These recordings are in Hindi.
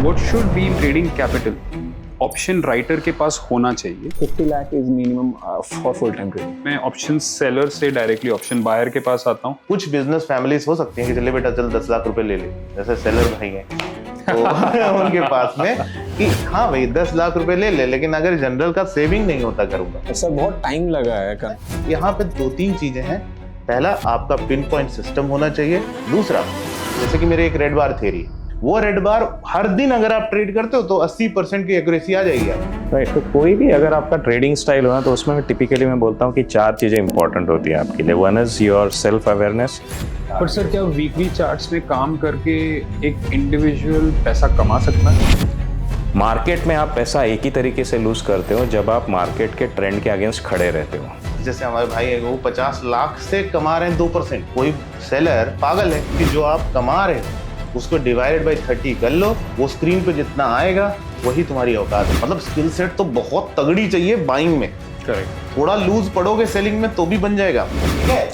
What should be trading capital? Option writer के पास होना चाहिए। 50 lakh is minimum for full time trading. मैं ऑप्शन सेलर से डायरेक्टली ऑप्शन बायर के पास आता हूँ। कुछ बिजनेस फैमिलीज हो सकती हैं कि चले बेटा चल 10 लाख रुपए ले ले, जैसे सेलर भाई हैं तो उनके पास में कि हाँ भाई 10 लाख रुपए ले ले, लेकिन अगर जनरल का सेविंग नहीं होता करूंगा। सर बहुत टाइम लगा है यहाँ पे 2-3 चीजें हैं। पहला, आपका पिन पॉइंट सिस्टम होना चाहिए। दूसरा, जैसे कि मेरे एक रेड बार थ्योरी, वो रेड बार हर दिन अगर आप ट्रेड करते हो तो 80% की एक्यूरेसी आ जाएगी। राइट, तो कोई भी अगर आपका ट्रेडिंग स्टाइल हो ना तो उसमें टिपिकली मैं बोलता हूँ कि 4 चीज़ें इंपॉर्टेंट होती हैं आपके लिए। One is your self awareness. पर सर क्या वीकली चार्ट्स में काम करके एक इंडिविजुअल पैसा कमा सकता है? मार्केट में आप पैसा एक ही तरीके से लूज करते हो जब आप मार्केट के ट्रेंड के अगेंस्ट खड़े रहते हो। जैसे हमारे भाई है वो 50 लाख से कमा रहे हैं 2%। कोई सेलर पागल है कि जो आप कमा रहे हो उसको डिवाइडेड बाय 30 कर लो, वो स्क्रीन पे जितना आएगा वही तुम्हारी औकात है। मतलब स्किल सेट तो बहुत तगड़ी चाहिए बाइंग में। करेक्ट। थोड़ा लूज पड़ोगे सेलिंग में तो भी बन जाएगा।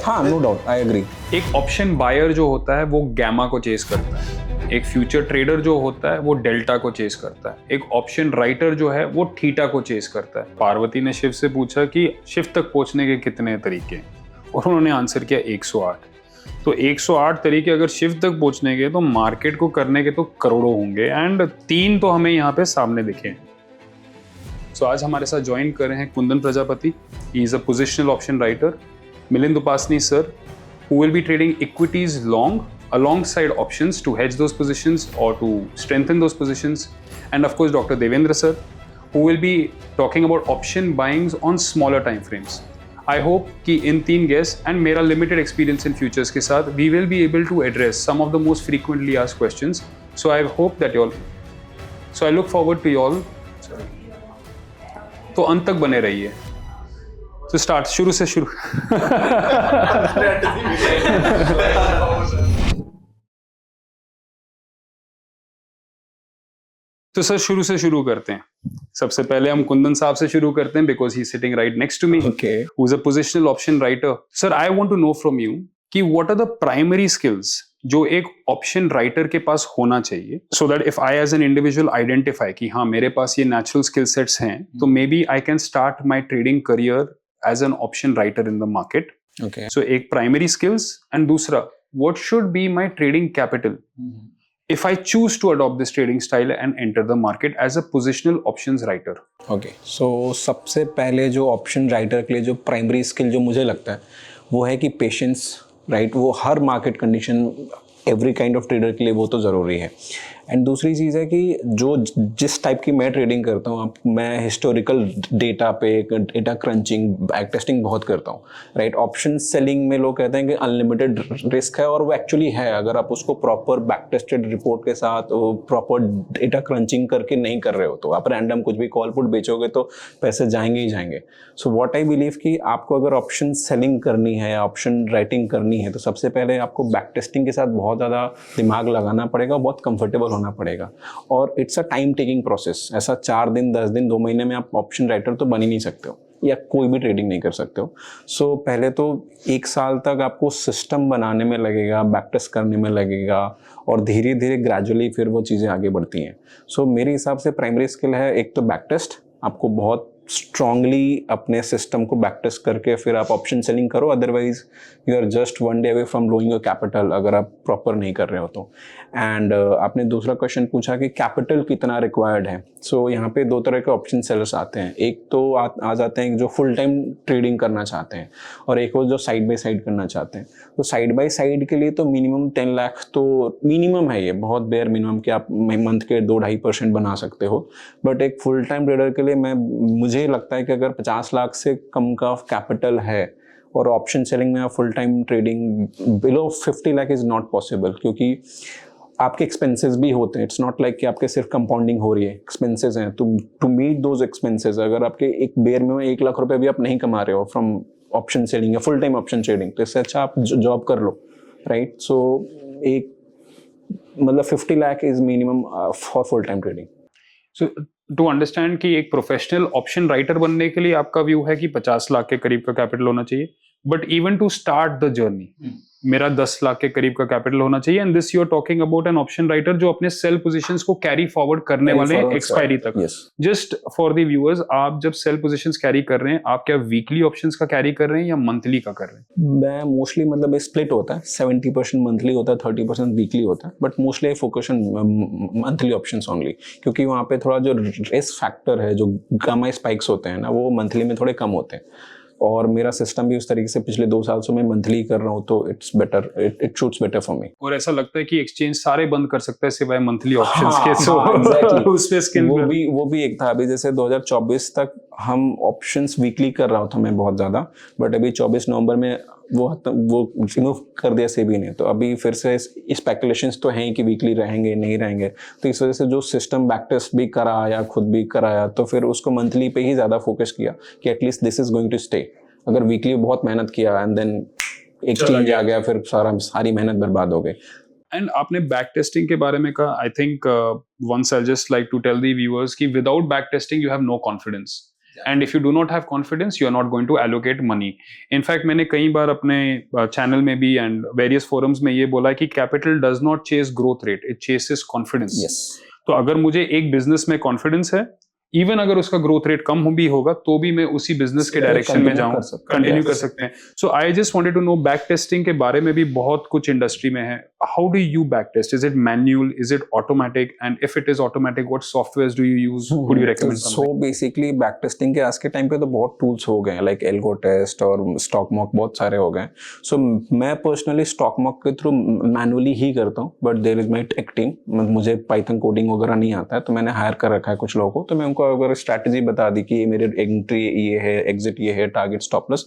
हाँ, नो डाउट, आई एग्री। एक ऑप्शन बायर जो होता है वो गैमा को चेस करता है, एक फ्यूचर ट्रेडर जो होता है वो डेल्टा को चेस करता है, एक ऑप्शन राइटर जो है वो थीटा को चेस करता है। पार्वती ने शिव से पूछा कि शिव तक पहुंचने के कितने तरीके, और उन्होंने आंसर किया 108। तो 108 तरीके अगर शिव तक पहुंचने के तो मार्केट को करने के तो करोड़ों होंगे, एंड 3 तो हमें यहाँ पे सामने दिखे। सो आज हमारे साथ ज्वाइन कर रहे हैं Kundan Prajapati, he is a positional option writer. Milind Upasani sir, who will be trading equities long alongside options to hedge those positions or to strengthen those positions. And of course, Dr. Devendra sir, who will be talking about option buyings on smaller time frames. I hope कि इन 3 guests and मेरा limited experience in futures के साथ we will be able to address some of the most frequently asked questions. So I hope that you all, so I look forward to you all. तो अंत तक बने रहिए। तो स्टार्ट, शुरू से शुरू। तो सर शुरू से शुरू करते हैं। सबसे पहले हम कुंदन साहब से शुरू करते हैं because he is sitting right next to me, who is a positional option writer. Sir I want to know from you कि what are the primary skills जो एक ऑप्शन राइटर के पास होना चाहिए, so that if I as an individual identify कि हाँ मेरे पास ये नेचुरल स्किल सेट्स हैं, तो may be I can start my trading career as an option writer in the market. Okay. So एक primary skills and दूसरा what should be my trading capital if I choose to adopt this trading style and enter the market as a positional options writer. Okay. So सबसे पहले जो ऑप्शन राइटर के लिए जो प्राइमरी स्किल जो मुझे लगता है वो है कि पेशेंस, राइट। वो हर market condition every kind of trader के लिए वो तो ज़रूरी है। एंड दूसरी चीज़ है कि जो जिस टाइप की मैं ट्रेडिंग करता हूँ, मैं हिस्टोरिकल डेटा पे डेटा क्रंचिंग, बैक टेस्टिंग बहुत करता हूँ, राइट। ऑप्शन सेलिंग में लोग कहते हैं कि अनलिमिटेड रिस्क है, और वो एक्चुअली है अगर आप उसको प्रॉपर बैक टेस्टेड रिपोर्ट के साथ प्रॉपर डेटा क्रंचिंग करके नहीं कर रहे हो तो आप रैंडम कुछ भी कॉल पुट बेचोगे तो पैसे जाएंगे ही जाएंगे। सो व्हाट आई बिलीव कि आपको अगर ऑप्शन सेलिंग करनी है या ऑप्शन राइटिंग करनी है तो सबसे पहले आपको बैक टेस्टिंग के साथ बहुत ज़्यादा दिमाग लगाना पड़ेगा, बहुत कंफर्टेबल होना पड़ेगा, और it's a time taking process. ऐसा 4 दिन 10 दिन 2 महीने में आप ऑप्शन राइटर तो बन ही नहीं सकते हो या कोई भी ट्रेडिंग नहीं कर सकते हो। सो पहले तो 1 साल तक आपको सिस्टम बनाने में लगेगा, बैक टेस्ट करने में लगेगा, और धीरे धीरे ग्रेजुअली फिर वो चीज़ें आगे बढ़ती हैं। सो मेरे हिसाब से प्राइमरी स्किल है एक तो बैक टेस्ट, आपको बहुत स्ट्रांगली अपने सिस्टम को बैक टेस्ट करके फिर आप ऑप्शन सेलिंग करो, otherwise you are just 1 day away from blowing your capital अगर आप प्रॉपर नहीं कर रहे हो तो। एंड आपने दूसरा क्वेश्चन पूछा कि कैपिटल कितना रिक्वायर्ड है। सो यहाँ पे 2 तरह के ऑप्शन सेलर्स आते हैं। एक तो आ जाते हैं जो फुल टाइम ट्रेडिंग करना चाहते हैं, और एक वो जो साइड बाय साइड करना चाहते हैं। तो साइड बाय साइड के लिए तो मिनिमम 10 लाख तो मिनिमम है, ये बहुत बेयर मिनिमम कि आप मंथ के 2-2.5% बना सकते हो। बट एक फुल टाइम ट्रेडर के लिए मुझे लगता है कि अगर 50 लाख से कम का कैपिटल है और ऑप्शन सेलिंग में आप full time trading, below 50 lakh is not possible, क्योंकि आपके एक्सपेंसेस भी होते हैं। इट्स नॉट लाइक कि आपके सिर्फ कंपाउंडिंग हो रही है, एक्सपेंसेस हैं। टू मीट दोज एक्सपेंसेस, अगर आपके एक बेयर में 1 लाख रुपए भी आप नहीं कमा रहे हो फ्रॉम ऑप्शन सेलिंग या फुल टाइम ऑप्शन ट्रेडिंग, तो इससे अच्छा आप जॉब कर लो, राइट। सो एक मतलब 50 lakh is minimum for full time trading. So to understand कि एक प्रोफेशनल ऑप्शन राइटर बनने के लिए आपका व्यू है कि 50 लाख के करीब का कैपिटल होना चाहिए, but even to start the journey मेरा 10 लाख के करीब का कैपिटल होना चाहिए, and this you are talking about an option writer जो अपने सेल पोजीशंस को कैरी फॉरवर्ड करने वाले हैं एक्सपायरी तक। Yes. Just for the viewers, आप जब सेल पोजीशंस कैरी कर रहे हैं, आप क्या वीकली ऑप्शंस का कैरी कर रहे हैं या मंथली का कर रहे हैं? मैं मोस्टली मतलब स्प्लिट होता है, 70% मंथली होता है, 30% वीकली होता है, but mostly focus on monthly options only, क्योंकि वहाँ पे थोड़ा जो रिस्क फैक्टर है, जो गामा स्पाइक्स होते हैं ना, वो मंथली में थोड़े कम होते हैं। और मेरा सिस्टम भी उस तरीके से पिछले 2 साल से मैं मंथली कर रहा हूँ, तो it's better, it shoots better for me. और ऐसा लगता है कि एक्सचेंज सारे बंद कर सकता है सिवाय मंथली ऑप्शंस हाँ, के। सो exactly. उस पे स्किल वो भी एक था। अभी जैसे 2024 तक हम ऑप्शंस वीकली कर रहा था मैं बहुत ज्यादा, बट अभी 24 नवंबर में वो रिमूव कर दिया सेबी ने, तो अभी फिर से स्पेकुलेशंस तो हैं कि वीकली रहेंगे नहीं रहेंगे, तो इस वजह से जो सिस्टम बैक टेस्ट भी कराया, खुद भी कराया, तो फिर उसको मंथली पे ही ज्यादा फोकस किया कि at least this is going to stay. अगर वीकली बहुत मेहनत किया एंड देन एक चेंज आ गया, फिर सारी मेहनत बर्बाद हो गई। एंड आपने बैक टेस्टिंग के बारे में कहा, I think once I just like to tell the viewers कि without back testing you have no confidence, and if you do not have confidence you are not going to allocate money. In fact मैंने कई बार अपने चैनल में भी एंड वेरियस फोरम्स में ये बोला है कि capital does not chase growth rate, it chases confidence. Yes. तो अगर मुझे एक बिजनेस में कॉन्फिडेंस है, इवन अगर उसका ग्रोथ रेट कम भी होगा, तो भी मैं उसी बिजनेस के डायरेक्शन में जाऊं, कंटिन्यू कर सकते हैं। So I just wanted to know, back testing के बारे में भी बहुत कुछ इंडस्ट्री में है। How do you back test? Is it manual, is it automatic, and if it is automatic what softwares do you use? Would you recommend so basically back testing के आज के टाइम पे तो बहुत टूल्स हो गए हैं, लाइक एल्गो टेस्ट और स्टॉक मॉक, बहुत सारे हो गए। सो मैं पर्सनली स्टॉक मॉक के थ्रू मैनुअली ही करता हूँ, but there is my tech team. मुझे पाइथन कोडिंग वगैरह नहीं आता है, तो मैंने हायर कर रखा है कुछ लोगों को, तो मैं उनको अगर स्ट्रैटेजी बता दी कि ये मेरे एंट्री ये है, एग्जिट ये है, टारगेट स्टॉप लॉस,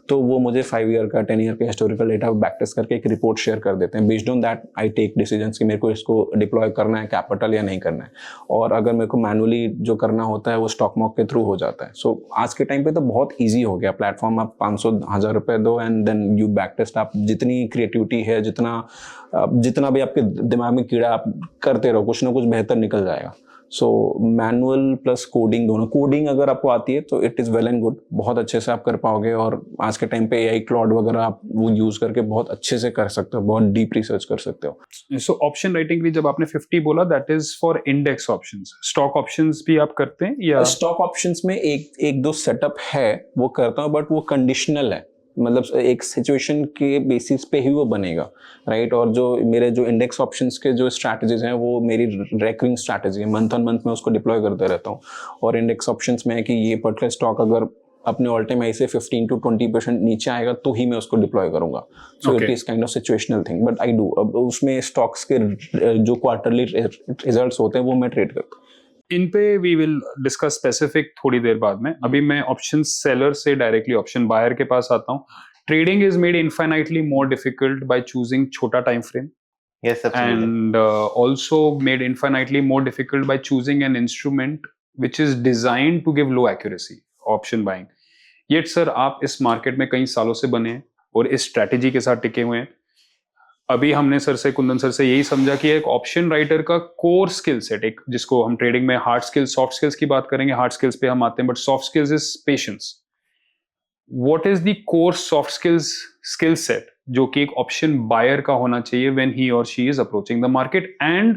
तो वो मुझे 5 ईयर का 10 ईयर का हिस्टोरिकल डेटा बैक टेस्ट करके एक रिपोर्ट शेयर कर देते हैं। Based on that I take decisions कि मेरे को इसको डिप्लॉय करना है कैपिटल या नहीं करना है। और अगर मेरे को मैनुअली जो करना होता है वो स्टॉक मॉक के थ्रू हो जाता है। सो आज के टाइम पे तो बहुत ईजी हो गया प्लेटफॉर्म, आप 500-1000 रुपये दो and then you back test. आप जितनी क्रिएटिविटी है, जितना भी आपके दिमाग में कीड़ा, आप करते रहो, कुछ ना कुछ बेहतर निकल जाएगा। सो मैनुअल प्लस कोडिंग दोनों। कोडिंग अगर आपको आती है तो it is well and good, बहुत अच्छे से आप कर पाओगे। और आज के टाइम पे AI क्लाउड वगैरह आप वो यूज़ करके बहुत अच्छे से कर सकते हो, बहुत डीप रिसर्च कर सकते हो। सो ऑप्शन राइटिंग भी जब आपने 50 बोला, that is for index options. Stock options भी आप करते हैं या? स्टॉक ऑप्शंस में एक दो सेटअप है वो करता हूँ, बट वो कंडीशनल है, मतलब एक सिचुएशन के बेसिस पे ही वो बनेगा, राइट। और जो मेरे जो इंडेक्स ऑप्शंस के जो स्ट्रैटेजीज हैं वो मेरी रेकरिंग स्ट्रैटेजी है, मंथ ऑन मंथ में उसको डिप्लॉय करते रहता हूँ। और इंडेक्स ऑप्शंस में है कि ये पर्टिकुलर स्टॉक अगर अपने ऑल टाइम हाई से 15 to 20% नीचे आएगा तो ही मैं उसको डिप्लॉय करूंगा। So it is kind of situational thing, but I do. अब उसमें स्टॉक्स के जो क्वार्टरली रिजल्ट्स होते हैं वो मैं ट्रेड करता हूँ। इन पे वी विल डिस्कस स्पेसिफिक थोड़ी देर बाद में। अभी मैं ऑप्शन सेलर से डायरेक्टली ऑप्शन बायर के पास आता हूँ। Trading is made infinitely more difficult by choosing छोटा time frame, Yes, absolutely. and also made infinitely more difficult by choosing an instrument which is designed to give low accuracy, option buying. Yet sir, आप इस मार्केट में कई सालों से बने हैं और इस स्ट्रैटेजी के साथ टिके हुए हैं। अभी हमने सर से, कुंदन सर से यही समझा कि एक ऑप्शन राइटर का कोर स्किल सेट, एक जिसको हम ट्रेडिंग में हार्ड स्किल्स, सॉफ्ट स्किल्स की बात करेंगे, हार्ड स्किल्स पे हम आते हैं, but soft skills is patience. What is the core soft skill set जो कि एक ऑप्शन बायर का होना चाहिए व्हेन ही और she is approaching the market? And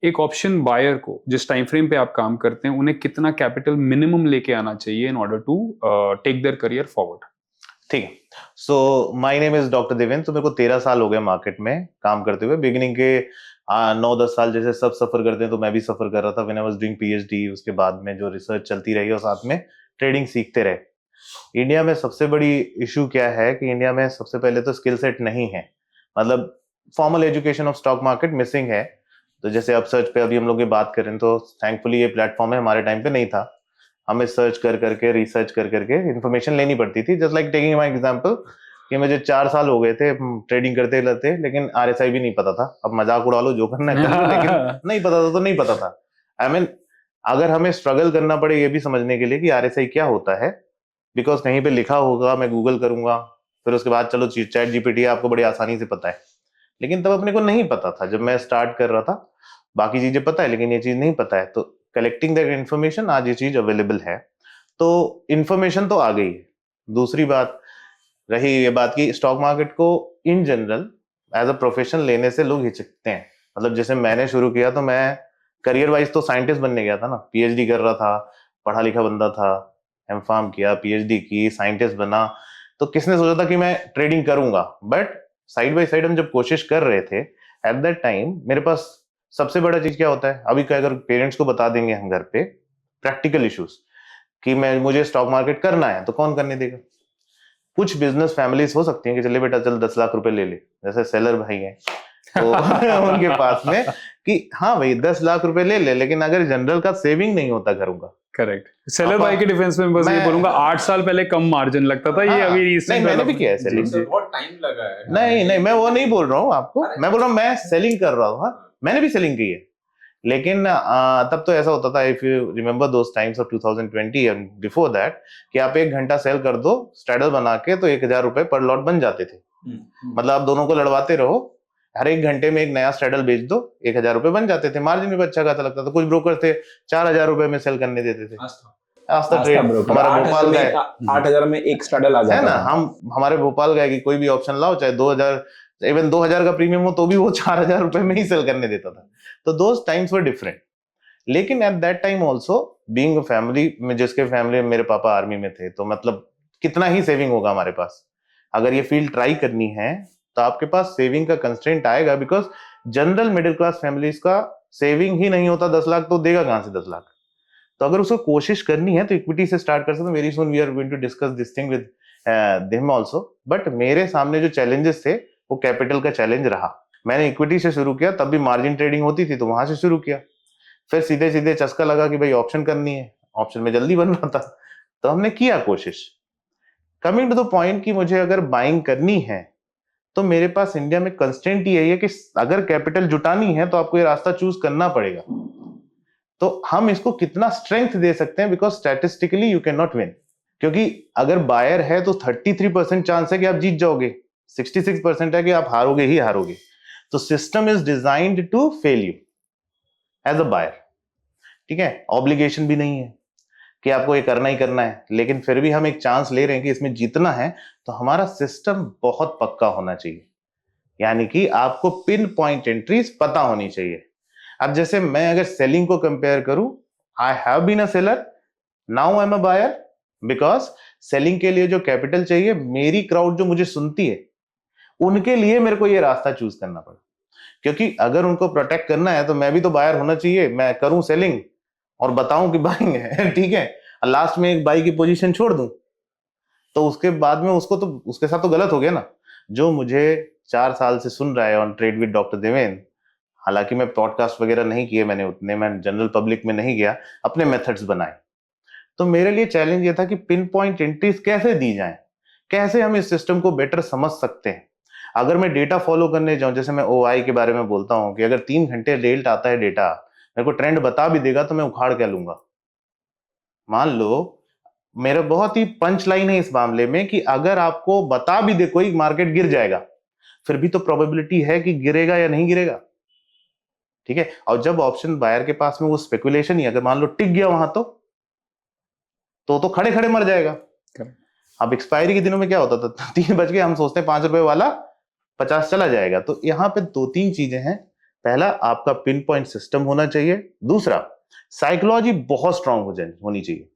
एक ऑप्शन बायर को जिस टाइम फ्रेम पे आप काम करते हैं, उन्हें कितना कैपिटल मिनिमम लेके आना चाहिए in order to take their career forward? ठीक है। So my name is doctor Devendra. तो मेरे को 13 साल हो गए मार्केट में काम करते हुए। बिगिनिंग के 9-10 साल जैसे सब सफर करते हैं तो मैं भी सफर कर रहा था when I was doing PhD। उसके बाद में जो रिसर्च चलती रही और साथ में ट्रेडिंग सीखते रहे। इंडिया में सबसे बड़ी इशू क्या है कि इंडिया में सबसे पहले तो स्किल सेट नहीं है, मतलब formal education of stock market missing है। तो जैसे अब सर्च पे अभी हम लोग ये बात करें तो थैंकफुली ये प्लेटफॉर्म है, हमारे टाइम पे नहीं था। हमें सर्च कर करके, रिसर्च कर करके इन्फॉर्मेशन लेनी पड़ती थी। Just like taking my example कि मुझे 4 साल हो गए थे ट्रेडिंग करते रहते, लेकिन RSI भी नहीं पता था। अब मजाक उड़ा लो, जो करना है कर लो, लेकिन नहीं पता था तो नहीं पता था। आई मीन अगर हमें स्ट्रगल करना पड़े ये भी समझने के लिए कि RSI क्या होता है, बिकॉज कहीं पे लिखा होगा, मैं गूगल करूंगा, फिर उसके बाद चलो चैट GPT आपको बड़ी आसानी से पता है, लेकिन तब अपने को नहीं पता था। जब मैं स्टार्ट कर रहा था बाकी चीजें पता है लेकिन ये चीज नहीं पता है। तो कलेक्टिंग दैट इन्फॉर्मेशन, आज ये चीज अवेलेबल है तो इन्फॉर्मेशन तो आ गई है। दूसरी बात रही ये बात कि स्टॉक मार्केट को in general as a profession लेने से लोग हिचकते हैं। मतलब जैसे मैंने शुरू किया तो मैं करियर वाइज तो साइंटिस्ट बनने गया था ना, पीएचडी कर रहा था, पढ़ा लिखा बंदा था, एमफार्म किया, पीएचडी की, साइंटिस्ट बना। तो किसने सोचा था कि मैं ट्रेडिंग करूंगा? बट साइड बाय साइड हम जब कोशिश कर रहे थे एट दैट टाइम, मेरे पास सबसे बड़ा चीज क्या होता है, अभी क्या अगर पेरेंट्स को बता देंगे हम घर पे प्रैक्टिकल इश्यूज कि मुझे स्टॉक मार्केट करना है, तो कौन करने देगा? कुछ बिजनेस फैमिलीज हो सकती हैं कि चले बेटा चल 10 लाख रुपए ले ले, जैसे सेलर भाई हैं तो उनके पास में कि हाँ भाई 10 लाख रुपए ले ले, लेकिन अगर जनरल का सेविंग नहीं होता घरों का। करेक्ट। सेलर भाई के डिफेंस में बस ये बोलूंगा 8 साल पहले कम मार्जिन लगता था, ये अभी रिसेंट नहीं मैंने भी किया है सेलिंग, बहुत टाइम लगा है। नहीं मैं वो नहीं बोल रहा हूँ आपको, मैं बोल रहा हूँ मैं सेलिंग कर रहा हूँ। हाँ मैंने भी सेलिंग की है, लेकिन तब तो ऐसा होता था, if you remember those times of 2020 and before that, कि आप 1 घंटा सेल कर दो स्ट्रैडल बना के तो 1000 रुपए पर लॉट बन जाते थे। मतलब आप दोनों को लड़वाते रहो, हर 1 घंटे में एक नया स्ट्रैडल बेच दो, 1000 रुपए बन जाते थे। मार्जिन भी अच्छा खासा लगता था। कुछ ब्रोकर थे 4000 रुपए में सेल करने देते थे। आस्था ट्रेड हमारा भोपाल का है, 8000 में एक स्ट्रैडल आ जाता है ना। हम हमारे भोपाल का है कि कोई भी ऑप्शन लाओ, चाहे 2000 इवन 2000 का प्रीमियम हो तो भी वो 4000 रुपए में ही सेल करने देता था। तो दोस टाइम्स वर डिफरेंट। लेकिन at that time also being a family में, जिसके फैमिली में मेरे पापा आर्मी में थे, तो मतलब कितना ही सेविंग होगा हमारे पास। अगर ये फील्ड ट्राई करनी है तो आपके पास सेविंग का कंस्ट्रेंट आएगा, because general middle class families का सेविंग ही नहीं होता। 10 लाख तो देगा कहां से 10 लाख? तो अगर उसको कोशिश करनी है तो इक्विटी से स्टार्ट कर सकते हैं। Very soon we are going to discuss this thing with them also. But मेरे सामने जो चैलेंजेस थे वो कैपिटल का चैलेंज रहा। मैंने इक्विटी से शुरू किया, तब भी मार्जिन ट्रेडिंग होती थी तो वहां से शुरू किया। फिर सीधे सीधे चस्का लगा कि भाई ऑप्शन करनी है, ऑप्शन में जल्दी बन रहा था तो हमने किया कोशिश। कमिंग टू द पॉइंट कि मुझे अगर बाइंग करनी है तो मेरे पास इंडिया में कंस्टेंट यही है कि अगर कैपिटल जुटानी है तो आपको ये रास्ता चूज करना पड़ेगा। तो हम इसको कितना स्ट्रेंथ दे सकते हैं, because statistically you can not win. क्योंकि अगर बायर है तो 33% चांस है कि आप जीत जाओगे, 66% है कि आप हारोगे ही हारोगे। तो system is designed to fail you as a buyer. ठीक है, ऑब्लिगेशन भी नहीं है कि आपको ये करना ही करना है, लेकिन फिर भी हम एक चांस ले रहे हैं कि इसमें जीतना है। तो हमारा सिस्टम बहुत पक्का होना चाहिए, यानी कि आपको पिन पॉइंट एंट्रीज पता होनी चाहिए। अब जैसे मैं अगर सेलिंग को कंपेयर करूं, I have been a seller, now I am a buyer, because selling के लिए जो कैपिटल चाहिए, मेरी क्राउड जो मुझे सुनती है, उनके लिए मेरे को ये रास्ता चूज करना पड़ा। क्योंकि अगर उनको प्रोटेक्ट करना है तो मैं भी तो बायर होना चाहिए। मैं करूं सेलिंग और बताऊं कि बाइंग है, ठीक है, लास्ट में एक बाई की पोजीशन छोड़ दूं तो उसके बाद में उसको तो उसके साथ तो गलत हो गया ना। जो मुझे 4 साल से सुन रहा है on trade with doctor Devendra, हालांकि मैं पॉडकास्ट वगैरह नहीं किए मैंने उतने, मैं जनरल पब्लिक में नहीं गया, अपने मेथड्स बनाए। तो मेरे लिए चैलेंज ये था कि पिन पॉइंट एंट्रीज कैसे दी जाए, कैसे हम इस सिस्टम को बेटर समझ सकते हैं। अगर मैं डेटा फॉलो करने जाऊं, जैसे मैं OI के बारे में बोलता हूं कि अगर 3 घंटे लेट आता है डेटा, मेरे को ट्रेंड बता भी देगा तो मैं उखाड़ क्या लूंगा। मान लो मेरा बहुत ही पंच लाइन है इस मामले में कि अगर आपको बता भी दे कोई मार्केट गिर जाएगा, फिर भी तो प्रोबेबिलिटी है कि गिरेगा या नहीं गिरेगा। ठीक है, और जब ऑप्शन बायर के पास में वो स्पेकुलेशन ही अगर मान लो टिक गया वहां तो खड़े खड़े मर जाएगा। अब एक्सपायरी के दिनों में क्या होता था, 3 बज गए, हम सोचते हैं 5 रुपए वाला 50 चला जाएगा। तो यहाँ पे 2-3 चीजें हैं। पहला, आपका पिन पॉइंट सिस्टम होना चाहिए। दूसरा, साइकोलॉजी बहुत स्ट्रांग होनी चाहिए।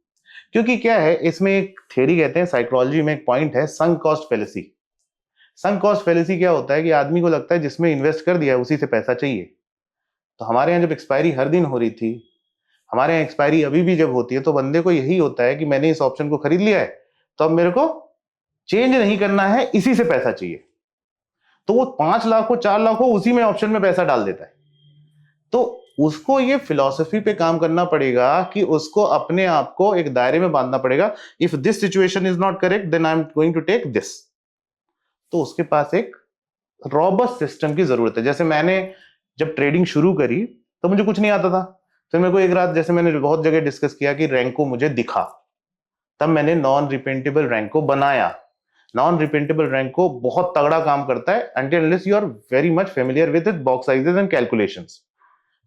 क्योंकि क्या है, इसमें एक थ्योरी कहते हैं साइकोलॉजी में, एक पॉइंट है sunk cost fallacy. Sunk cost fallacy क्या होता है कि आदमी को लगता है जिसमें इन्वेस्ट कर दिया है उसी से पैसा चाहिए। तो हमारे यहाँ जब एक्सपायरी हर दिन हो रही थी, हमारे यहाँ एक्सपायरी अभी भी जब होती है, तो बंदे को यही होता है कि मैंने इस ऑप्शन को खरीद लिया है तो अब मेरे को चेंज नहीं करना है, इसी से पैसा चाहिए। तो वो 5 लाख हो 4 लाख हो उसी में ऑप्शन में पैसा डाल देता है। तो उसको ये फिलॉसफी पे काम करना पड़ेगा कि उसको अपने आप को एक दायरे में बांधना पड़ेगा। If this situation is not correct then I am going to take this. तो उसके पास एक रॉबस्ट सिस्टम की जरूरत है। जैसे मैंने जब ट्रेडिंग शुरू करी तो मुझे कुछ नहीं आता था। फिर मेरे को एक रात, जैसे मैंने बहुत जगह डिस्कस किया, कि रैंको मुझे दिखा, तब मैंने नॉन रिपेंटेबल रैंको बनाया। नॉन रिपेंटेबल रैंको बहुत तगड़ा काम करता है until unless you are very much familiar with its box sizes and calculations।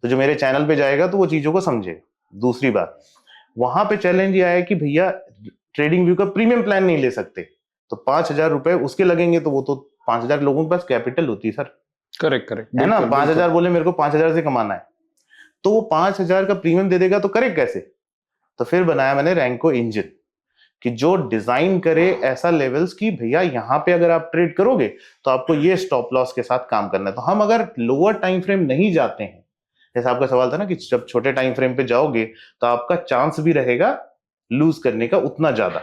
तो जो मेरे चैनल पे जाएगा तो वो चीजों को समझे। दूसरी बात, वहां पे चैलेंज ये आया कि भैया ट्रेडिंग व्यू का प्रीमियम प्लान नहीं ले सकते, तो 5000 रुपए उसके लगेंगे। तो वो तो 5000 लोगों के पास कैपिटल होती है सर, करेक्ट करेक्ट है ना, 5,000 बोले मेरे को 5,000 से कमाना है, तो वो 5,000 का प्रीमियम दे देगा तो करेक्ट कैसे? तो फिर बनाया मैंने रैंको इंजन कि जो डिजाइन करे ऐसा लेवल्स की भैया यहाँ पे अगर आप ट्रेड करोगे तो आपको ये स्टॉप लॉस के साथ काम करना है। तो हम अगर लोअर टाइम फ्रेम नहीं जाते हैं, जैसे आपका सवाल था ना कि जब छोटे टाइम फ्रेम पे जाओगे तो आपका चांस भी रहेगा लूज करने का उतना ज्यादा,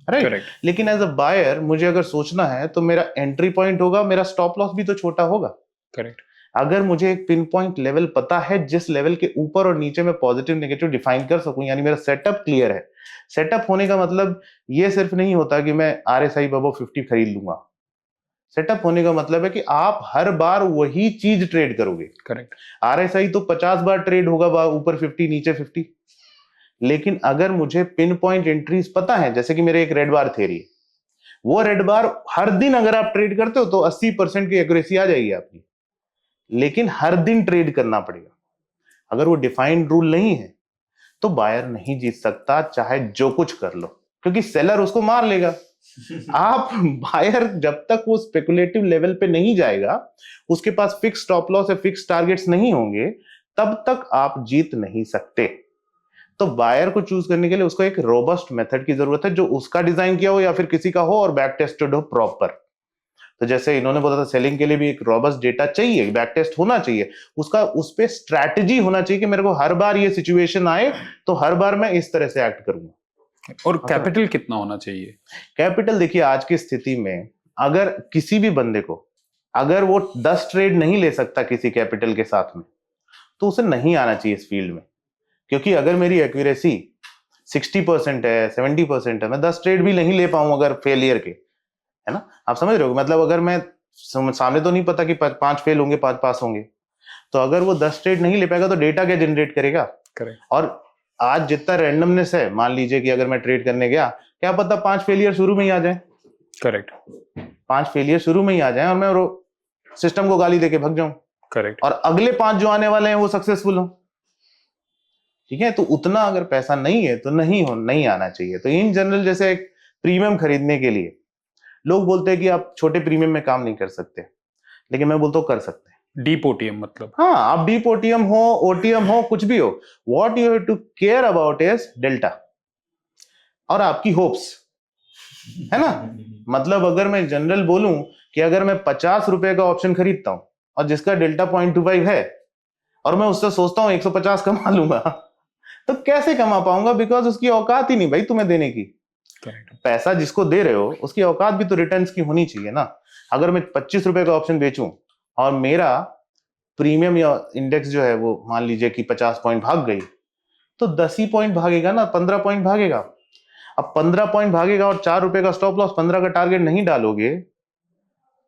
राइट? Correct. लेकिन एज अ बायर मुझे अगर सोचना है तो मेरा एंट्री पॉइंट होगा, मेरा स्टॉप लॉस भी तो छोटा होगा। करेक्ट। अगर मुझे एक पिन पॉइंट लेवल पता है जिस लेवल के ऊपर और नीचे मैं पॉजिटिव नेगेटिव डिफाइन कर सकूं, यानी मेरा सेटअप क्लियर है। सेटअप होने का मतलब ये सिर्फ नहीं होता कि मैं RSI बाबा 50 खरीद लूंगा। सेटअप होने का मतलब है कि आप हर बार वही चीज ट्रेड करोगे। करेक्ट। RSI तो 50 बार ट्रेड होगा, ऊपर 50 नीचे 50। लेकिन अगर मुझे पिन पॉइंट एंट्रीज पता है, जैसे कि मेरे एक रेड बार थ्योरी है, वो रेड बार हर दिन अगर आप ट्रेड करते हो तो 80% की एक्यूरेसी आ जाएगी आपकी, लेकिन हर दिन ट्रेड करना पड़ेगा। अगर वो डिफाइंड रूल नहीं है तो बायर नहीं जीत सकता, चाहे जो कुछ कर लो, क्योंकि सेलर उसको मार लेगा। आप बायर जब तक वो स्पेकुलेटिव लेवल पे नहीं जाएगा, उसके पास फिक्स स्टॉप लॉस या फिक्स टारगेट्स नहीं होंगे, तब तक आप जीत नहीं सकते। तो बायर को चूज करने के लिए उसको एक रोबस्ट मेथड की जरूरत है, जो उसका डिजाइन किया हो या फिर किसी का हो और बैक टेस्टेड हो प्रॉपर। तो जैसे इन्होंने बोला था सेलिंग के लिए भी एक रोबस्ट डेटा चाहिए, बैक टेस्ट होना चाहिए, उसका उस पे स्ट्रैटेजी होना चाहिए कि मेरे को हर बार ये सिचुएशन आए तो हर बार मैं इस तरह से एक्ट करूंगा। और कैपिटल कितना होना चाहिए? कैपिटल देखिए आज की स्थिति में अगर किसी भी बंदे को अगर वो 10 ट्रेड नहीं ले सकता किसी कैपिटल के साथ में, तो उसे नहीं आना चाहिए इस फील्ड में। क्योंकि अगर मेरी एक्यूरेसी 60% है, 70% है, मैं 10 ट्रेड भी नहीं ले पाऊं अगर फेलियर के, है ना, आप समझ रहे हो? मतलब अगर मैं सामने तो नहीं पता कि 5 फेल होंगे 5 पास होंगे, तो अगर वो 10 ट्रेड नहीं ले पाएगा तो डेटा क्या जनरेट करेगा? करेक्ट। और आज जितना रैंडमनेस है, मान लीजिए कि अगर मैं ट्रेड करने गया, क्या पता 5 फेलियर शुरू में ही आ जाए। करेक्ट। 5 फेलियर शुरू में ही आ जाए और मैं सिस्टम को गाली देके भाग जाऊं, करेक्ट। और अगले 5 जो आने वाले हैं वो सक्सेसफुल हो। ठीक है, तो उतना अगर पैसा नहीं है तो नहीं आना चाहिए। तो इन जनरल जैसे एक प्रीमियम खरीदने के लिए लोग बोलते हैं कि आप छोटे प्रीमियम में काम नहीं कर सकते, लेकिन मैं बोलता हूँ कर सकते हैं। डीप ओटीएम मतलब? हाँ, आप डीप ओटीएम हो, ओटीएम हो, कुछ भी हो, what you have to care about is delta और आपकी होप्स, है ना। मतलब अगर मैं जनरल बोलूं कि अगर मैं 50 रुपए का ऑप्शन खरीदता हूं और जिसका डेल्टा 0.25 है और मैं उससे सोचता हूं 150 कमा लूंगा, तो कैसे कमा पाऊंगा? बिकॉज उसकी औकात ही नहीं भाई तुम्हें देने की। करेक्ट। पैसा जिसको दे रहे हो उसकी औकात भी तो रिटर्न्स की होनी चाहिए ना। अगर मैं 25 रुपए का ऑप्शन बेचूं और मेरा प्रीमियम या इंडेक्स जो है वो मान लीजिए कि 50 पॉइंट भाग गई, तो 10 ही पॉइंट भागेगा ना, 15 पॉइंट भागेगा। अब 15 पॉइंट भागेगा और 4 रुपए का स्टॉप लॉस, 15 का टारगेट नहीं डालोगे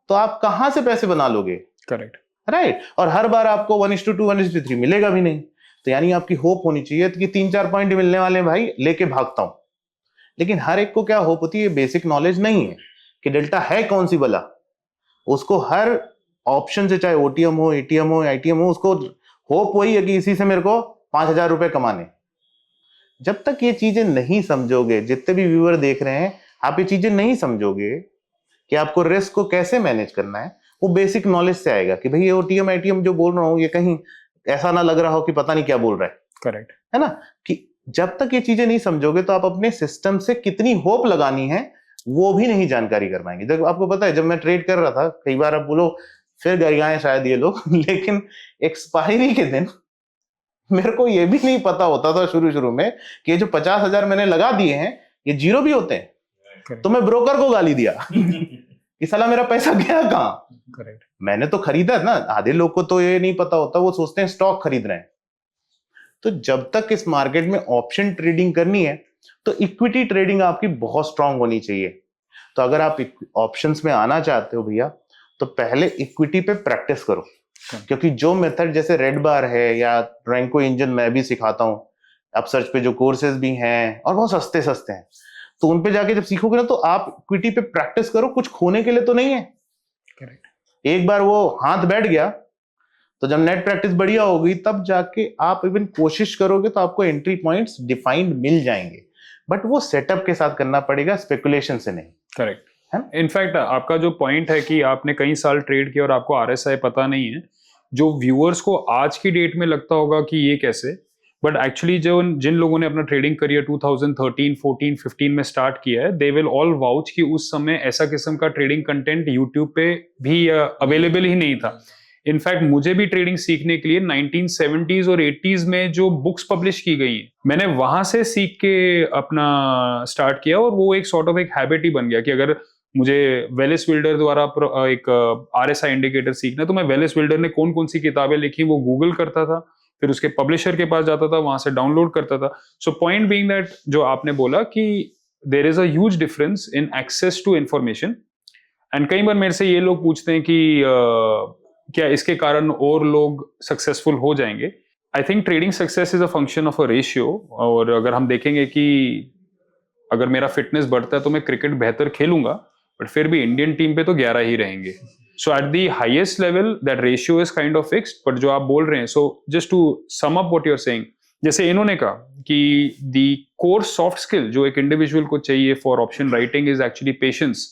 तो आप कहां से पैसे बना लोगे? करेक्ट। राइट। और हर बार आपको 1:2 1:3 मिलेगा भी नहीं। तो यानी आपकी होप होनी चाहिए कि 3-4 पॉइंट मिलने वाले हैं भाई, लेके भागता हूं। लेकिन हर एक को क्या होप होती है, बेसिक नॉलेज नहीं है कि डेल्टा है कौन सी बला। उसको हर ऑप्शन से, चाहे ओटीएम हो, एटीएम हो, आईटीएम हो, उसको होप वही है कि इसी से मेरे को 5,000 रुपए कमाने। जब तक ये चीजें नहीं समझोगे, जितने भी व्यूअर देख रहे हैं, आप ये चीजें नहीं समझोगे कि आपको रिस्क को कैसे मैनेज करना है, वो बेसिक नॉलेज से आएगा कि भाई ये ओटीएम आईटीएम जो बोल रहा हूँ ये कहीं ऐसा ना लग रहा हो कि पता नहीं क्या बोल रहा है। करेक्ट है ना, कि जब तक ये चीजें नहीं समझोगे तो आप अपने सिस्टम से कितनी होप लगानी है वो भी नहीं जानकारी कर पाएंगे। जब आपको पता है, जब मैं ट्रेड कर रहा था, कई बार आप बोलो फिर गरियाएं शायद ये लोग लेकिन एक्सपायरी के दिन मेरे को ये भी नहीं पता होता था शुरू में कि ये जो 50,000 मैंने लगा दिए हैं ये जीरो भी होते हैं। तो मैं ब्रोकर को गाली दिया कि साला मेरा पैसा गया कहां? करेक्ट। मैंने तो खरीदा ना। आधे लोग को तो ये नहीं पता होता, वो सोचते हैं स्टॉक खरीद रहे हैं। तो जब तक इस मार्केट में ऑप्शन ट्रेडिंग करनी है तो इक्विटी ट्रेडिंग आपकी बहुत स्ट्रांग होनी चाहिए। तो अगर आप ऑप्शंस में आना चाहते हो भैया, तो पहले इक्विटी पे प्रैक्टिस करो। क्योंकि जो मेथड जैसे रेड बार है या रैंको इंजन मैं भी सिखाता हूं, अपसर्च पे जो कोर्सेज भी हैं और बहुत सस्ते हैं, तो उन पे जाके जब सीखोगे ना तो आप इक्विटी पे प्रैक्टिस करो। कुछ खोने के लिए तो नहीं है। करेक्ट। एक बार वो हाथ बैठ गया तो जब नेट प्रैक्टिस बढ़िया होगी तब जाके आप इवन कोशिश करोगे तो आपको एंट्री पॉइंट्स डिफाइंड मिल जाएंगे। बट वो सेटअप के साथ करना पड़ेगा, स्पेकुलेशन से नहीं। करेक्ट। इनफैक्ट आपका जो पॉइंट है कि आपने कई साल ट्रेड किया और आपको आरएसआई पता नहीं है, जो व्यूअर्स को आज की डेट में लगता होगा कि ये कैसे, बट एक्चुअली जो जिन लोगों ने अपना ट्रेडिंग करियर 2013, 14, 15 में स्टार्ट किया है, दे विल ऑल वाउच कि उस समय ऐसा किस्म का ट्रेडिंग कंटेंट यूट्यूब पे भी अवेलेबल ही नहीं था। इनफैक्ट मुझे भी ट्रेडिंग सीखने के लिए 1970s और 80s में जो बुक्स पब्लिश की गई हैं, मैंने वहां से सीख के अपना स्टार्ट किया और वो एक सॉर्ट ऑफ एक हैबिट ही बन गया कि अगर मुझे वेलिस विल्डर द्वारा एक आरएसआई इंडिकेटर सीखना है तो मैं वेलिस विल्डर ने कौन कौन सी किताबें लिखी वो गूगल करता था, फिर उसके पब्लिशर के पास जाता था, वहां से डाउनलोड करता था। सो पॉइंट बीइंग दैट जो आपने बोला कि there is a huge difference in access to information, and कई बार मेरे से ये लोग पूछते हैं कि क्या इसके कारण और लोग सक्सेसफुल हो जाएंगे। I think trading success is a function of a ratio, और अगर हम देखेंगे कि अगर मेरा फिटनेस बढ़ता है तो मैं क्रिकेट बेहतर खेलूंगा, बट फिर भी इंडियन टीम पे तो 11 ही रहेंगे। So at the highest level that ratio is kind of fixed, but जो आप बोल रहे हैं, so just to sum up what you are saying, जैसे इन्होंने कहा कि द कोर सॉफ्ट स्किल जो एक इंडिविजुअल को चाहिए for option writing is actually patience,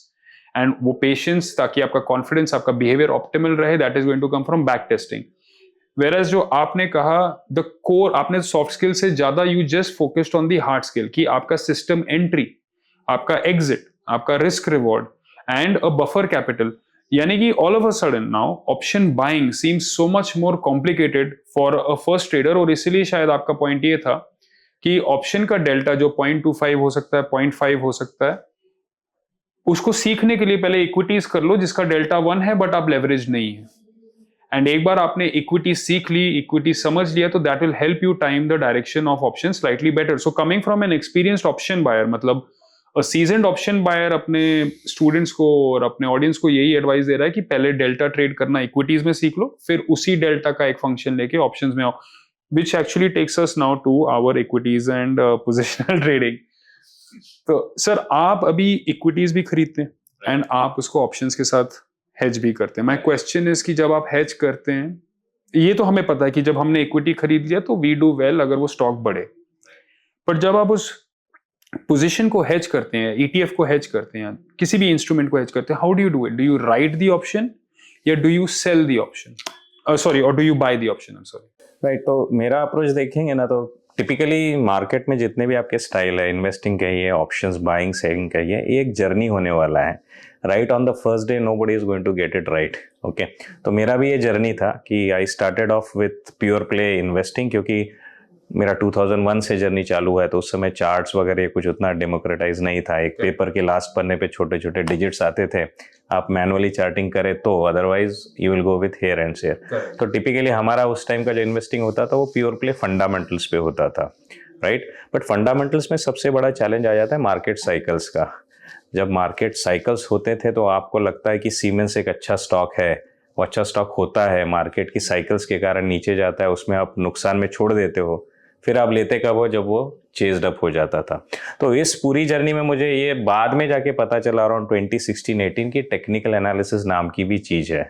and वो पेशेंस ताकि आपका कॉन्फिडेंस, आपका बिहेवियर ऑप्टिमल रहे, that is going to come from back testing. Whereas जो आपने कहा द कोर, आपने सॉफ्ट स्किल से ज्यादा you just focused on the hard skill कि आपका सिस्टम एंट्री, आपका एग्जिट, आपका risk reward and a buffer capital, यानी कि all of a sudden now option buying seems so much more complicated for a first trader, और इसीलिए शायद आपका पॉइंट ये था कि ऑप्शन का डेल्टा जो 0.25 हो सकता है, 0.5 हो सकता है, उसको सीखने के लिए पहले इक्विटीज कर लो जिसका डेल्टा 1 है बट आप लेवरेज नहीं है, एंड एक बार आपने इक्विटी सीख ली, इक्विटी समझ लिया, तो that will help you time the direction of option slightly better. So coming from an experienced option buyer, मतलब अ सीजन्ड ऑप्शन बायर अपने स्टूडेंट्स को और अपने ऑडियंस को यही एडवाइस दे रहा है कि पहले डेल्टा ट्रेड करना इक्विटीज में सीख लो, फिर उसी डेल्टा का एक फंक्शन लेके ऑप्शंस में आओ, which actually takes us now to our equities and positional trading. तो सर आप अभी इक्विटीज भी खरीदते हैं एंड आप उसको ऑप्शंस के साथ हेज भी करते हैं। माय क्वेश्चन इज कि जब आप हेज करते हैं, ये तो हमें पता है कि जब हमने इक्विटी खरीद लिया तो वी डू वेल अगर वो स्टॉक बढ़े, पर जब आप उस पोजीशन को हेज करते हैं, ईटीएफ को हेज करते हैं, किसी भी इंस्ट्रूमेंट को हेज करते हैं, how do you do it? Do you write the option या do you sell the option, sorry, और do you buy the option? I am sorry. Right, तो मेरा अप्रोच देखेंगे ना तो टिपिकली मार्केट में जितने भी आपके स्टाइल है, इन्वेस्टिंग कहिए, ऑप्शंस बाइंग सेलिंग कहिए, ये एक जर्नी होने वाला है। Right, on the first day nobody is going to get it right. Okay, तो मेरा भी ये जर्नी था कि I started off with pure play investing, क्योंकि मेरा 2001 से जर्नी चालू है, तो उस समय चार्ट्स वगैरह कुछ उतना डेमोक्रेटाइज नहीं था। एक पेपर के लास्ट पन्ने पे छोटे छोटे डिजिट्स आते थे, आप मैनुअली चार्टिंग करें तो, otherwise you will go with hare and share. तो टिपिकली हमारा उस टाइम का जो इन्वेस्टिंग होता था वो प्योर प्ले फंडामेंटल्स पे होता था। राइट, बट फंडामेंटल्स में सबसे बड़ा चैलेंज आ जाता है मार्केट साइकिल्स का। जब मार्केट साइकिल्स होते थे तो आपको लगता है कि सीमेंस एक अच्छा स्टॉक है, वो अच्छा स्टॉक होता है, मार्केट की साइकिल्स के कारण नीचे जाता है, उसमें आप नुकसान में छोड़ देते हो, फिर आप लेते कब हो? जब वो चेज्ड अप हो जाता था। तो इस पूरी जर्नी में मुझे ये बाद में जाके पता चला अराउंड 2016-18 की टेक्निकल एनालिसिस नाम की भी चीज़ है,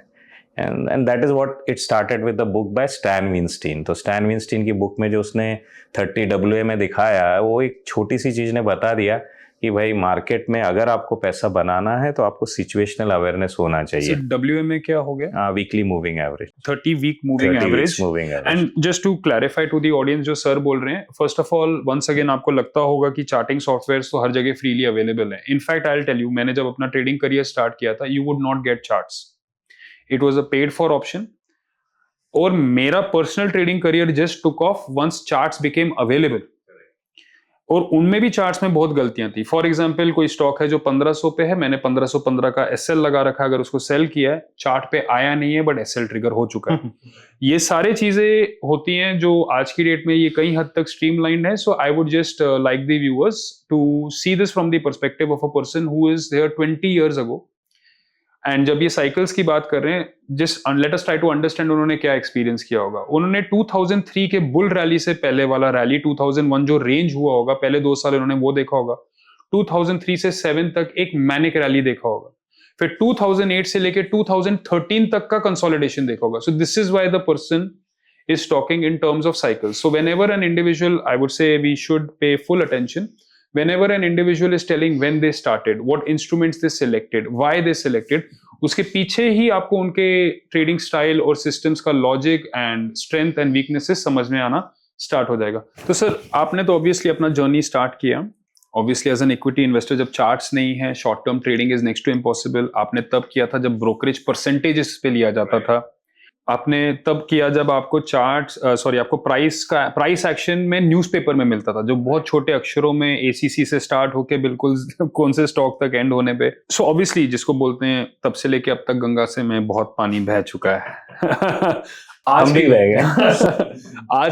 and that is what it started with the book by Stan Weinstein. तो स्टैन विंस्टीन की बुक में जो उसने 30 WA में दिखाया, वो एक छोटी सी चीज़ ने बता दिया कि भाई मार्केट में अगर आपको पैसा बनाना है तो आपको सिचुएशनल अवेयरनेस होना चाहिए। WA में क्या हो गया? Weekly moving average, 30 week moving average. And just to clarify to the audience जो सर बोल रहे हैं, first of all once again आपको लगता होगा कि चार्टिंग सॉफ्टवेयर्स तो हर जगह फ्रीली अवेलेबल है। In fact I will tell you, मैंने जब अपना ट्रेडिंग करियर स्टार्ट किया था, you would not get charts, it was a paid for option, और मेरा personal trading career just took off once charts became available, और उनमें भी चार्ट्स में बहुत गलतियां थी। फॉर एग्जांपल कोई स्टॉक है जो 1500 पे है, मैंने 1515 का एसएल लगा रखा, अगर उसको सेल किया है, चार्ट पे आया नहीं है बट एसएल ट्रिगर हो चुका है। ये सारे चीजें होती हैं जो आज की डेट में ये कई हद तक स्ट्रीमलाइंड है। So I would just like the viewers to see this from the perspective of a person who is there 20 years ago, and जब ये साइकिल्स की बात कर रहे हैं, just let us try to understand उन्होंने क्या एक्सपीरियंस किया होगा। उन्होंने 2003 के बुल रैली से पहले वाला रैली, 2001 जो रेंज हुआ होगा, पहले 2 साल उन्होंने वो देखा होगा। 2003 से 7 तक एक मैनिक रैली देखा होगा, फिर 2008 से लेके 2013 तक का कंसोलिडेशन देखा होगा। सो this is why the person is talking in terms of cycles. So whenever an individual, I would say we should pay full attention whenever an individual is telling when they started, what instruments they selected, why they selected, उसके पीछे ही आपको उनके ट्रेडिंग स्टाइल और सिस्टम्स का logic and strength and weaknesses समझ में आना स्टार्ट हो जाएगा। तो सर आपने तो ऑब्वियसली अपना जर्नी स्टार्ट किया, obviously as an equity investor जब चार्ट्स नहीं है, short term trading is next to impossible. आपने तब किया था जब ब्रोकरेज परसेंटेजेस पे लिया जाता था, आपने तब किया जब आपको आपको प्राइस एक्शन में न्यूज़पेपर में मिलता था, जो बहुत छोटे अक्षरों में एसीसी से स्टार्ट होके बिल्कुल कौन से स्टॉक तक एंड होने पे। सो ऑब्वियसली जिसको बोलते हैं तब से लेके अब तक गंगा से मैं बहुत पानी बह चुका है। आज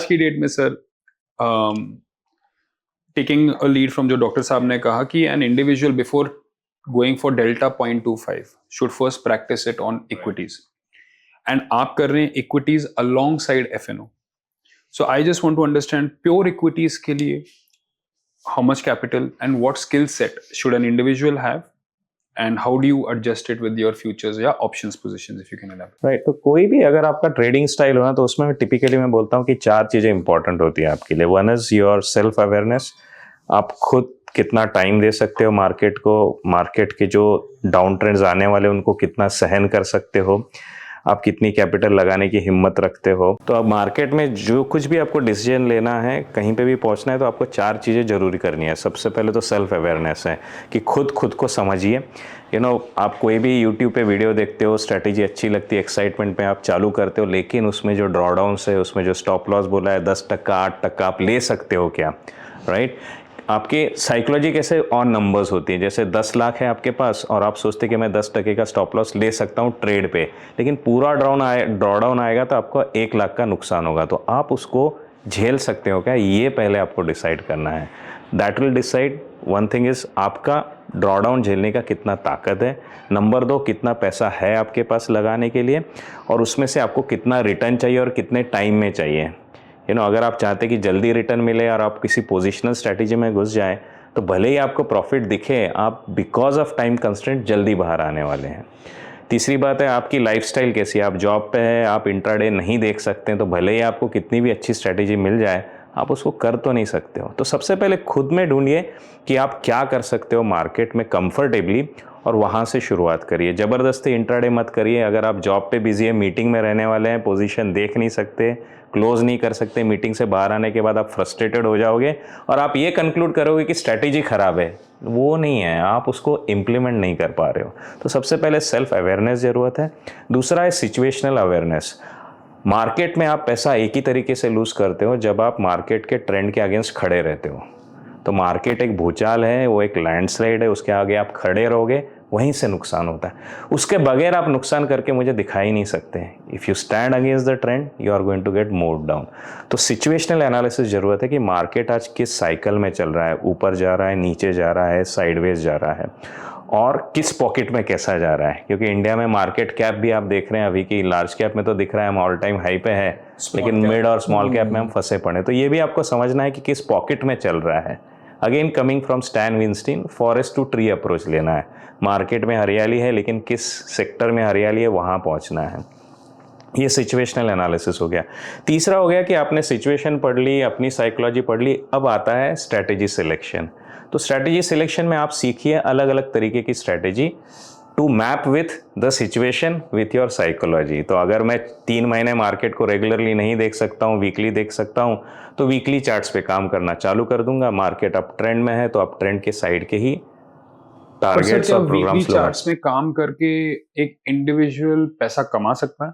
की डेट में sir taking a lead from जो डॉक्टर साहब ने कहा कि an individual before going for delta 0.25 should first practice it on equities, and आप कर रहे हैं equities alongside FNO. So I just want to understand pure equities के लिए how much capital and what skill set should an individual have, and how do you adjust it with your futures या options positions, if you can elaborate. Right, तो कोई भी अगर आपका ट्रेडिंग स्टाइल हो ना, तो उसमें टिपिकली मैं बोलता हूँ कि 4 चीजें इंपॉर्टेंट होती है आपके लिए। One is your self awareness, आप खुद कितना टाइम दे सकते हो मार्केट को, मार्केट के जो डाउन ट्रेंड्स आने वाले उनको कितना सहन कर सकते हो, आप कितनी कैपिटल लगाने की हिम्मत रखते हो। तो अब मार्केट में जो कुछ भी आपको डिसीजन लेना है, कहीं पे भी पहुंचना है, तो आपको 4 चीज़ें ज़रूरी करनी है। सबसे पहले तो सेल्फ अवेयरनेस है कि खुद को समझिए। आप कोई भी यूट्यूब पे वीडियो देखते हो, स्ट्रैटेजी अच्छी लगती है, एक्साइटमेंट में आप चालू करते हो, लेकिन उसमें जो ड्रॉडाउन्स है, उसमें जो स्टॉप लॉस बोला है 10%, 8% आप ले सकते हो क्या, राइट? आपकी साइकोलॉजी कैसे ऑन नंबर्स होती है, जैसे 10 लाख है आपके पास और आप सोचते कि मैं 10% का स्टॉप लॉस ले सकता हूँ ट्रेड पे, लेकिन पूरा ड्रॉडाउन आएगा तो आपको 1 लाख का नुकसान होगा। तो आप उसको झेल सकते हो क्या, ये पहले आपको डिसाइड करना है। That will decide one thing is आपका ड्रॉडाउन झेलने का कितना ताकत है। नंबर 2, कितना पैसा है आपके पास लगाने के लिए, और उसमें से आपको कितना रिटर्न चाहिए और कितने टाइम में चाहिए। अगर आप चाहते कि जल्दी रिटर्न मिले और आप किसी पोजिशनल स्ट्रैटेजी में घुस जाएं, तो भले ही आपको प्रॉफिट दिखे, आप बिकॉज ऑफ टाइम कंस्ट्रेंट जल्दी बाहर आने वाले हैं। तीसरी बात है आपकी लाइफस्टाइल कैसी है, आप जॉब पे है, आप इंट्राडे नहीं देख सकते हैं, तो भले ही आपको कितनी भी अच्छी स्ट्रैटेजी मिल जाए, आप उसको कर तो नहीं सकते हो। तो सबसे पहले खुद में ढूंढिए कि आप क्या कर सकते हो मार्केट में कंफर्टेबली, और वहाँ से शुरुआत करिए। ज़बरदस्ती इंट्राडे मत करिए। अगर आप जॉब पे बिजी है, मीटिंग में रहने वाले हैं, पोजीशन देख नहीं सकते, क्लोज नहीं कर सकते, मीटिंग से बाहर आने के बाद आप फ्रस्ट्रेटेड हो जाओगे और आप ये कंक्लूड करोगे कि स्ट्रैटेजी ख़राब है। वो नहीं है, आप उसको इम्प्लीमेंट नहीं कर पा रहे हो। तो सबसे पहले सेल्फ अवेयरनेस ज़रूरत है। दूसरा है सिचुएशनल अवेयरनेस। मार्केट में आप पैसा एक ही तरीके से लूज़ करते हो जब आप मार्केट के ट्रेंड के अगेंस्ट खड़े रहते हो। तो मार्केट एक भूचाल है, वो एक लैंडस्लाइड है, उसके आगे आप खड़े रहोगे, वहीं से नुकसान होता है। उसके बगैर आप नुकसान करके मुझे दिखा ही नहीं सकते। If you stand against the trend, you are going to get mowed down. तो सिचुएशनल एनालिसिस ज़रूरत है कि मार्केट आज किस साइकिल में चल रहा है, ऊपर जा रहा है, नीचे जा रहा है, साइडवेज जा रहा है, और किस पॉकेट में कैसा जा रहा है। क्योंकि इंडिया में मार्केट कैप भी आप देख रहे हैं अभी की, लार्ज कैप में तो दिख रहा है हम ऑल टाइम हाई पे है, लेकिन मिड और स्मॉल कैप में हम फंसे पड़े। तो ये भी आपको समझना है कि किस पॉकेट में चल रहा है। Again coming from Stan Weinstein, forest to tree approach लेना है। मार्केट में हरियाली है, लेकिन किस सेक्टर में हरियाली है वहाँ पहुँचना है। ये सिचुएशनल एनालिसिस हो गया। तीसरा हो गया कि आपने सिचुएशन पढ़ ली, अपनी साइकोलॉजी पढ़ ली, अब आता है स्ट्रैटेजी सिलेक्शन। तो स्ट्रैटेजी सिलेक्शन में आप सीखिए अलग अलग तरीके की strategy to map with the situation with your psychology. तो अगर मैं 3 महीने मार्केट को रेगुलरली नहीं देख सकता हूँ, वीकली देख सकता हूँ, तो वीकली चार्ट्स पे काम करना चालू कर दूंगा। मार्केट अप ट्रेंड में है तो अप ट्रेंड के साइड के ही टारगेट्स और प्रोग्राम्स चार्ट्स में काम करके एक इंडिविजुअल पैसा कमा सकता है?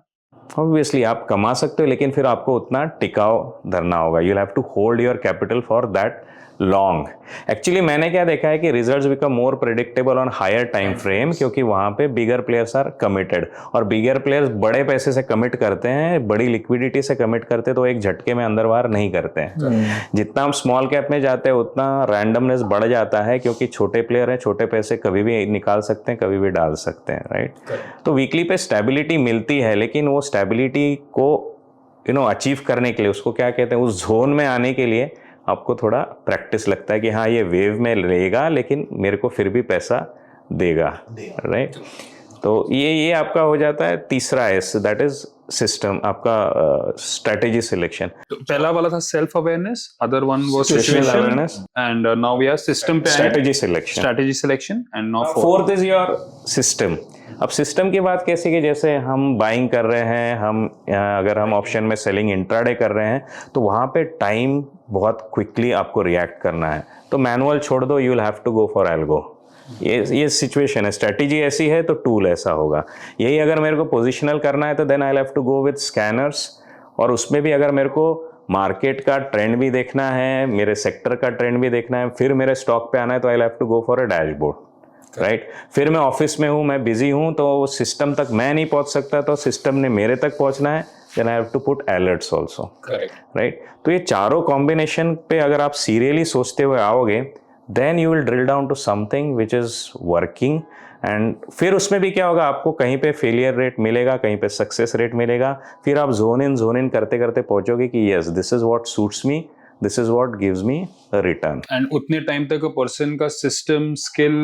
ऑब्वियसली आप कमा सकते हो, लेकिन फिर आपको उतना टिकाव धरना होगा। You have to hold your capital for that long. Actually मैंने क्या देखा है कि results become more predictable on higher time frame, क्योंकि वहाँ पे बिगर प्लेयर्स आर कमिटेड, और बिगर प्लेयर्स बड़े पैसे से कमिट करते हैं, बड़ी लिक्विडिटी से कमिट करते हैं, तो एक झटके में अंदर बाहर नहीं करते हैं। जितना हम स्मॉल कैप में जाते हैं उतना रैंडमनेस बढ़ जाता है, क्योंकि छोटे प्लेयर हैं, छोटे पैसे कभी भी निकाल सकते हैं, कभी भी डाल सकते हैं, राइट। तो वीकली पे स्टेबिलिटी मिलती है, लेकिन वो स्टेबिलिटी को अचीव करने के लिए, उसको क्या कहते हैं, उस जोन में आने के लिए आपको थोड़ा प्रैक्टिस लगता है कि हाँ ये वेव में लेगा, लेकिन मेरे को फिर भी पैसा देगा, राइट। तो ये आपका हो जाता है तीसरा एस, दैट इज सिस्टम, आपका स्ट्रेटेजी सिलेक्शन, तो पहला वाला था self awareness, other one was Situational situation awareness. And now we are system पे strategy selection, strategy selection and now fourth is your system. अब सिस्टम की बात कैसे कि जैसे हम बाइंग कर रहे हैं, अगर हम ऑप्शन में सेलिंग इंट्राडे कर रहे हैं तो वहाँ पे टाइम बहुत क्विकली आपको रिएक्ट करना है, तो मैनुअल छोड़ दो, you will have to go for algo. ये सिचुएशन है, स्ट्रेटेजी ऐसी है तो टूल ऐसा होगा। यही अगर मेरे को पोजिशनल करना है तो then I have to go with scanners, और उसमें भी अगर मेरे को मार्केट का ट्रेंड भी देखना है, मेरे सेक्टर का ट्रेंड भी देखना है, फिर मेरे स्टॉक पे आना है तो I have to go for a dashboard, right. फिर मैं ऑफिस में हूँ, मैं बिजी हूँ, तो सिस्टम तक मैं नहीं पहुँच सकता, तो सिस्टम ने मेरे तक पहुँचना है, then I have to put alerts also, right. तो ये चारों कॉम्बिनेशन पे अगर आप सीरियसली सोचते हुए आओगे, then you will drill down to something which is working, and फिर उसमें भी क्या होगा, आपको कहीं पे फेलियर रेट मिलेगा, कहीं पे सक्सेस रेट मिलेगा, फिर आप जोन इन करते करते पहुंचोगे कि yes this is what suits me, this is what gives me a return. And उतने टाइम तक अ पर्सन का सिस्टम स्किल,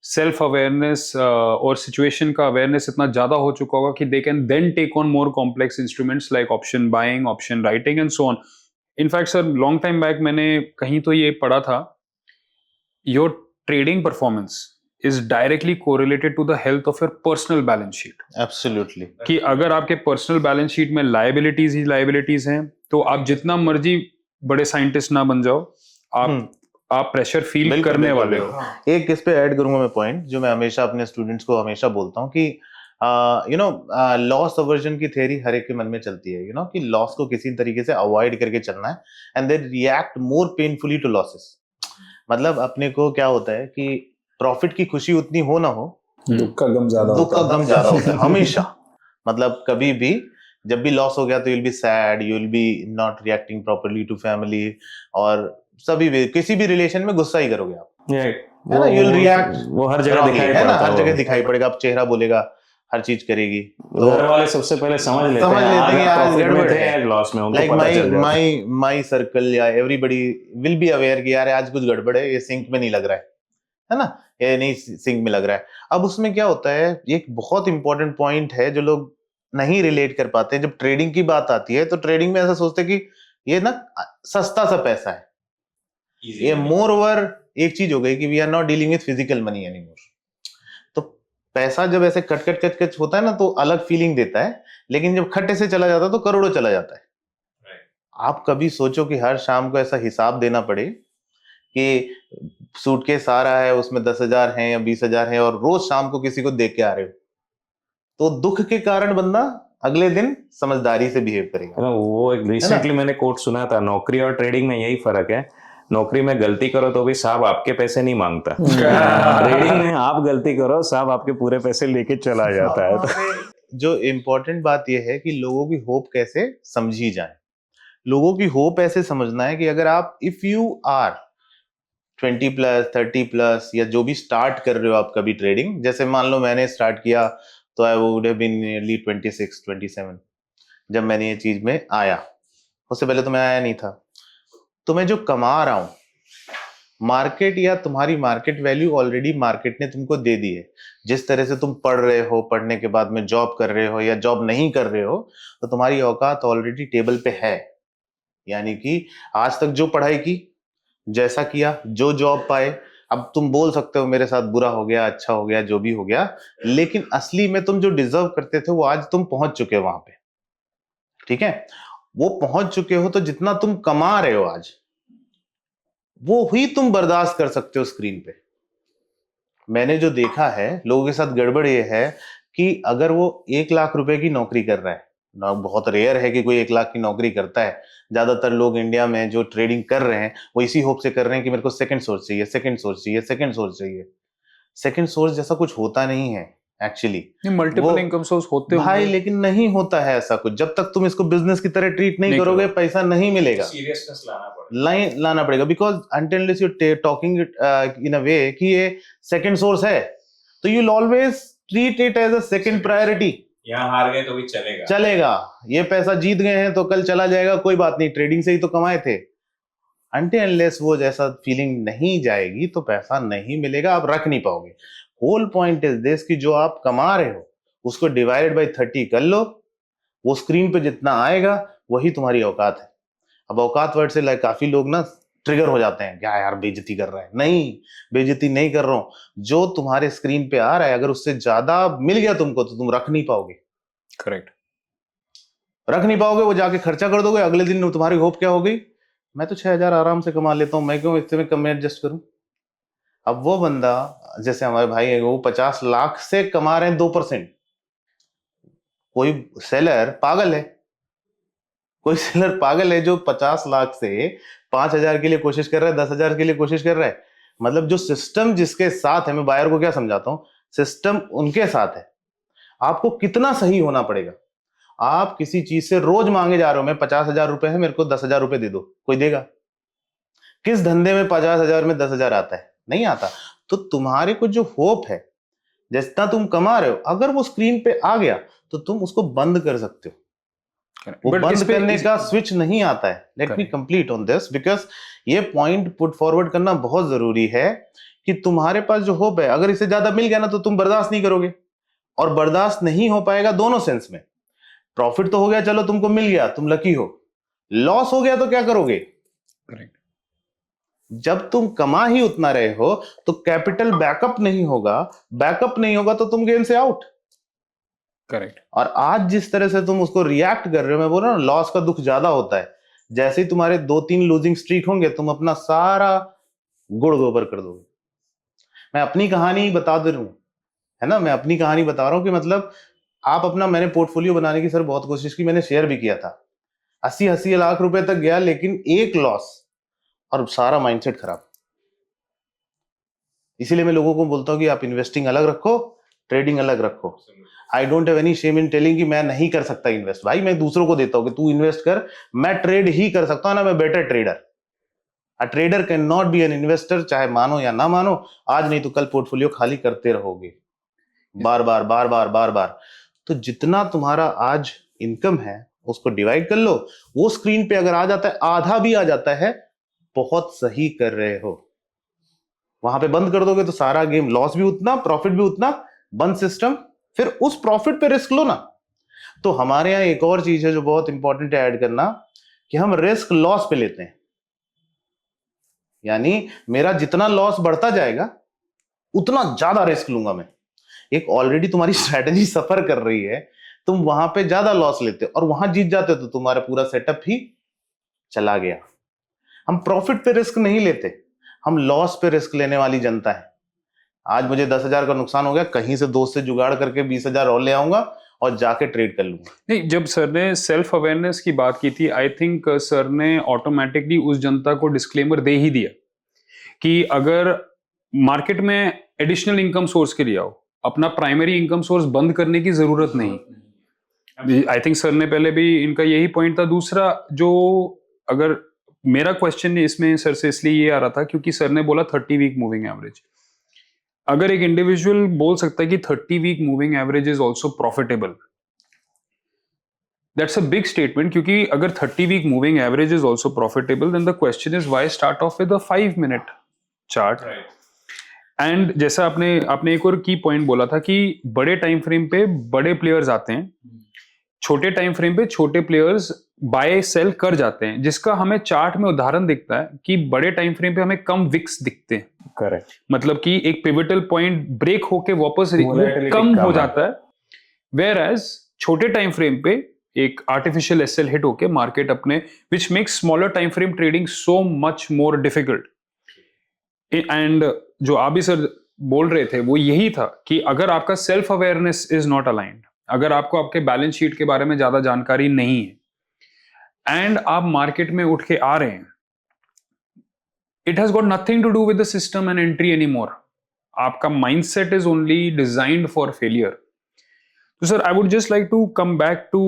सेल्फ अवेयरनेस और सिचुएशन का अवेयरनेस इतना ज्यादा हो चुका होगा कि they can then take on more complex instruments like option buying, option writing and so on. In fact sir long time back मैंने कहीं तो ये पढ़ा था, your trading performance is directly correlated to the health of your personal balance sheet. Absolutely. कि अगर आपके पर्सनल बैलेंस शीट में लायबिलिटीज ही लायबिलिटीज हैं, तो आप जितना मर्जी बड़े साइंटिस्ट ना बन जाओ, आप प्रेशर फील करने वाले हो। एक इस पे ऐड करूंगा मैं पॉइंट, जो मैं हमेशा अपने स्टूडेंट्स को हमेशा बोलता हूँ कि लॉस अवर्जन की थ्योरी हर एक के मन में चलती है, कि लॉस को किसी तरीके से अवॉइड करके चलना है, and they react more painfully to losses. मतलब अपने को क्या होता है कि प्रॉफिट की खुशी उतनी हो ना हो, दुख का गम ज्यादा होता है हमेशा। मतलब कभी भी जब भी लॉस हो गया तो you will be sad, you will be not reacting properly to family, और सभी भी किसी भी रिलेशन में गुस्सा ही करोगे आप, है ना, यू विल रिएक्ट, वो हर जगह दिखाई है ना, पड़ता हर है, जगह दिखाई पड़ेगा, आप चेहरा बोलेगा, हर चीज करेगी, तो घर वाले सबसे पहले समझ लेते हैं आज गड़बड़ है, आज लॉस में, उनको पता चल जाता है। माई सर्कल या एवरीबडी विल बी अवेयर कि यार आज कुछ गड़बड़ है, ये सिंक में नहीं लग रहा है ना, ये नहीं सिंक में लग रहा है। अब उसमें क्या होता है, एक बहुत इंपॉर्टेंट पॉइंट है जो लोग नहीं रिलेट कर पाते हैं। जब ट्रेडिंग की बात आती है तो ट्रेडिंग में ऐसा सोचते हैं कि ये ना सस्ता सा पैसा है, ये मोर ओवर एक चीज हो गई कि we are not dealing with physical money anymore. तो पैसा जब ऐसे कट कट होता है ना तो अलग फीलिंग देता है, लेकिन जब खट्टे से चला जाता है तो करोड़ों चला जाता है। आप कभी सोचो कि हर शाम को ऐसा हिसाब देना पड़े कि सूटकेस आ रहा है, उसमें 10,000 है या 20,000 है, और रोज शाम को किसी को देख के आ रहे हो, तो दुख के कारण बंदा अगले दिन समझदारी से बिहेव करेगा। वो एक रिसेंटली मैंने कोट सुना था, नौकरी और ट्रेडिंग में यही फर्क है, नौकरी में गलती करो तो भी साहब आपके पैसे नहीं मांगता, ट्रेडिंग में आप गलती करो साहब आपके पूरे पैसे लेके चला जाता है। तो जो इम्पोर्टेंट बात यह है कि लोगों की होप कैसे समझी जाए। लोगों की होप ऐसे समझना है कि अगर आप इफ यू आर 20+, 30+ या जो भी स्टार्ट कर रहे हो आप कभी ट्रेडिंग, जैसे मान लो मैंने स्टार्ट किया तो I would have been nearly 26, 27 जब मैंने ये चीज में आया। उससे पहले तो मैं आया नहीं था। तो मैं जो कमा रहा हूं, मार्केट या तुम्हारी मार्केट वैल्यू ऑलरेडी मार्केट ने तुमको दे दी है। जिस तरह से तुम पढ़ रहे हो, पढ़ने के बाद में जॉब कर रहे हो या जॉब नहीं कर रहे हो, तो तुम्हारी औकात ऑलरेडी टेबल पे है। यानी कि आज तक जो पढ़ाई की, जैसा किया, जो जॉब पाए, अब तुम बोल सकते हो मेरे साथ बुरा हो गया, अच्छा हो गया, जो भी हो गया, लेकिन असली में तुम जो डिजर्व करते थे वो आज तुम पहुंच चुके हो वहां पे। ठीक है, वो पहुंच चुके हो, तो जितना तुम कमा रहे हो आज, वो ही तुम बर्दाश्त कर सकते हो स्क्रीन पे। मैंने जो देखा है लोगों के साथ गड़बड़ ये है कि अगर वो 1 लाख रुपए की नौकरी कर रहा है, बहुत रेयर है कि कोई 1 लाख की नौकरी करता है। ज्यादातर लोग इंडिया में जो ट्रेडिंग कर रहे हैं वो इसी होप से कर रहे हैं कि मेरे को सेकंड सोर्स चाहिए, सेकंड सोर्स चाहिए, सेकंड सोर्स चाहिए। सेकंड सोर्स जैसा कुछ होता नहीं है एक्चुअली। मल्टीपल इनकम सोर्स होते हैं भाई, लेकिन नहीं होता है ऐसा कुछ। जब तक तुम इसको बिजनेस की तरह ट्रीट नहीं करोगे, पैसा नहीं मिलेगा। सीरियसनेस लाना पड़ेगा because until you talking in a way कि ये सेकंड सोर्स है, तो you will always treat it as a second priority. यहाँ हार गए तो भी चलेगा, ये पैसा जीत गए हैं तो कल चला जाएगा, कोई बात नहीं, ट्रेडिंग से ही तो कमाए थे। अनटिल अनलेस वो जैसा फीलिंग नहीं जाएगी तो पैसा नहीं मिलेगा, आप रख नहीं पाओगे। होल पॉइंट इज दिस कि जो आप कमा रहे हो उसको डिवाइडेड बाय 30 कर लो, वो स्क्रीन पे जितना आएगा वही तुम्हारी औकात है। अब औकात वर्ड से काफी लोग ना ट्रिगर हो जाते हैं, क्या यार बेइज्जती कर रहा है। नहीं, बेइज्जती नहीं कर रहा हूं। जो तुम्हारे स्क्रीन पे आ रहा है अगर उससे ज्यादा मिल गया तुमको तो तुम रख नहीं पाओगे। करेक्ट। रख नहीं पाओगे, वो जाके खर्चा कर दोगे। अगले दिन तुम्हारी होप क्या हो गई, मैं तो 6,000 आराम से कमा लेता हूं, मैं क्यों इससे में कम में एडजस्ट करूं। अब वो बंदा, जैसे हमारे भाई है, वो 50 लाख से कमा रहे हैं 2%। कोई सेलर पागल है, कोई सेलर पागल है जो 50 लाख से 5,000 के लिए कोशिश कर रहा है, 10,000 के लिए कोशिश कर रहा है। मतलब जो सिस्टम जिसके साथ है, मैं बायर को क्या समझाता हूं, सिस्टम उनके साथ है। आपको कितना सही होना पड़ेगा। आप किसी चीज से रोज मांगे जा रहे हो, मैं 50,000 रुपए है, मेरे को 10,000 रुपए दे दो, कोई देगा? किस धंधे में 50,000 में 10,000 आता है? नहीं आता। तो तुम्हारे को जो होप है, जितना तुम कमा रहे हो, अगर वो स्क्रीन पे आ गया तो तुम उसको बंद कर सकते हो। वो बंद करने का स्विच नहीं आता है। Let me complete on this, because ये पॉइंट पुट फॉरवर्ड करना बहुत जरूरी है कि तुम्हारे पास जो होप है, अगर इससे ज्यादा मिल गया ना तो तुम बर्दाश्त नहीं करोगे, और बर्दाश्त नहीं हो पाएगा दोनों सेंस में। प्रॉफिट तो हो गया, चलो तुमको मिल गया, तुम लकी हो। लॉस हो गया तो क्या करोगे? करेक्ट। जब तुम कमा ही उतना रहे हो तो कैपिटल बैकअप नहीं होगा, बैकअप नहीं होगा तो तुम गेम से आउट। करेक्ट। और आज जिस तरह से तुम उसको रिएक्ट कर रहे हो, मैं बोल रहा हूं लॉस का दुख ज्यादा होता है। जैसे ही तुम्हारे 2-3 लूजिंग स्ट्रीक होंगे, तुम अपना सारा गुड़ गोबर कर दोगे। मैं अपनी कहानी बता दे रहा हूं, है ना, मैं अपनी कहानी बता रहा हूं कि मतलब आप अपना, मैंने पोर्टफोलियो बनाने की सर बहुत कोशिश की, मैंने शेयर भी किया था, 80 लाख रुपए तक गया, लेकिन एक लॉस और सारा माइंडसेट खराब। इसीलिए मैं लोगों को बोलता हूं कि आप इन्वेस्टिंग अलग रखो, ट्रेडिंग अलग रखो। I don't have any shame in telling कि मैं नहीं कर सकता इन्वेस्ट। भाई मैं दूसरों को देता हूं कि तू इन्वेस्ट कर, मैं ट्रेड ही कर सकता हूं ना, मैं better trader. A trader can not be an investor, चाहे मानो या ना मानो। आज नहीं तो कल पोर्टफोलियो खाली करते रहोगे, बार बार बार बार बार बार। तो जितना तुम्हारा आज इनकम है उसको डिवाइड कर लो। वो स्क्रीन पे अगर आ जाता है, आधा भी आ जाता है, बहुत सही कर रहे हो। वहां पे बंद कर दोगे तो सारा गेम, लॉस भी उतना, प्रॉफिट भी उतना, बंद सिस्टम। फिर उस प्रॉफिट पे रिस्क लो ना। तो हमारे यहां एक और चीज है जो बहुत इंपॉर्टेंट है ऐड करना, कि हम रिस्क लॉस पे लेते हैं। यानी मेरा जितना लॉस बढ़ता जाएगा उतना ज्यादा रिस्क लूंगा मैं। एक ऑलरेडी तुम्हारी स्ट्रेटेजी सफर कर रही है, तुम वहां पे ज्यादा लॉस लेते हो और वहां जीत जाते हो तो तुम्हारा पूरा सेटअप ही चला गया। हम प्रॉफिट पे रिस्क नहीं लेते, हम लॉस पे रिस्क लेने वाली जनता है। आज मुझे 10,000 का नुकसान हो गया, कहीं से दोस्त से जुगाड़ करके 20,000 और ले आऊंगा और जाके ट्रेड कर लूंगा। नहीं, जब सर ने सेल्फ अवेयरनेस की बात की थी, आई थिंक सर ने ऑटोमेटिकली उस जनता को डिस्क्लेमर दे ही दिया कि अगर मार्केट में एडिशनल इनकम सोर्स के लिए आओ, अपना प्राइमरी इनकम सोर्स बंद करने की जरूरत नहीं। आई थिंक सर ने पहले भी इनका यही पॉइंट था। दूसरा, जो अगर मेरा क्वेश्चन इसमें सर से इसलिए ये आ रहा था क्योंकि सर ने बोला 30 वीक मूविंग एवरेज। अगर एक इंडिविजुअल बोल सकता है कि 30 week moving average is also profitable, that's a big statement. क्योंकि अगर 30 week moving average is also profitable, then the question is why start off with a 5 minute chart. And जैसा आपने एक और की पॉइंट बोला था कि बड़े टाइम फ्रेम पे बड़े प्लेयर्स आते हैं, छोटे टाइम फ्रेम पे छोटे प्लेयर्स बाय सेल कर जाते हैं, जिसका हमें चार्ट में उदाहरण दिखता है कि बड़े टाइम फ्रेम पे हमें कम विक्स दिखते हैं। करेक्ट। मतलब कि एक पिवटल पॉइंट ब्रेक होके वापस Volatility कम हो कम जाता है, वेयर एज छोटे टाइम फ्रेम पे एक आर्टिफिशियल एसएल हिट होके मार्केट अपने, which makes smaller time frame trading so much more difficult. And जो आप भी सर बोल रहे थे वो यही था कि अगर आपका self awareness is not aligned, अगर आपको आपके बैलेंस शीट के बारे में ज्यादा जानकारी नहीं है एंड आप मार्केट में उठ के आ रहे हैं, it has got nothing to do with the system and entry any more. आपका mindset is only designed for failure. तो sir I would just like to come back to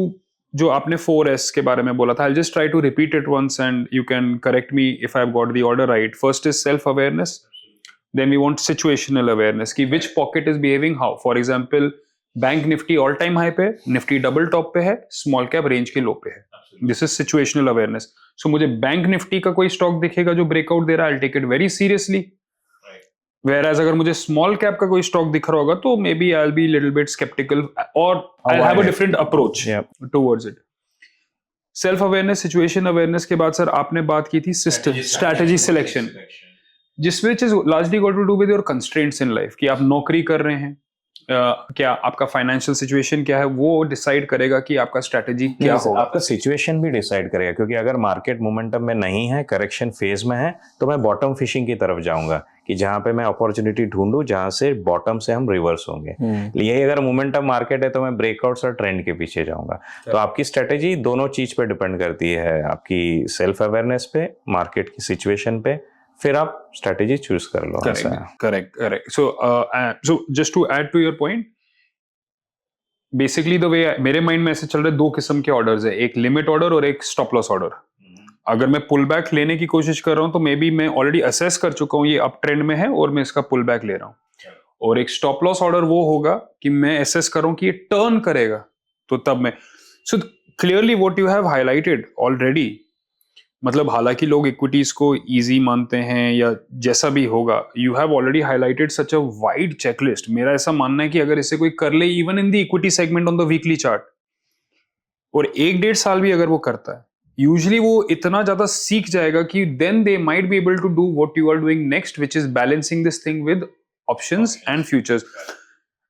जो आपने 4S के बारे में बोला था। I just try to repeat it once and you can correct me if I have got the order right. First is self awareness, then we want situational awareness कि which pocket is behaving how. For example, bank Nifty all time high पे, निफ्टी डबल टॉप पे है, स्मॉल कैप रेंज के लो पे है। This is situational awareness. So मुझे बैंक निफ्टी का कोई स्टॉक दिखेगा जो ब्रेकआउट दे रहा है, I take it very seriously. Whereas अगर मुझे स्मॉल कैप का कोई स्टॉक दिख रहा होगा तो may be I will be little bit skeptical और I have a different approach towards it. Self awareness, situation awareness के बाद सर आपने बात की थी सिस्टम स्ट्रैटेजी सिलेक्शन, जिसमें is largely got to do with your constraints in life कि आप नौकरी कर रहे हैं, क्या आपका फाइनेंशियल सिचुएशन क्या है वो डिसाइड करेगा कि आपका स्ट्रैटेजी क्या होगा. आपका सिचुएशन भी डिसाइड करेगा, क्योंकि अगर मार्केट मोमेंटम में नहीं है, करेक्शन फेज में है, तो मैं बॉटम फिशिंग की तरफ जाऊंगा कि जहां पे मैं अपॉर्चुनिटी ढूंढूं जहां से बॉटम से हम रिवर्स होंगे. यही अगर मोमेंटम मार्केट है तो मैं ब्रेकआउट्स और ट्रेंड के पीछे जाऊंगा. तो आपकी स्ट्रेटेजी दोनों चीज पे डिपेंड करती है, आपकी सेल्फ अवेयरनेस पे, मार्केट की सिचुएशन पे, फिर आप स्ट्रेटेजी चूज कर लो. Correct. So just to add to your point, basically the way मेरे माइंड में ऐसे चल रहे दो किस्म के ऑर्डर्स है, एक लिमिट ऑर्डर और एक स्टॉप लॉस ऑर्डर. अगर मैं पुल बैक लेने की कोशिश कर रहा हूं तो मे बी मैं ऑलरेडी असेस कर चुका हूं ये अप ट्रेंड में है और मैं इसका पुल बैक ले रहा हूं. और एक स्टॉप लॉस ऑर्डर वो होगा कि मैं असेस कर रहा हूं कि ये टर्न करेगा, तो तब मैं. So clearly what you have highlighted already, मतलब हालांकि लोग इक्विटीज को इजी मानते हैं या जैसा भी होगा, you have already highlighted such a wide checklist. मेरा ऐसा मानना है कि अगर इसे कोई कर ले even in the equity segment on the weekly chart, और 1-1.5 साल भी अगर वो करता है, यूजुअली वो इतना ज्यादा सीख जाएगा कि then they might be able to do what you are doing next, which is balancing this thing with options and futures.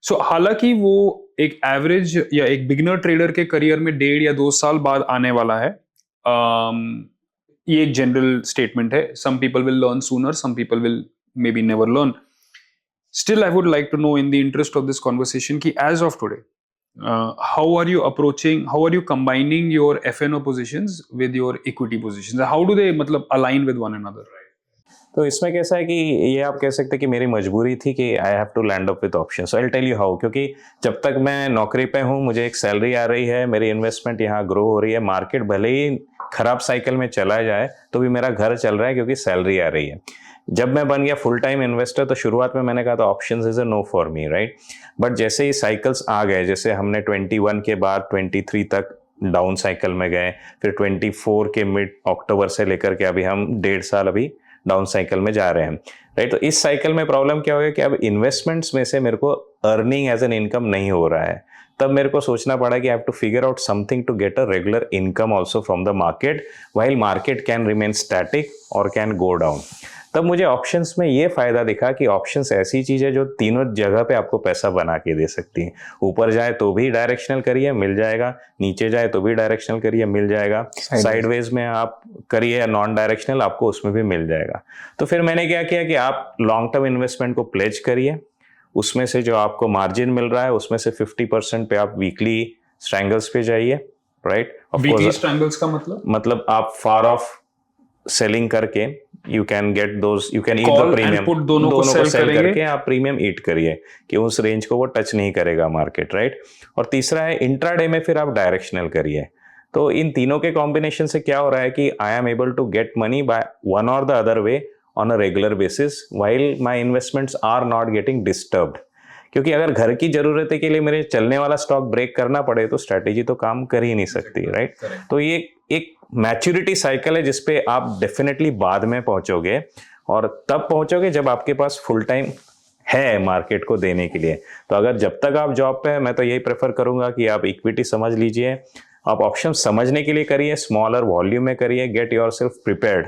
So हालांकि वो एक एवरेज या एक बिगिनर ट्रेडर के करियर में 1.5 या 2 साल बाद आने वाला है, ये एक जनरल स्टेटमेंट है. Some people will learn sooner, some people will may be never learn. Still I would like to know in the interest of this conversation कि as of today how are you approaching, how are you combining your FNO positions with your equity positions? How do they मतलब align with one another? तो इसमें कैसा है कि ये आप कह सकते हैं कि मेरी मजबूरी थी कि I have to land up with option. So I will tell you how. क्योंकि जब तक मैं नौकरी पे हूँ, मुझे एक सैलरी आ रही है, मेरी इन्वेस्टमेंट यहाँ ग्रो हो रही है, मार्केट भले ही खराब साइकिल में चला जाए तो भी मेरा घर चल रहा है क्योंकि सैलरी आ रही है. जब मैं बन गया फुल टाइम इन्वेस्टर तो शुरुआत में मैंने कहा था options is a no for me, right. But जैसे ही साइकिल्स आ गए, जैसे हमने 21 के बाद 23 तक डाउन साइकिल में गए, फिर 24 के मिड अक्टूबर से लेकर के अभी हम 1.5 साल अभी डाउन साइकिल में जा रहे हैं, राइट. तो इस साइकिल में प्रॉब्लम क्या हो गया कि अब इन्वेस्टमेंट्स में से मेरे को अर्निंग एज एन इनकम नहीं हो रहा है. तब मेरे को सोचना पड़ा कि I have to figure out something to get a regular income also from the market while market can remain static और कैन गो डाउन. तब मुझे ऑप्शंस में ये फायदा दिखा कि ऑप्शंस ऐसी चीज है जो तीनों जगह पे आपको पैसा बना के दे सकती है. ऊपर जाए तो भी डायरेक्शनल करिए, मिल जाएगा. नीचे जाए तो भी डायरेक्शनल करिए, मिल जाएगा. साइडवेज में आप करिए या नॉन डायरेक्शनल, आपको उसमें भी मिल जाएगा. तो फिर मैंने क्या किया कि आप लॉन्ग टर्म इन्वेस्टमेंट को प्लेज करिए, उसमें से जो आपको मार्जिन मिल रहा है उसमें से 50% पे आप वीकली स्ट्रैंगल्स पे जाइए, राइट. वीकली स्ट्रैंगल्स का मतलब आप फार ऑफ सेलिंग करके you can get those, you can eat the premium, दोनों को सेल करके आप प्रीमियम ईट करिए कि उस रेंज को वो टच नहीं करेगा मार्केट, राइट. और तीसरा है इंट्राडे में फिर आप डायरेक्शनल करिए. तो इन तीनों के कॉम्बिनेशन से क्या हो रहा है कि I am able to get money by one or the other way on a regular basis while my investments are not getting disturbed. क्योंकि अगर घर की जरूरतें के लिए मेरे चलने वाला स्टॉक ब्रेक करना पड़े तो स्ट्रैटेजी तो काम कर ही नहीं सकती, राइट. तो ये एक मैच्योरिटी साइकिल है जिसपे आप डेफिनेटली बाद में पहुंचोगे, और तब पहुंचोगे जब आपके पास फुल टाइम है मार्केट को देने के लिए. तो अगर जब तक आप जॉब पे हैं, मैं तो यही प्रेफर करूंगा कि आप इक्विटी समझ लीजिए, आप ऑप्शन समझने के लिए करिए, स्मॉलर वॉल्यूम में करिए, गेट योरसेल्फ प्रिपेयर्ड.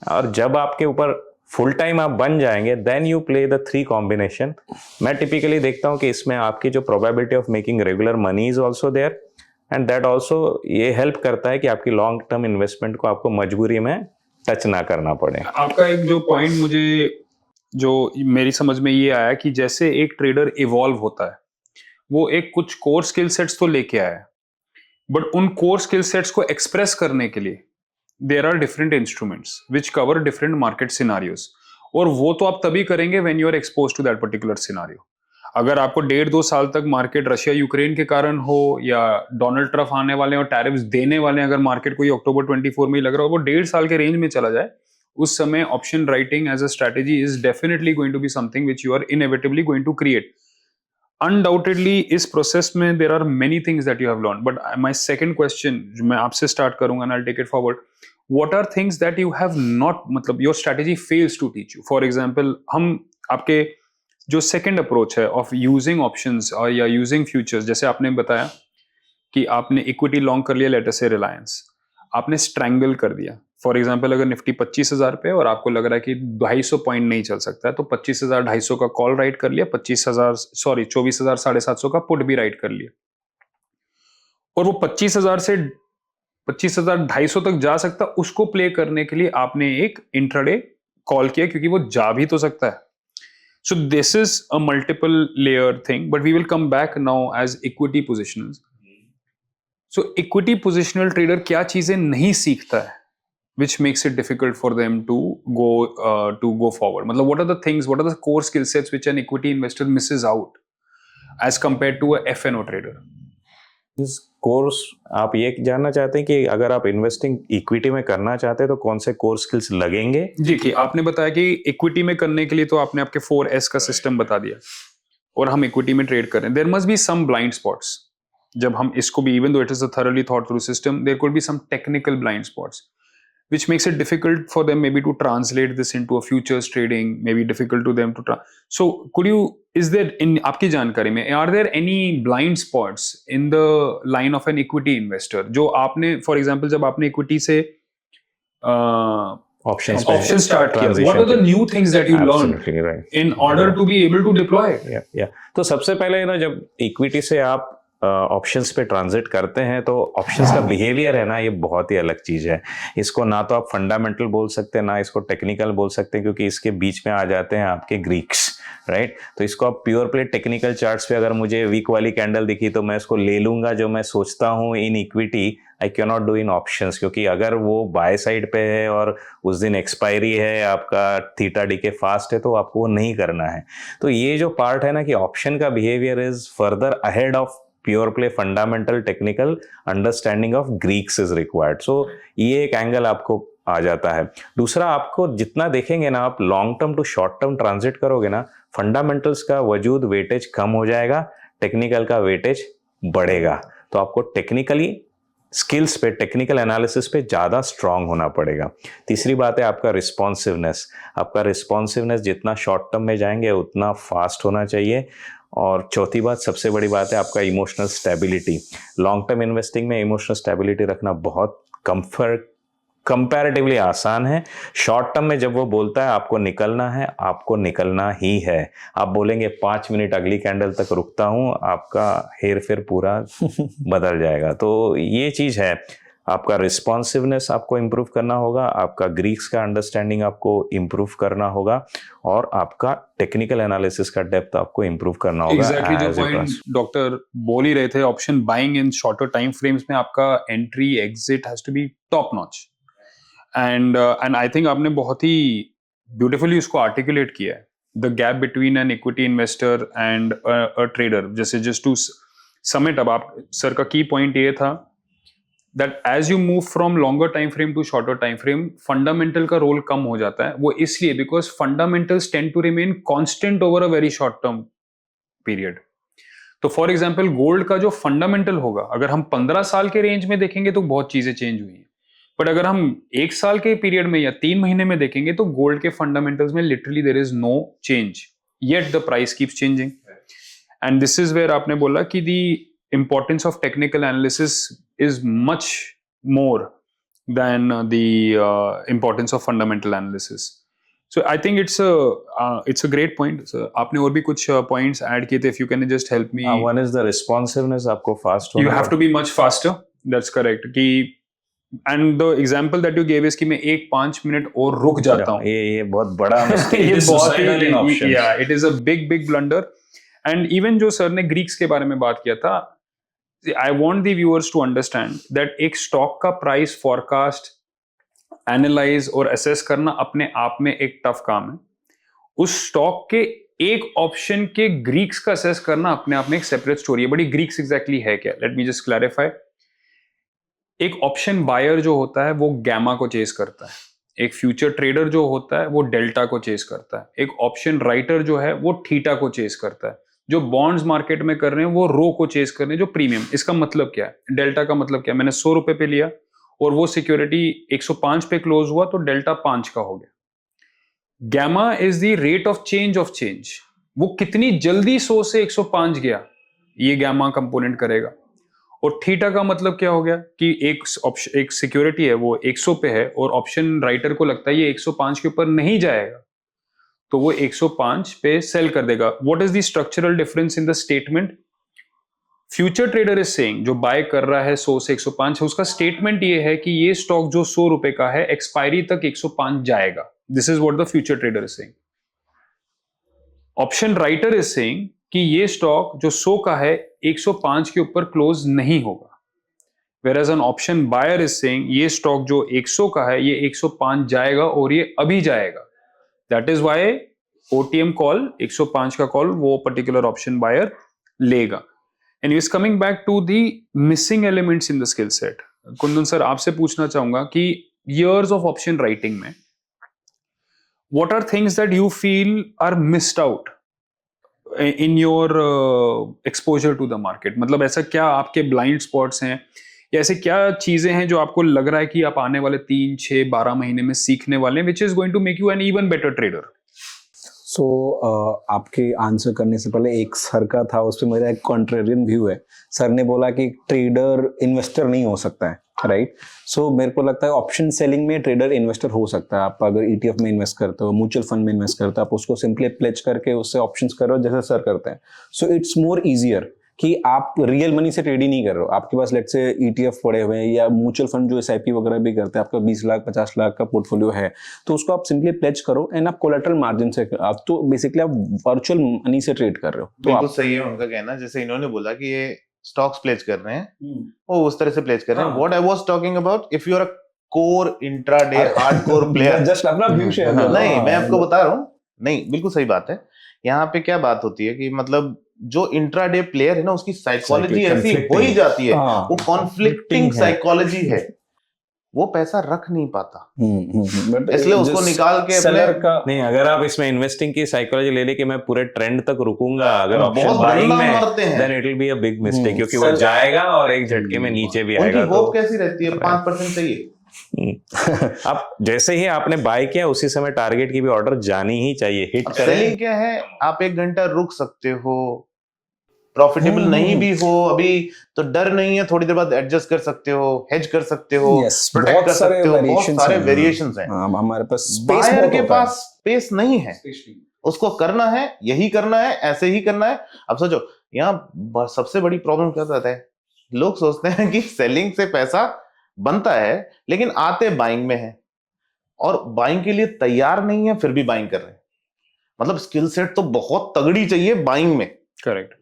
और जब आपके ऊपर फुल टाइम आप बन जाएंगे then you play the 3 combination. मैं टिपिकली देखता हूं कि इसमें आपकी जो probability of making regular money is also there, and that also ये हेल्प करता है कि आपकी लॉन्ग टर्म इन्वेस्टमेंट को आपको मजबूरी में टच ना करना पड़े. आपका एक जो पॉइंट मुझे जो मेरी समझ में ये आया कि जैसे एक ट्रेडर इवॉल्व होता है, वो एक कुछ कोर स्किल सेट्स तो लेके आया है, बट उन कोर स्किल सेट्स को एक्सप्रेस करने के लिए there are different instruments which cover different market scenarios. और वो तो आप तभी करेंगे when you are expose to that particular scenario. अगर आपको 1.5-2 साल तक मार्केट रशिया यूक्रेन के कारण हो या डोनाल्ड ट्रम्प आने वाले हैं और टैरिफ्स देने वाले हैं, अगर मार्केट को ये अक्टूबर 24 में ही लग रहा हो, वो 1.5 साल के रेंज में चला जाए, उस समय option writing as a strategy is definitely going to be something which you are inevitably going to create. Undoubtedly इस प्रोसेस में there are many things that you have learn. But my second question जो मैं आपसे स्टार्ट करूंगा and I will take it forward, what are things that you have not, मतलब your strategy fails to teach you? For example, हम आपके जो सेकंड अप्रोच है ऑफ यूजिंग ऑप्शंस और या यूजिंग फ्यूचर्स, जैसे आपने बताया कि आपने इक्विटी लॉन्ग कर लिया, लेट अस से रिलायंस, आपने स्ट्रैंगल कर दिया। फॉर एग्जांपल अगर निफ्टी 25,000 पे और आपको लग रहा है कि 250 पॉइंट नहीं चल सकता है, तो 25,000 250 का कॉल राइट कर लिया, 24,750 का पुट भी राइट कर लिया, और वो 25,000 से 25,250 तक जा सकता, उसको प्ले करने के लिए आपने एक इंट्राडे कॉल किया, क्योंकि वो जा भी तो सकता है। So this is a multiple layer thing, but we will come back now as equity positioners. So equity positional trader क्या चीजें नहीं सीखता है which makes it difficult for them to go forward? मतलब what are the things, what are the core skill sets which an equity investor misses out as compared to a F&O trader? इस कोर्स आप ये जानना चाहते हैं कि अगर आप इन्वेस्टिंग इक्विटी में करना चाहते हैं तो कौन से कोर स्किल्स लगेंगे? जी, कि आपने बताया कि इक्विटी में करने के लिए तो आपने आपके 4S का सिस्टम बता दिया, और हम इक्विटी में ट्रेड कर रहे हैं, there must be some blind spots. जब हम इसको भी, even though it is a thoroughly thought through system, there could be some technical blind spots which makes it difficult for them maybe to translate this into a futures trading, maybe difficult to them to so could you, is there in आपकी जानकारी में, are there any blind spots in the line of an equity investor जो आपने, for example, जब आपने equity से option start किया, what are the new things that you learned right in order to be able to deploy it? yeah. तो सबसे पहले ना, जब इक्विटी से आप ऑप्शंस पे ट्रांजिट करते हैं तो ऑप्शंस का बिहेवियर है ना, ये बहुत ही अलग चीज़ है। इसको ना तो आप फंडामेंटल बोल सकते हैं, ना इसको टेक्निकल बोल सकते हैं, क्योंकि इसके बीच में आ जाते हैं आपके ग्रीक्स, राइट। तो इसको आप प्योर प्ले टेक्निकल चार्ट्स पे, अगर मुझे वीक वाली कैंडल दिखी तो मैं इसको ले लूंगा, जो मैं सोचता हूँ in equity I can not do in options, क्योंकि अगर वो बाय साइड पे है और उस दिन एक्सपायरी है, आपका थीटा डी के फास्ट है, तो आपको वो नहीं करना है। तो ये जो पार्ट है ना कि ऑप्शन का behaviour is further ahead of pure play fundamental technical understanding of Greeks is required. So ये एक एंगल आपको आ जाता है। दूसरा, आपको जितना देखेंगे ना, आप long term to short term transit करोगे ना, फंडामेंटल्स का वजूद वेटेज कम हो जाएगा, टेक्निकल का वेटेज बढ़ेगा। तो आपको टेक्निकली स्किल्स पे, टेक्निकल एनालिसिस पे ज़्यादा स्ट्रांग होना पड़ेगा। तीसरी बात है आपका रिस्पॉन्सिवनेस। आपका रिस्पॉन्सिवनेस जितना शॉर्ट टर्म में जाएंगे उतना फास्ट होना चाहिए। और चौथी बात, सबसे बड़ी बात है आपका emotional stability. Long term investing में इमोशनल स्टेबिलिटी रखना बहुत कंपैरेटिवली आसान है। शॉर्ट टर्म में जब वो बोलता है आपको निकलना है, आपको निकलना ही है। आप बोलेंगे 5 मिनट अगली कैंडल तक रुकता हूँ, आपका हेर फेर पूरा बदल जाएगा। तो ये चीज़ है, आपका रिस्पॉन्सिवनेस आपको इम्प्रूव करना होगा, आपका ग्रीक्स का अंडरस्टैंडिंग आपको इम्प्रूव करना होगा, और आपका टेक्निकल एनालिसिस का डेप्थ आपको इम्प्रूव करना होगा। एग्जैक्टली जो पॉइंट डॉक्टर बोल ही रहे थे, option buying in shorter time frames में आपका entry exit has to be top notch, and I think आपने बहुत ही ब्यूटिफुली उसको आर्टिकुलेट किया है, the gap between an equity investor and a trader. जैसे just to sum it up, आप सर का की पॉइंट ये था that as you move from longer time frame to shorter time frame, fundamental का रोल कम हो जाता है। वो इसलिए because fundamentals tend to remain constant over a very short term period। तो फॉर एग्जाम्पल गोल्ड का जो फंडामेंटल होगा, अगर हम 15 साल के रेंज में देखेंगे तो बहुत चीजें चेंज हुई हैं, बट अगर हम 1 साल के पीरियड में या 3 महीने में देखेंगे तो गोल्ड के फंडामेंटल्स में literally there is no change, yet the price keeps changing. And this is where आपने बोला कि दी importance of technical analysis is much more than the importance of fundamental analysis. So I think it's a great point. So आपने और भी कुछ points add किए थे, if you can just help me. One is the responsiveness, आपको fast होना You have to be much faster. That's correct. कि and the example that you gave is कि मैं 5 मिनट और रुक जाता हूँ। ये बहुत बड़ा ये बहुत ही, yeah, it is a big blunder. And even जो सर ने ग्रीक्स के बारे में बात किया था, I want the viewers to understand that एक स्टॉक का प्राइस फोरकास्ट, एनालाइज और असेस करना अपने आप में एक टफ काम है। उस स्टॉक के एक ऑप्शन के ग्रीक्स का असेस करना अपने आप में एक सेपरेट स्टोरी है। बड़ी ग्रीक्स एग्जैक्टली है क्या? Let me just clarify. एक ऑप्शन बायर जो होता है वो गैमा को चेस करता है, एक फ्यूचर ट्रेडर जो होता है वो डेल्टा को चेस करता है, एक ऑप्शन राइटर जो है वो थीटा को चेस करता है, जो बॉन्ड्स मार्केट में कर रहे हैं वो रो को चेस कर रहे हैं, जो प्रीमियम। इसका मतलब क्या है? डेल्टा का मतलब क्या है? मैंने 100 रुपए पे लिया और वो सिक्योरिटी 105 पे क्लोज हुआ तो डेल्टा 5 का हो गया। Gamma is the rate of change, वो कितनी जल्दी 100 से 105 गया, ये गैमा कंपोनेंट करेगा। और थीटा का मतलब क्या हो गया कि एक सिक्योरिटी है वो 100 पे है और ऑप्शन राइटर को लगता है ये 105 के ऊपर नहीं जाएगा, तो वो 105 पे सेल कर देगा। What is the structural difference in the statement? Future trader is saying, जो बाय कर रहा है 100 से 105, उसका स्टेटमेंट ये है कि ये स्टॉक जो 100 रुपए का है एक्सपायरी तक 105 जाएगा। This is what the future trader is saying. Option writer is saying कि ये स्टॉक जो 100 का है 105 के ऊपर क्लोज नहीं होगा, whereas an option buyer is saying ये स्टॉक जो 100 का है ये 105 जाएगा और ये अभी जाएगा। That is why OTM call 105 का कॉल वो पर्टिकुलर ऑप्शन बायर लेगा। And is coming back to the missing elements in the skill set. Kundan sir आपसे पूछना चाहूंगा कि years of option writing में what are things that you feel are missed out in your exposure to the market? मतलब ऐसा क्या आपके blind spots हैं या ऐसे क्या चीजें हैं जो आपको लग रहा है कि आप आने वाले 3, 6, 12 महीने में सीखने वाले हैं, which is going to make you an even better trader? सो आपके आंसर करने से पहले एक सर का था, उस पर मेरा एक कॉन्ट्रेरियन व्यू है। सर ने बोला कि ट्रेडर इन्वेस्टर नहीं हो सकता है, राइट? सो मेरे को लगता है ऑप्शन सेलिंग में ट्रेडर इन्वेस्टर हो सकता है। आप अगर ETF में इन्वेस्ट करते हो, म्यूचुअल फंड में इन्वेस्ट करते हो, आप उसको सिंपली प्लेज करके उससे ऑप्शंस कर रहे हो जैसे सर करते हैं। सो इट्स मोर ईजियर कि आप रियल मनी से ट्रेड ही नहीं कर रहे हो। आपके पास लेट्स से ETF पड़े हुए हैं या म्यूचुअल फंड जो SIP वगैरह भी करते हैं, आपका 20 लाख 50 लाख का पोर्टफोलियो है, तो उसको आप सिंपली प्लेज करो एंड आप कोलेटरल मार्जिन से, आप तो बेसिकली आप वर्चुअल मनी से ट्रेड कर रहे हो। तो बिल्कुल सही है उनका कहना। जैसे इन्होंने बोला कि ये स्टॉक्स प्लेज कर रहे हैं, वो उस तरह से प्लेज कर रहे हैं। What I was talking about, if you are a core intraday hardcore player, just अपना व्यू शेयर करो। नहीं मैं आपको बता रहा हूँ, नहीं बिल्कुल सही बात है। यहाँ पे क्या बात होती है कि मतलब जो इंट्राडे प्लेयर है ना, उसकी साइकोलॉजी ऐसी हो ही जाती है, वो कॉन्फ्लिक्टिंग साइकोलॉजी है, वो पैसा रख नहीं पाता, इसलिए उसको निकाल के अपने नहीं, अगर आप इसमें इन्वेस्टिंग की साइकोलॉजी ले ले कि मैं पूरे ट्रेंड तक रुकूंगा अगर ऑप्शन बाइंग में, then it will be a big mistake, क्योंकि वो जाएगा और एक झटके में नीचे भी आएगा। उनकी होप कैसी रहती है? 5% चाहिए। आप जैसे ही आपने बाय किया उसी समय टारगेट की भी ऑर्डर जानी ही चाहिए, हिट करें। सेलिंग क्या है, आप 1 घंटा रुक सकते हो, प्रॉफिटेबल नहीं भी हो अभी तो डर नहीं है, थोड़ी देर बाद एडजस्ट कर सकते हो, हेज कर सकते हो, प्रोटेक्ट कर सकते हो, बहुत सारे वेरिएशंस हैं। हमारे पास बायर के पास स्पेस नहीं है, उसको करना है, यही करना है, ऐसे ही करना है। अब सोचो यहाँ सबसे बड़ी प्रॉब्लम क्या होता है, लोग सोचते हैं कि सेलिंग से पैसा बनता है लेकिन आते बाइंग में है और बाइंग के लिए तैयार नहीं है, फिर भी बाइंग कर रहे हैं। मतलब स्किल सेट तो बहुत तगड़ी चाहिए बाइंग में। करेक्ट।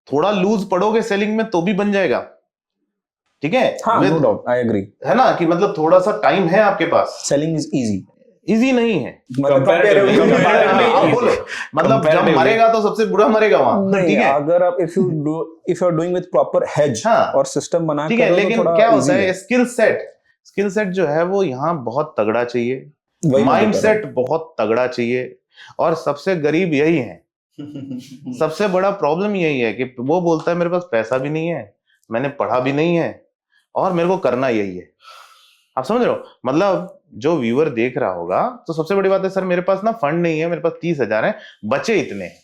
थोड़ा लूज पड़ोगे सेलिंग में तो भी बन जाएगा, ठीक है? हाँ, no doubt, I agree. है ना कि मतलब थोड़ा सा टाइम है आपके पास। सेलिंग इज इजी, इजी नहीं है Comparatively. आप बोलो, मतलब जब मरेगा तो सबसे बुरा मरेगा वहां, ठीक है? अगर आप if you are doing with proper hedge और सिस्टम बना ठीक है, लेकिन क्या होता है स्किल सेट जो है वो यहाँ बहुत तगड़ा चाहिए, माइंड सेट बहुत तगड़ा चाहिए, और सबसे गरीब यही है। सबसे बड़ा प्रॉब्लम यही है कि वो बोलता है मेरे पास पैसा भी नहीं है, मैंने पढ़ा भी नहीं है, और मेरे को करना यही है। आप समझ रहे हो? मतलब जो व्यूअर देख रहा होगा तो सबसे बड़ी बात है, सर मेरे पास ना फंड नहीं है, मेरे पास 30,000 है, बचे इतने हैं।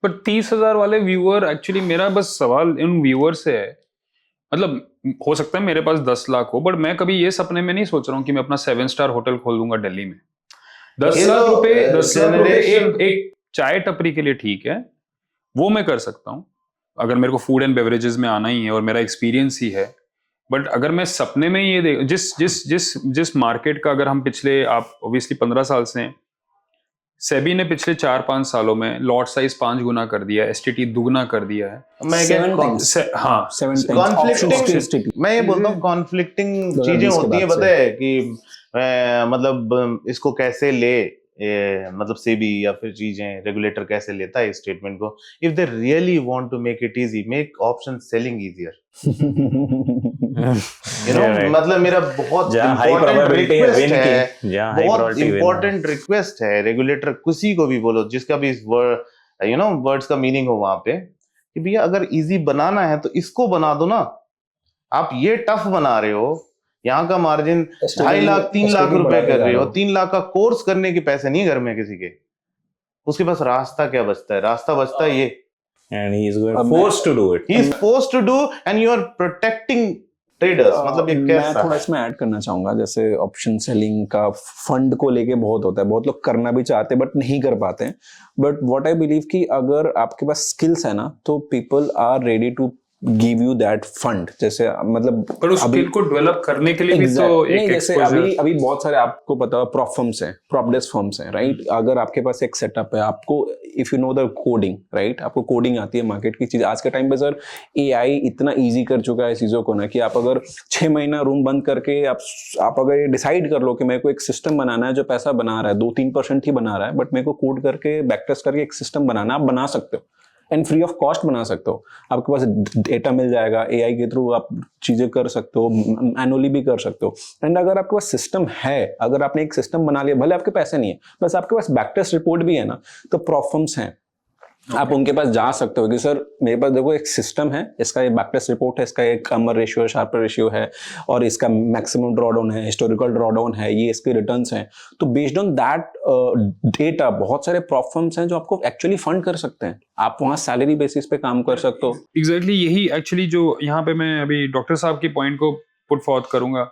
पर 30,000 वाले व्यूअर, एक्चुअली मेरा बस सवाल इन व्यूअर से है, मतलब हो सकता है मेरे पास 10 लाख हो, बट मैं कभी ये सपने में नहीं सोच रहा हूँ कि मैं अपना 7 स्टार होटल खोल दूंगा दिल्ली में। 10 लाख रुपए एक चाय टपरी के लिए ठीक है, वो मैं कर सकता हूँ अगर मेरे को फूड एंड बेवरेजेस में आना ही है और मेरा एक्सपीरियंस ही है। बट अगर मैं सपने में ये देख, जिस मार्केट का अगर हम पिछले, आप ऑब्वियसली 15 साल से हैं, सेबी ने पिछले 4-5 सालों में लॉट साइज 5 गुना कर दिया है, STT दुगना कर दिया है। मैं ये बोलता हूँ कॉन्फ्लिक्टिंग चीजें होती है, पता है कि मतलब इसको कैसे ले, मतलब सेबी या फिर चीजें रेगुलेटर कैसे लेता है इस स्टेटमेंट को। If they really want to make it easy, make option selling easier, you know. मतलब मेरा बहुत इम्पोर्टेंट रिक्वेस्ट है रेगुलेटर, किसी को भी बोलो जिसका भी यू नो वर्ड्स का मीनिंग हो वहां पे, कि भैया अगर इजी बनाना है तो इसको बना दो ना। आप ये टफ बना रहे हो यहाँ का margin Estimate 2.5 lakh 3 lakh estimate रुपए बढ़ाते कर जा रहे हो, रहे हो। 3 लाख का कोर्स करने के पैसे नहीं घर में किसी के, उसके पास रास्ता क्या बचता है? रास्ता बचता है ये, And he is going अब forced to do it. He is forced to do and you are protecting traders. मतलब ये मैं कैसा थोड़ा है? इसमें ऐड करना चाहूंगा, जैसे ऑप्शन सेलिंग का फंड को लेके बहुत होता है, बहुत लोग करना भी चाहते हैं बट नहीं कर पाते हैं। बट व्हाट आई बिलीव कि अगर आपके पास स्किल्स है ना, तो people are ready to give you that fund. जैसे मतलब पर उस अभी स्किल को डेवलप करने के लिए भी तो Exact- नहीं, एक जैसे एक्सपोजर। अभी अभी बहुत सारे आपको पता है प्रॉप फर्म्स हैं, प्रॉप डेस्क फर्म्स हैं, राइट। अगर आपके पास एक सेटअप है, आपको if you know the coding, right, आपको कोडिंग आती है मार्केट की चीज। आज के टाइम पे सर एआई इतना इजी कर चुका है चीजों को ना, कि आप अगर 6 महीना रूम बंद करके आप अगर ये डिसाइड कर लो कि मेरे को एक सिस्टम बनाना है जो पैसा बना रहा है, 2-3% ही बना रहा है, बट मेरे को कोड करके बैक टेस्ट करके एक सिस्टम बनाना, आप बना सकते हो एंड फ्री ऑफ कॉस्ट बना सकते हो। आपके पास डेटा मिल जाएगा, एआई के थ्रू आप चीजें कर सकते हो, मैनुअली भी कर सकते हो। एंड अगर आपके पास सिस्टम है, अगर आपने एक सिस्टम बना लिया, भले आपके पैसे नहीं है, बस आपके पास बैक टेस्ट रिपोर्ट भी है ना, तो प्रॉब्लम्स हैं, आप उनके पास जा सकते हो कि सर मेरे पास देखो एक सिस्टम है, इसका ये बैक टेस्ट रिपोर्ट है, इसका एक कमर रेशियो है, शार्पर रेशियो है, और इसका मैक्सिमम ड्रॉडाउन है, हिस्टोरिकल ड्रॉडाउन है, ये इसके रिटर्न्स हैं। तो बेस्ड ऑन दैट डेटा बहुत सारे प्रॉब्लम्स हैं जो आपको एक्चुअली फंड कर सकते हैं। आप वहाँ सैलरी बेसिस पे काम कर सकते हो। एग्जैक्टली यही एक्चुअली जो यहाँ पे मैं अभी डॉक्टर साहब की पॉइंट को पुट फॉरवर्ड करूंगा।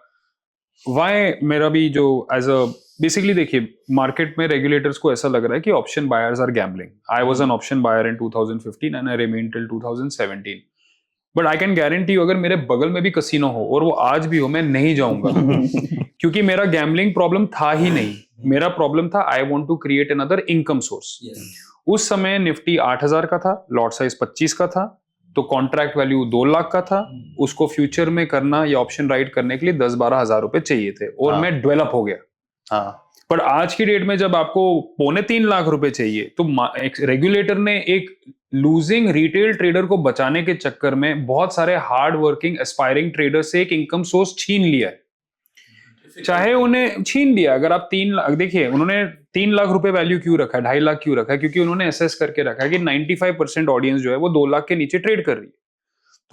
वाई मेरा भी जो एज अ बेसिकली देखिए, मार्केट में रेगुलेटर्स को ऐसा लग रहा है कि option buyers are gambling. I was an option buyer in 2015 and I remain till 2017। But I can guarantee you, अगर मेरे बगल में भी कसिनो हो और वो आज भी हो, मैं नहीं जाऊंगा क्योंकि मेरा गैम्बलिंग प्रॉब्लम था ही नहीं। मेरा प्रॉब्लम था I want to create another income source. उस समय निफ्टी 8000 का था, लॉट साइज 25 का था, तो कॉन्ट्रैक्ट वैल्यू 2 लाख का था। उसको फ्यूचर में करना या ऑप्शन राइट करने के लिए 10-12 हजार रुपए चाहिए थे, और हाँ। मैं डेवलप हो गया। हाँ, पर आज की डेट में जब आपको 2.25 लाख रुपए चाहिए, तो रेगुलेटर ने एक लूजिंग रिटेल ट्रेडर को बचाने के चक्कर में बहुत सारे हार्ड वर्किंग एस्पायरिंग ट्रेडर से एक इनकम सोर्स छीन लिया है। चाहे उन्हें छीन लिया, अगर आप 3 लाख देखिए, उन्होंने 3 लाख रुपए वैल्यू क्यों रखा है, 2.5 लाख क्यों रखा है? क्योंकि उन्होंने एसेस करके रखा है कि 95% ऑडियंस जो है वो 2 लाख के नीचे ट्रेड कर रही है,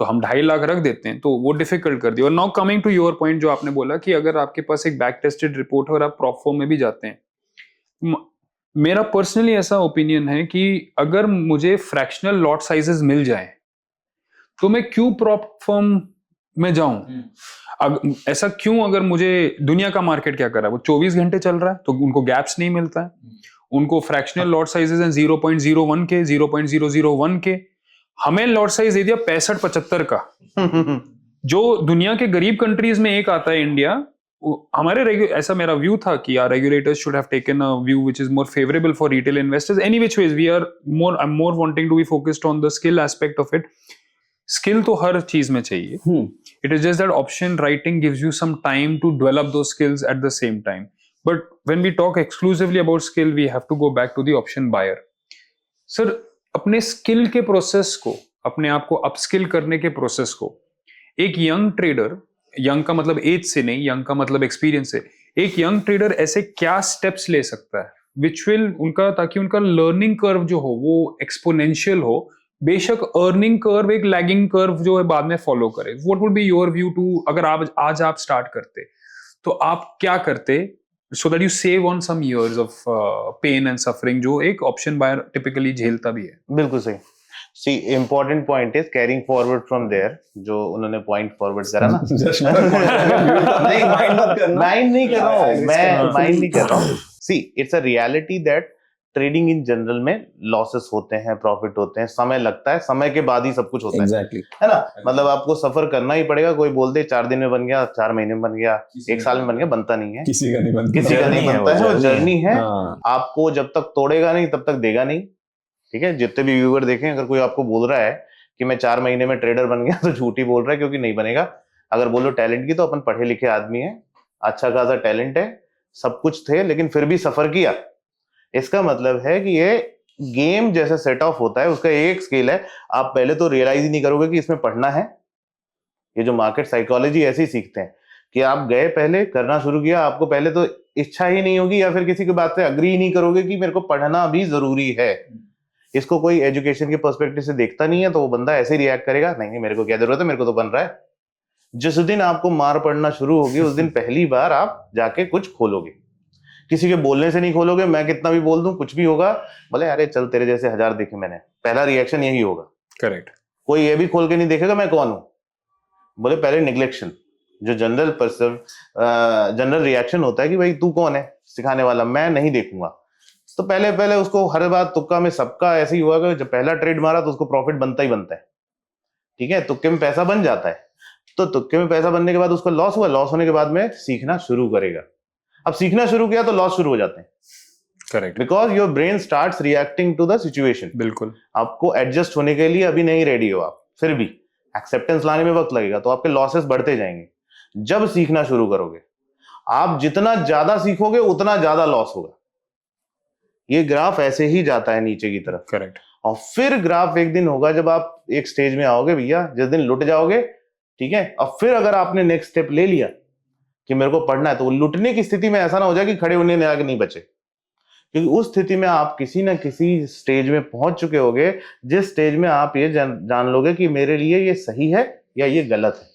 तो हम 2.5 लाख रख देते हैं, तो वो डिफिकल्ट कर दिया। और now coming to your point जो आपने बोला कि अगर आपके पास एक बैक टेस्टेड रिपोर्ट है और आप प्रॉप फॉर्म में भी जाते हैं, मेरा पर्सनली ऐसा ओपिनियन है कि अगर मुझे फ्रैक्शनल लॉट साइजेस मिल जाए तो मैं क्यों प्रॉप फॉर्म में जाऊं? ऐसा क्यों? अगर मुझे दुनिया का मार्केट क्या कर रहा है, वो 24 घंटे चल रहा है, तो उनको गैप्स नहीं मिलता है, उनको फ्रैक्शनल लॉट साइजेस हैं 0.01 के, 0.001 के। हमें लॉट साइज दे दिया 65-75 का, जो दुनिया के गरीब कंट्रीज में एक आता है इंडिया। हमारे ऐसा मेरा व्यू था कि यार regulators should have taken a view which is more favourable for retail investors. Any which ways we are more, I am more wanting to be focused on the skill aspect of it. Skill तो हर चीज में चाहिए, it is just that option writing gives you some time to develop two skills at the same time. But when we talk exclusively about skill, we have to go back to the option buyer. Sir, अपने स्किल के प्रोसेस को, अपने आप को अपस्किल करने के प्रोसेस को एक यंग ट्रेडर, यंग का मतलब एज से नहीं, यंग का मतलब एक्सपीरियंस से, एक यंग ट्रेडर ऐसे क्या स्टेप्स ले सकता है विच विल उनका, ताकि उनका लर्निंग कर्व जो हो वो एक्सपोनेंशियल हो। बेशक अर्निंग कर्व एक लैगिंग कर्व जो है बाद में फॉलो करे। What would be your view to, अगर आप आज आप स्टार्ट करते तो आप क्या करते so that you save on some years of pain and suffering जो एक ऑप्शन बायर टिपिकली झेलता भी है? बिल्कुल सही। See important point is carrying forward from there, जो उन्होंने पॉइंट फॉरवर्ड करा ना। नहीं, माइंड नहीं कर रहा हूँ मैं, माइंड नहीं कर रहा हूँ। See it's a reality that trading in general में लॉसेस होते हैं, प्रॉफिट होते हैं, समय लगता है, समय के बाद ही सब कुछ होता Exactly. है ना। मतलब आपको सफर करना ही पड़ेगा। कोई बोल दे 4 दिन में बन गया, 4 महीने में बन गया, 1 साल में बन गया, बनता नहीं है, किसी का नहीं बनता, किसी का नहीं बनता है। वो जर्नी है, हाँ। आपको जब तक तोड़ेगा नहीं तब तक देगा नहीं। ठीक है, जितने भी व्यूअर देखें, अगर कोई आपको बोल रहा है कि मैं 4 महीने में ट्रेडर बन गया, तो झूठ ही बोल रहा है, क्योंकि नहीं बनेगा। अगर बोलो टैलेंट की, तो अपन पढ़े लिखे आदमी है, अच्छा खासा टैलेंट है, सब कुछ थे, लेकिन फिर भी सफर किया। इसका मतलब है कि ये गेम जैसे सेट ऑफ होता है, उसका एक स्केल है। आप पहले तो रियलाइज ही नहीं करोगे कि इसमें पढ़ना है। ये जो मार्केट साइकोलॉजी ऐसे ही सीखते हैं कि आप गए, पहले करना शुरू किया, आपको पहले तो इच्छा ही नहीं होगी, या फिर किसी की बात से अग्री ही नहीं करोगे कि मेरे को पढ़ना भी जरूरी है। इसको कोई एजुकेशन के पर्सपेक्टिव से देखता नहीं है, तो वो बंदा ऐसे रिएक्ट करेगा, नहीं मेरे को क्या जरूरत है, मेरे को तो बन रहा है। जिस दिन आपको मार पड़ना शुरू होगी उस दिन पहली बार आप जाके कुछ खोलोगे। किसी के बोलने से नहीं खोलोगे, मैं कितना भी बोल दूं कुछ भी होगा, बोले अरे चल तेरे जैसे 1000 देखे मैंने, पहला रिएक्शन यही होगा। करेक्ट। कोई ये भी खोल के नहीं देखेगा मैं कौन हूं, बोले पहले निग्लेक्शन, जो जनरल रिएक्शन होता है कि भाई तू कौन है सिखाने वाला, मैं नहीं देखूंगा। तो पहले उसको हर बात तुक्का में सबका ऐसे ही हुआ कि जब पहला ट्रेड मारा तो उसको प्रॉफिट बनता ही बनता है, ठीक है, तुक्के में पैसा बन जाता है। तो तुक्के में पैसा बनने के बाद उसको लॉस हुआ, लॉस होने के बाद में सीखना शुरू करेगा। अब सीखना शुरू किया तो लॉस शुरू हो जाते हैं। Correct. Because your brain starts reacting to the situation. बिल्कुल। आपको एडजस्ट होने के लिए अभी नहीं रेडी हो आप, फिर भी एक्सेप्टेंस लाने में वक्त लगेगा, तो आपके लॉसेस बढ़ते जाएंगे। जब सीखना शुरू करोगे, आप जितना ज्यादा सीखोगे उतना ज्यादा लॉस होगा। ये ग्राफ ऐसे ही जाता है नीचे की तरफ। करेक्ट। और फिर ग्राफ एक दिन होगा जब आप एक स्टेज में आओगे भैया, जिस दिन लुट जाओगे, ठीक है, और फिर अगर आपने नेक्स्ट स्टेप ले लिया कि मेरे को पढ़ना है, तो लुटने की स्थिति में ऐसा ना हो जाए कि खड़े होने लायक नहीं बचे, क्योंकि उस स्थिति में आप किसी ना किसी स्टेज में पहुंच चुके होगे, जिस स्टेज में आप ये जान लोगे कि मेरे लिए ये सही है या ये गलत है।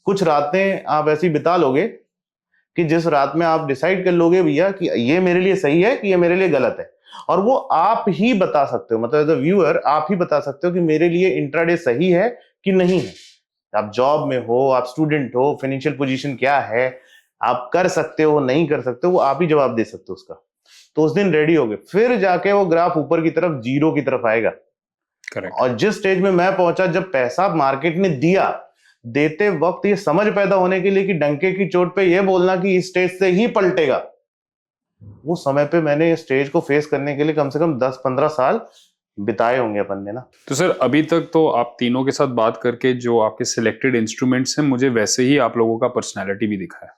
कुछ रातें आप ऐसी बिता लोगे कि जिस रात में आप डिसाइड कर लोगे भैया कि ये मेरे लिए सही है कि ये मेरे लिए गलत है, और वो आप ही बता सकते हो, मतलब एज अ व्यूअर आप ही बता सकते हो कि मेरे लिए इंट्राडे सही है कि नहीं है। आप जॉब में हो, आप स्टूडेंट हो, फाइनेंशियल पोजीशन क्या है, आप कर सकते हो नहीं कर सकते हो, वो आप ही जवाब दे सकते हो उसका। तो उस दिन रेडी होगे, फिर जाके वो ग्राफ ऊपर की तरफ जीरो की तरफ आएगा। करेक्ट। और जिस स्टेज में मैं पहुंचा, जब पैसा मार्केट ने दिया, देते वक्त ये समझ पैदा होने के लिए कि डंके की चोट पे ये बोलना कि इस स्टेज से ही पलटेगा, वो समय पे मैंने इस स्टेज को फेस करने के लिए कम से कम 10-15 साल बिताए होंगे अपन ने ना। तो सर अभी तक तो आप तीनों के साथ बात करके जो आपके सिलेक्टेड इंस्ट्रूमेंट्स हैं, मुझे वैसे ही आप लोगों का पर्सनैलिटी भी दिखा है।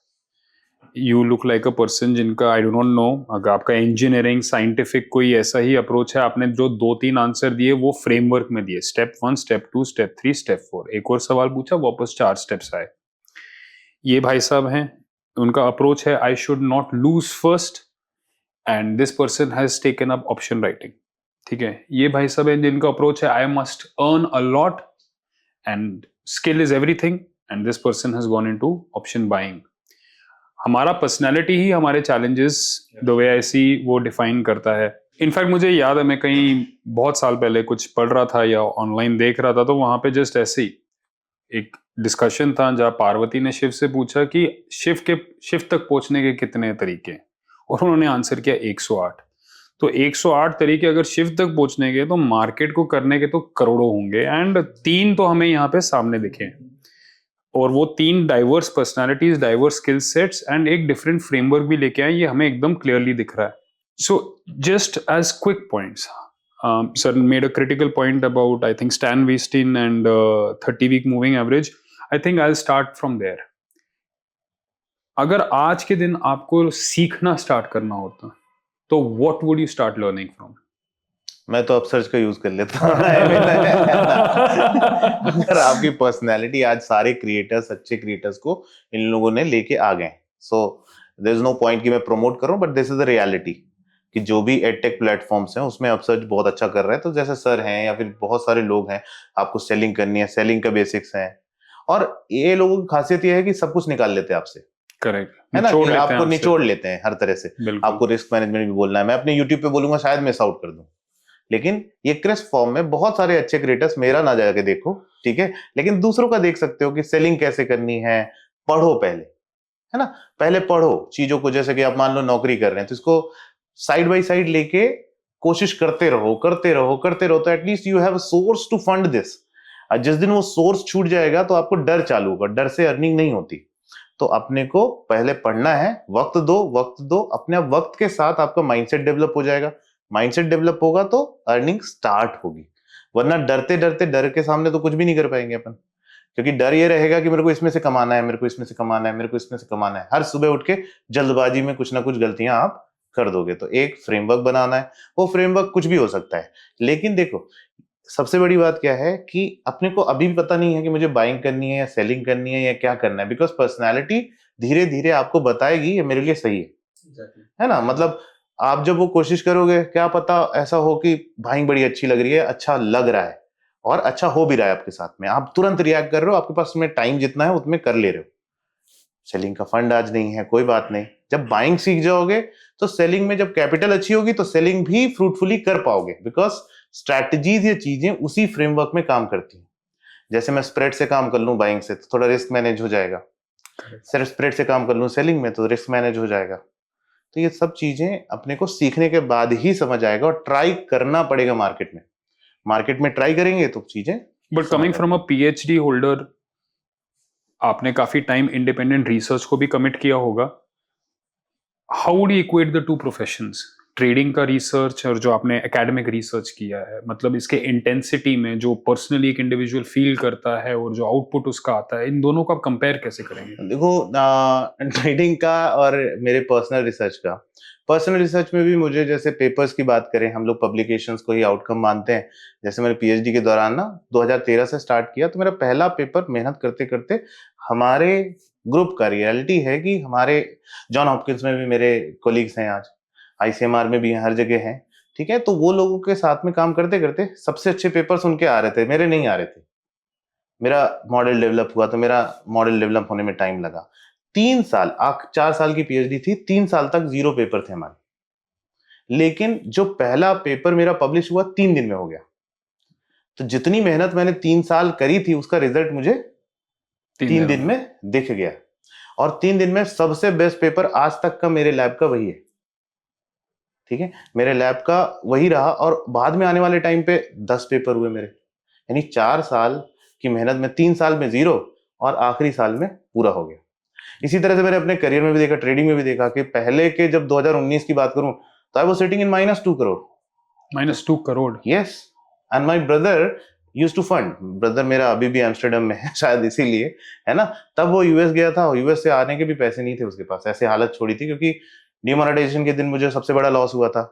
You look like a person जिनका आई डो नॉट नो, अगर आपका इंजीनियरिंग साइंटिफिक कोई ऐसा ही अप्रोच है। आपने जो 2-3 आंसर दिए वो फ्रेमवर्क में दिए, स्टेप 1, स्टेप 2, स्टेप 3, स्टेप 4। एक और सवाल पूछा, वापस 4 स्टेप्स आए। ये भाई साहब हैं, उनका अप्रोच है I should not lose first, and this person has taken up option writing. ठीक है, ये भाई साहब हैं जिनका अप्रोच है I must earn a lot and skill is everything, and this person has gone into option buying. हमारा पर्सनैलिटी ही हमारे चैलेंजेस द वे आई सी वो डिफाइन करता है। इनफैक्ट मुझे याद है, मैं कहीं बहुत साल पहले कुछ पढ़ रहा था या ऑनलाइन देख रहा था, तो वहां पे जस्ट ऐसे ही एक डिस्कशन था जहाँ पार्वती ने शिव से पूछा कि शिव तक पहुंचने के कितने तरीके हैं, और उन्होंने आंसर किया 108। तो 108 तरीके अगर शिव तक पहुंचने के, तो मार्केट को करने के तो करोड़ों होंगे, एंड 3 तो हमें यहाँ पे सामने दिखे, और वो 3 diverse personalities, diverse skill sets and एक डिफरेंट फ्रेमवर्क भी लेके आए, ये हमें एकदम क्लियरली दिख रहा है। So just as quick points, sir made a critical point about I think Stan Weinstein and 30-week moving average. I think I'll start from there. अगर आज के दिन आपको सीखना स्टार्ट करना होता, तो what would you start learning from? मैं तो अपसर्च का यूज कर लेता हूँ। अगर आपकी पर्सनैलिटी, आज सारे क्रिएटर्स, अच्छे क्रिएटर्स को इन लोगों ने लेके आ गए, so there is no point कि मैं प्रमोट करूं, but this is the reality कि जो भी एडटेक प्लेटफॉर्म्स हैं उसमें अपसर्च बहुत अच्छा कर रहे हैं। तो जैसे सर हैं या फिर बहुत सारे लोग हैं, आपको सेलिंग करनी है, सेलिंग का बेसिक्स है, और ये लोगों की खासियत ये है कि सब कुछ निकाल लेते हैं आपसे, करेक्ट, है ना, कि आपको निचोड़ लेते हैं हर तरह से। आपको रिस्क मैनेजमेंट भी बोलना है, मैं अपने यूट्यूब पे बोलूंगा शायद मिस आउट कर दूं, लेकिन ये क्रिस्प फॉर्म में बहुत सारे अच्छे क्रिएटर्स, मेरा ना जाके देखो, ठीक है, लेकिन दूसरों का देख सकते हो कि सेलिंग कैसे करनी है। पढ़ो पहले, है ना, पहले पढ़ो चीजों को। जैसे कि आप मान लो नौकरी कर रहे हैं, तो इसको साइड बाय साइड लेके कोशिश करते रहो, तो at least you have a source to fund this. जिस दिन वो सोर्स छूट जाएगा तो आपको डर चालू होगा, डर से अर्निंग नहीं होती। तो अपने को पहले पढ़ना है, वक्त दो, अपने वक्त के साथ आपका माइंडसेट डेवलप हो जाएगा। माइंडसेट डेवलप होगा तो अर्निंग स्टार्ट होगी, वरना डर के सामने तो कुछ भी नहीं कर पाएंगे अपन, क्योंकि डर ये रहेगा कि मेरे को इसमें से कमाना है, हर सुबह उठ के जल्दबाजी में कुछ ना कुछ गलतियां आप कर दोगे। तो एक फ्रेमवर्क बनाना है, वो फ्रेमवर्क कुछ भी हो सकता है, लेकिन देखो सबसे बड़ी बात क्या है कि अपने को अभी भी पता नहीं है कि मुझे बाइंग करनी है या सेलिंग करनी है या क्या करना है, बिकॉज पर्सनैलिटी धीरे धीरे आपको बताएगी ये मेरे लिए सही है ना। मतलब आप जब वो कोशिश करोगे, क्या पता ऐसा हो कि बाइंग बड़ी अच्छी लग रही है, अच्छा लग रहा है, और अच्छा हो भी रहा है आपके साथ में, आप तुरंत रिएक्ट कर रहे हो, आपके पास में टाइम जितना है उतने कर ले रहे हो। सेलिंग का फंड आज नहीं है, कोई बात नहीं, जब बाइंग सीख जाओगे तो सेलिंग में जब कैपिटल अच्छी होगी तो सेलिंग भी फ्रूटफुली कर पाओगे, बिकॉज स्ट्रैटेजीज, ये चीजें उसी फ्रेमवर्क में काम करती हैं। जैसे मैं स्प्रेड से काम कर लूं बाइंग से तो थोड़ा रिस्क मैनेज हो जाएगा, सिर्फ स्प्रेड से काम कर लूं सेलिंग में तो रिस्क मैनेज हो जाएगा। तो ये सब चीजें अपने को सीखने के बाद ही समझ आएगा, और ट्राई करना पड़ेगा मार्केट में ट्राई करेंगे तो चीजें। But coming from a PhD holder, आपने काफी टाइम इंडिपेंडेंट रिसर्च को भी कमिट किया होगा। How would you equate the two professions, trading का रिसर्च और जो आपने एकेडमिक रिसर्च किया है, मतलब इसके इंटेंसिटी में जो पर्सनली एक इंडिविजुअल फील करता है और जो आउटपुट उसका आता है, इन दोनों को आप कंपेयर कैसे करेंगे? देखो, ट्रेडिंग का और मेरे पर्सनल रिसर्च में भी मुझे, जैसे पेपर्स की बात करें, हम लोग पब्लिकेशंस को ही आउटकम मानते हैं। जैसे मैंने पीएचडी के दौरान ना 2013 से स्टार्ट किया, तो मेरा पहला पेपर मेहनत करते करते हमारे ग्रुप का, रियलिटी है कि हमारे जॉन हॉपकिंस में भी मेरे कोलीग्स हैं, आज आईसीएमआर में भी हैं, हर जगह हैं, ठीक है। तो वो लोगों के साथ में काम करते करते सबसे अच्छे पेपर्स उनके आ रहे थे, मेरे नहीं आ रहे थे। मेरा मॉडल डेवलप हुआ तो मेरा मॉडल डेवलप होने में टाइम लगा। 3 साल, 4 साल की पीएचडी थी, 3 साल तक 0 पेपर थे हमारे, लेकिन जो पहला पेपर मेरा पब्लिश हुआ 3 दिन में हो गया। तो जितनी मेहनत मैंने 3 साल करी थी उसका रिजल्ट मुझे 3 दिन में दिख गया, और 3 दिन में सबसे बेस्ट पेपर आज तक का मेरे लैब का वही है, ठीक है, मेरे लैब का वही रहा। और बाद में आने वाले टाइम पे 10 पेपर हुए मेरे, यानी 4 साल की मेहनत में 3 साल में 0 और आखिरी साल में पूरा हो गया। इसी तरह से मैंने अपने करियर में भी देखा, ट्रेडिंग में भी देखा कि पहले के जब 2019 की बात करूं तो I was sitting in -2 crore. -2 crore? Yes, and my brother used to fund. Brother मेरा अभी भी एम्स्टर्डम में है, शायद इसीलिए, है ना। तब वो यूएस गया था, यूएस से आने के भी पैसे नहीं थे उसके पास, ऐसे हालत छोड़ी थी, क्योंकि डिमोनेटाइजेशन के दिन मुझे सबसे बड़ा लॉस हुआ था।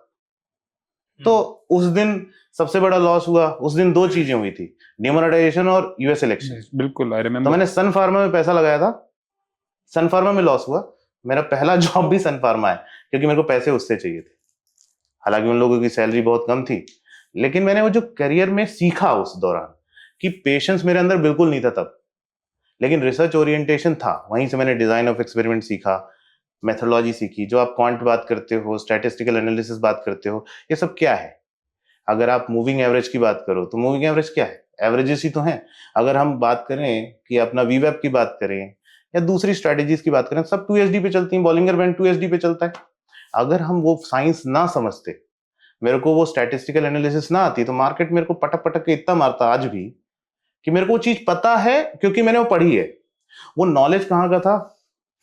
तो उस दिन सबसे बड़ा लॉस हुआ, उस दिन 2 चीजें हुई थी, डिमोनेटाइजेशन और यूएस इलेक्शन। बिल्कुल, आई रिमेंबर। तो मैंने सन फार्मा में पैसा लगाया था, सन फार्मा में लॉस हुआ। मेरा पहला जॉब भी सन फार्मा है, क्योंकि मेरे को पैसे उससे चाहिए थे। हालांकि उन लोगों की सैलरी बहुत कम थी, लेकिन मैंने वो जो करियर में सीखा उस दौरान, कि पेशेंस मेरे अंदर बिल्कुल नहीं था तब, लेकिन रिसर्च ओरिएंटेशन था। वहीं से मैंने डिजाइन ऑफ एक्सपेरिमेंट सीखा, मेथोडोलॉजी सीखी। जो आप क्वांट बात करते हो, स्टैटिस्टिकल एनालिसिस बात करते हो, ये सब क्या है? अगर आप मूविंग एवरेज की बात करो तो मूविंग एवरेज क्या है? एवरेजेस ही तो हैं। अगर हम बात करें कि अपना वीवेब की बात करें या दूसरी स्ट्रेटेजीज की बात करें, सब 2SD पे चलती हैं, बॉलिंगर बैंड 2SD पे चलता है। अगर हम वो साइंस ना समझते, मेरे को वो स्टैटिस्टिकल एनालिसिस ना आती, तो मार्केट मेरे को पटक पटक के इतना मारता आज भी, कि मेरे को वो चीज पता है क्योंकि मैंने वो पढ़ी है। वो नॉलेज कहाँ का था?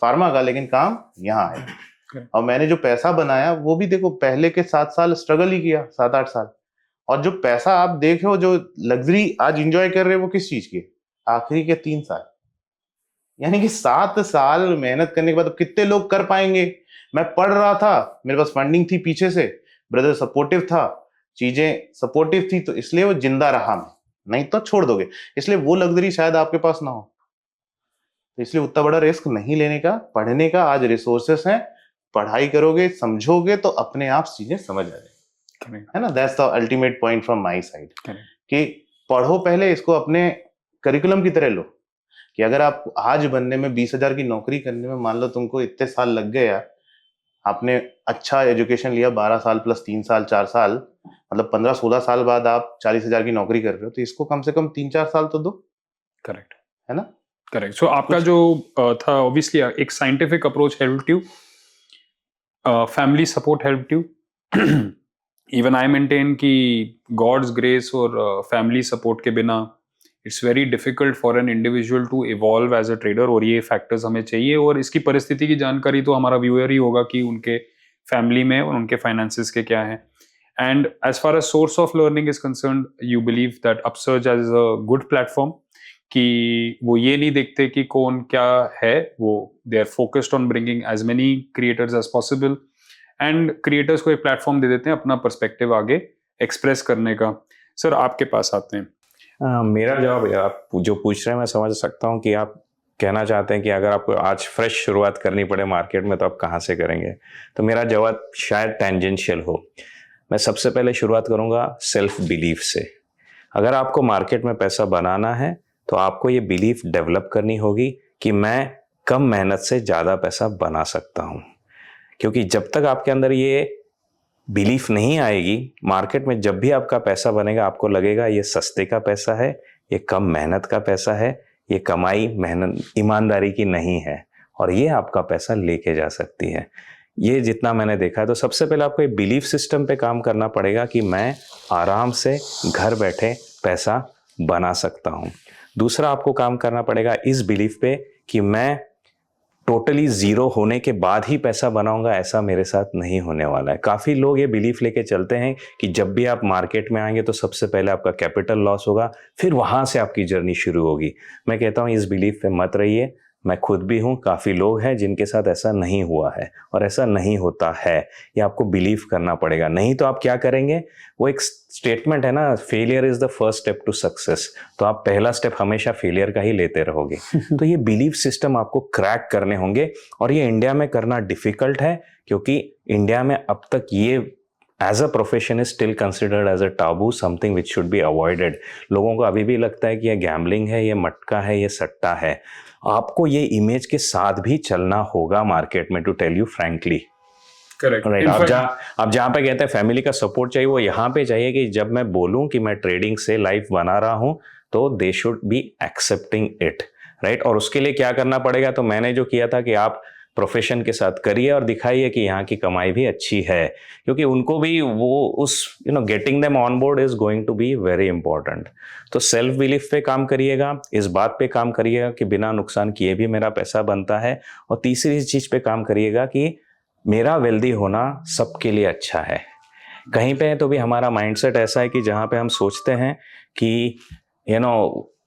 फार्मा का, लेकिन काम यहाँ है। और मैंने जो पैसा बनाया वो भी देखो, पहले के 7 साल स्ट्रगल ही किया, 7-8 साल। और जो पैसा आप देख रहे हो, जो लग्जरी आज एंजॉय कर रहे हो, वो किस चीज की? आखिरी के 3 साल, यानी कि 7 साल मेहनत करने के बाद कितने लोग कर पाएंगे? मैं पढ़ रहा था, मेरे पास फंडिंग थी पीछे से, ब्रदर सपोर्टिव था, चीजें सपोर्टिव थी, तो इसलिए वो जिंदा रहा। मैं नहीं तो छोड़ दोगे, इसलिए वो लग्जरी शायद आपके पास ना हो। तो इसलिए उतना बड़ा रिस्क नहीं लेने का, पढ़ने का। आज रिसोर्सेस हैं, पढ़ाई करोगे, समझोगे, तो अपने आप चीजें समझ आ जाएगी, है ना। That's the ultimate point from my side, कि पढ़ो पहले, इसको अपने करिकुलम की तरह लो। कि अगर आप आज बनने में 20,000 की नौकरी करने में, मान लो तुमको इतने साल लग गए यार, आपने अच्छा एजुकेशन लिया, 12 साल प्लस 3 साल 4 साल, मतलब 15-16 साल बाद आप 40,000 की नौकरी कर रहे हो, तो इसको कम से कम 3-4 साल तो दो। करेक्ट, है ना। करेक्ट। सो आपका जो था, ऑब्वियसली एक scientific approach helped you, family support helped you. Even I maintain कि गॉड्स ग्रेस और फैमिली सपोर्ट के बिना it's very difficult for an individual to evolve as a trader, और ये फैक्टर्स हमें चाहिए। और इसकी परिस्थिति की जानकारी तो हमारा व्यूअर ही होगा कि उनके फैमिली में और उनके फाइनेंसेस के क्या हैं। And as far as source of learning is concerned, you believe that Upsurge as a good platform, कि वो ये नहीं देखते कि कौन क्या है, वो they are focused on bringing as many creators as possible, and creators को एक प्लेटफॉर्म दे देते हैं अपना पर्सपेक्टिव आगे एक्सप्रेस करने का। सर, आपके पास आते हैं। मेरा जवाब, आप जो पूछ रहे हैं मैं समझ सकता हूँ कि आप कहना चाहते हैं कि अगर आपको आज फ्रेश शुरुआत करनी पड़े मार्केट में तो आप कहाँ से करेंगे। तो मेरा जवाब शायद टेंजेंशियल हो। मैं सबसे पहले शुरुआत करूँगा सेल्फ बिलीफ से। अगर आपको मार्केट में पैसा बनाना है तो आपको ये बिलीफ डेवलप करनी होगी कि मैं कम मेहनत से ज़्यादा पैसा बना सकता हूँ। क्योंकि जब तक आपके अंदर ये बिलीफ नहीं आएगी, मार्केट में जब भी आपका पैसा बनेगा आपको लगेगा ये सस्ते का पैसा है, ये कम मेहनत का पैसा है, ये कमाई मेहनत ईमानदारी की नहीं है और ये आपका पैसा लेके जा सकती है। ये जितना मैंने देखा है, तो सबसे पहले आपको ये बिलीफ सिस्टम पे काम करना पड़ेगा कि मैं आराम से घर बैठे पैसा बना सकता हूँ। दूसरा आपको काम करना पड़ेगा इस बिलीफ पे कि मैं टोटली जीरो होने के बाद ही पैसा बनाऊंगा, ऐसा मेरे साथ नहीं होने वाला है। काफ़ी लोग ये बिलीफ लेके चलते हैं कि जब भी आप मार्केट में आएंगे तो सबसे पहले आपका कैपिटल लॉस होगा, फिर वहाँ से आपकी जर्नी शुरू होगी। मैं कहता हूँ इस बिलीफ पे मत रहिए। मैं खुद भी हूँ, काफ़ी लोग हैं जिनके साथ ऐसा नहीं हुआ है और ऐसा नहीं होता है। ये आपको बिलीव करना पड़ेगा, नहीं तो आप क्या करेंगे, वो एक स्टेटमेंट है ना, failure is the first step to success. तो आप पहला स्टेप हमेशा फेलियर का ही लेते रहोगे। तो ये बिलीफ सिस्टम आपको क्रैक करने होंगे और ये इंडिया में करना डिफ़िकल्ट है क्योंकि इंडिया में अब तक ये as a profession is still considered as a taboo, something which should be avoided. लोगों को अभी भी लगता है कि ये गैम्बलिंग है, ये मटका है, ये सट्टा है। आपको ये इमेज के साथ भी चलना होगा मार्केट में, to tell you frankly. Correct. Right. आप जहाँ पे कहते हैं फैमिली का सपोर्ट चाहिए, वो यहाँ पे चाहिए कि जब मैं बोलूँ कि मैं ट्रेडिंग से लाइफ बना रहा हूँ तो they should be accepting it. Right. और उसके लिए क्या करना पड़ेगा, तो मैंने जो किया था कि आप प्रोफेशन के साथ करिए और दिखाइए कि यहाँ की कमाई भी अच्छी है, क्योंकि उनको भी वो उस getting them on board is going to be very important. तो सेल्फ बिलीफ पे काम करिएगा, इस बात पे काम करिएगा कि बिना नुकसान किए भी मेरा पैसा बनता है, और तीसरी चीज पे काम करिएगा कि मेरा वेल्दी होना सबके लिए अच्छा है। कहीं पे तो भी हमारा माइंडसेट ऐसा है कि जहाँ पे हम सोचते हैं कि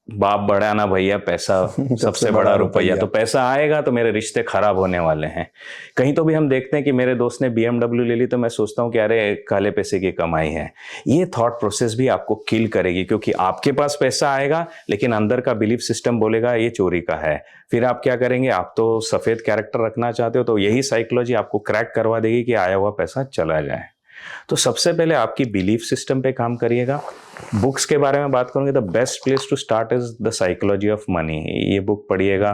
बाप बड़ा ना भैया, पैसा सबसे बड़ा रुपया, तो पैसा आएगा तो मेरे रिश्ते खराब होने वाले हैं। कहीं तो भी हम देखते हैं कि मेरे दोस्त ने BMW ले ली तो मैं सोचता हूँ कि अरे काले पैसे की कमाई है। ये थॉट प्रोसेस भी आपको किल करेगी, क्योंकि आपके पास पैसा आएगा लेकिन अंदर का बिलीफ सिस्टम बोलेगा ये चोरी का है। फिर आप क्या करेंगे, आप तो सफेद कैरेक्टर रखना चाहते हो, तो यही साइकोलॉजी आपको क्रैक करवा देगी कि आया हुआ पैसा चला जाए। तो सबसे पहले आपकी बिलीफ सिस्टम पे काम करिएगा। बुक्स के बारे में बात करूंगे, the best place to start is the Psychology of Money. ये बुक पढ़िएगा,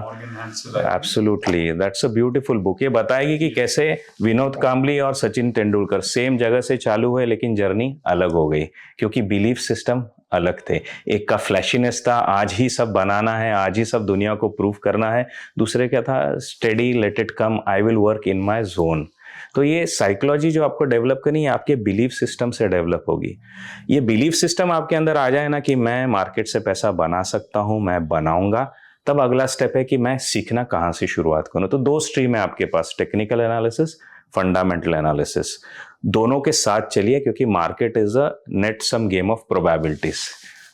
absolutely, that's a beautiful book. ये बताएगी कि कैसे विनोद कांबली और सचिन तेंदुलकर सेम जगह से चालू हुए लेकिन जर्नी अलग हो गई, क्योंकि बिलीफ सिस्टम अलग थे। एक का फ्लैशीनेस था, आज ही सब बनाना है, आज ही सब दुनिया को प्रूव करना है। दूसरे क्या था, steady, let it come, I will work in my zone. तो ये साइकोलॉजी जो आपको डेवलप करनी है आपके बिलीफ सिस्टम से डेवलप होगी। ये बिलीफ सिस्टम आपके अंदर आ जाए ना कि मैं मार्केट से पैसा बना सकता हूँ, मैं बनाऊंगा, तब अगला स्टेप है कि मैं सीखना कहाँ से शुरुआत करूँ। तो दो स्ट्रीम है आपके पास, टेक्निकल एनालिसिस, फंडामेंटल एनालिसिस। दोनों के साथ चलिए, क्योंकि market is a net sum game of probabilities.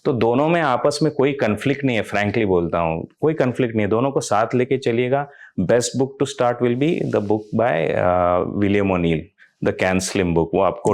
तो दोनों में आपस में कोई कंफ्लिक्ट नहीं है, फ्रैंकली बोलता हूँ, कोई कंफ्लिक्ट नहीं है। दोनों को साथ लेके चलिएगा। Best book to start will be the book by William O'Neil, the CAN SLIM book. वो आपको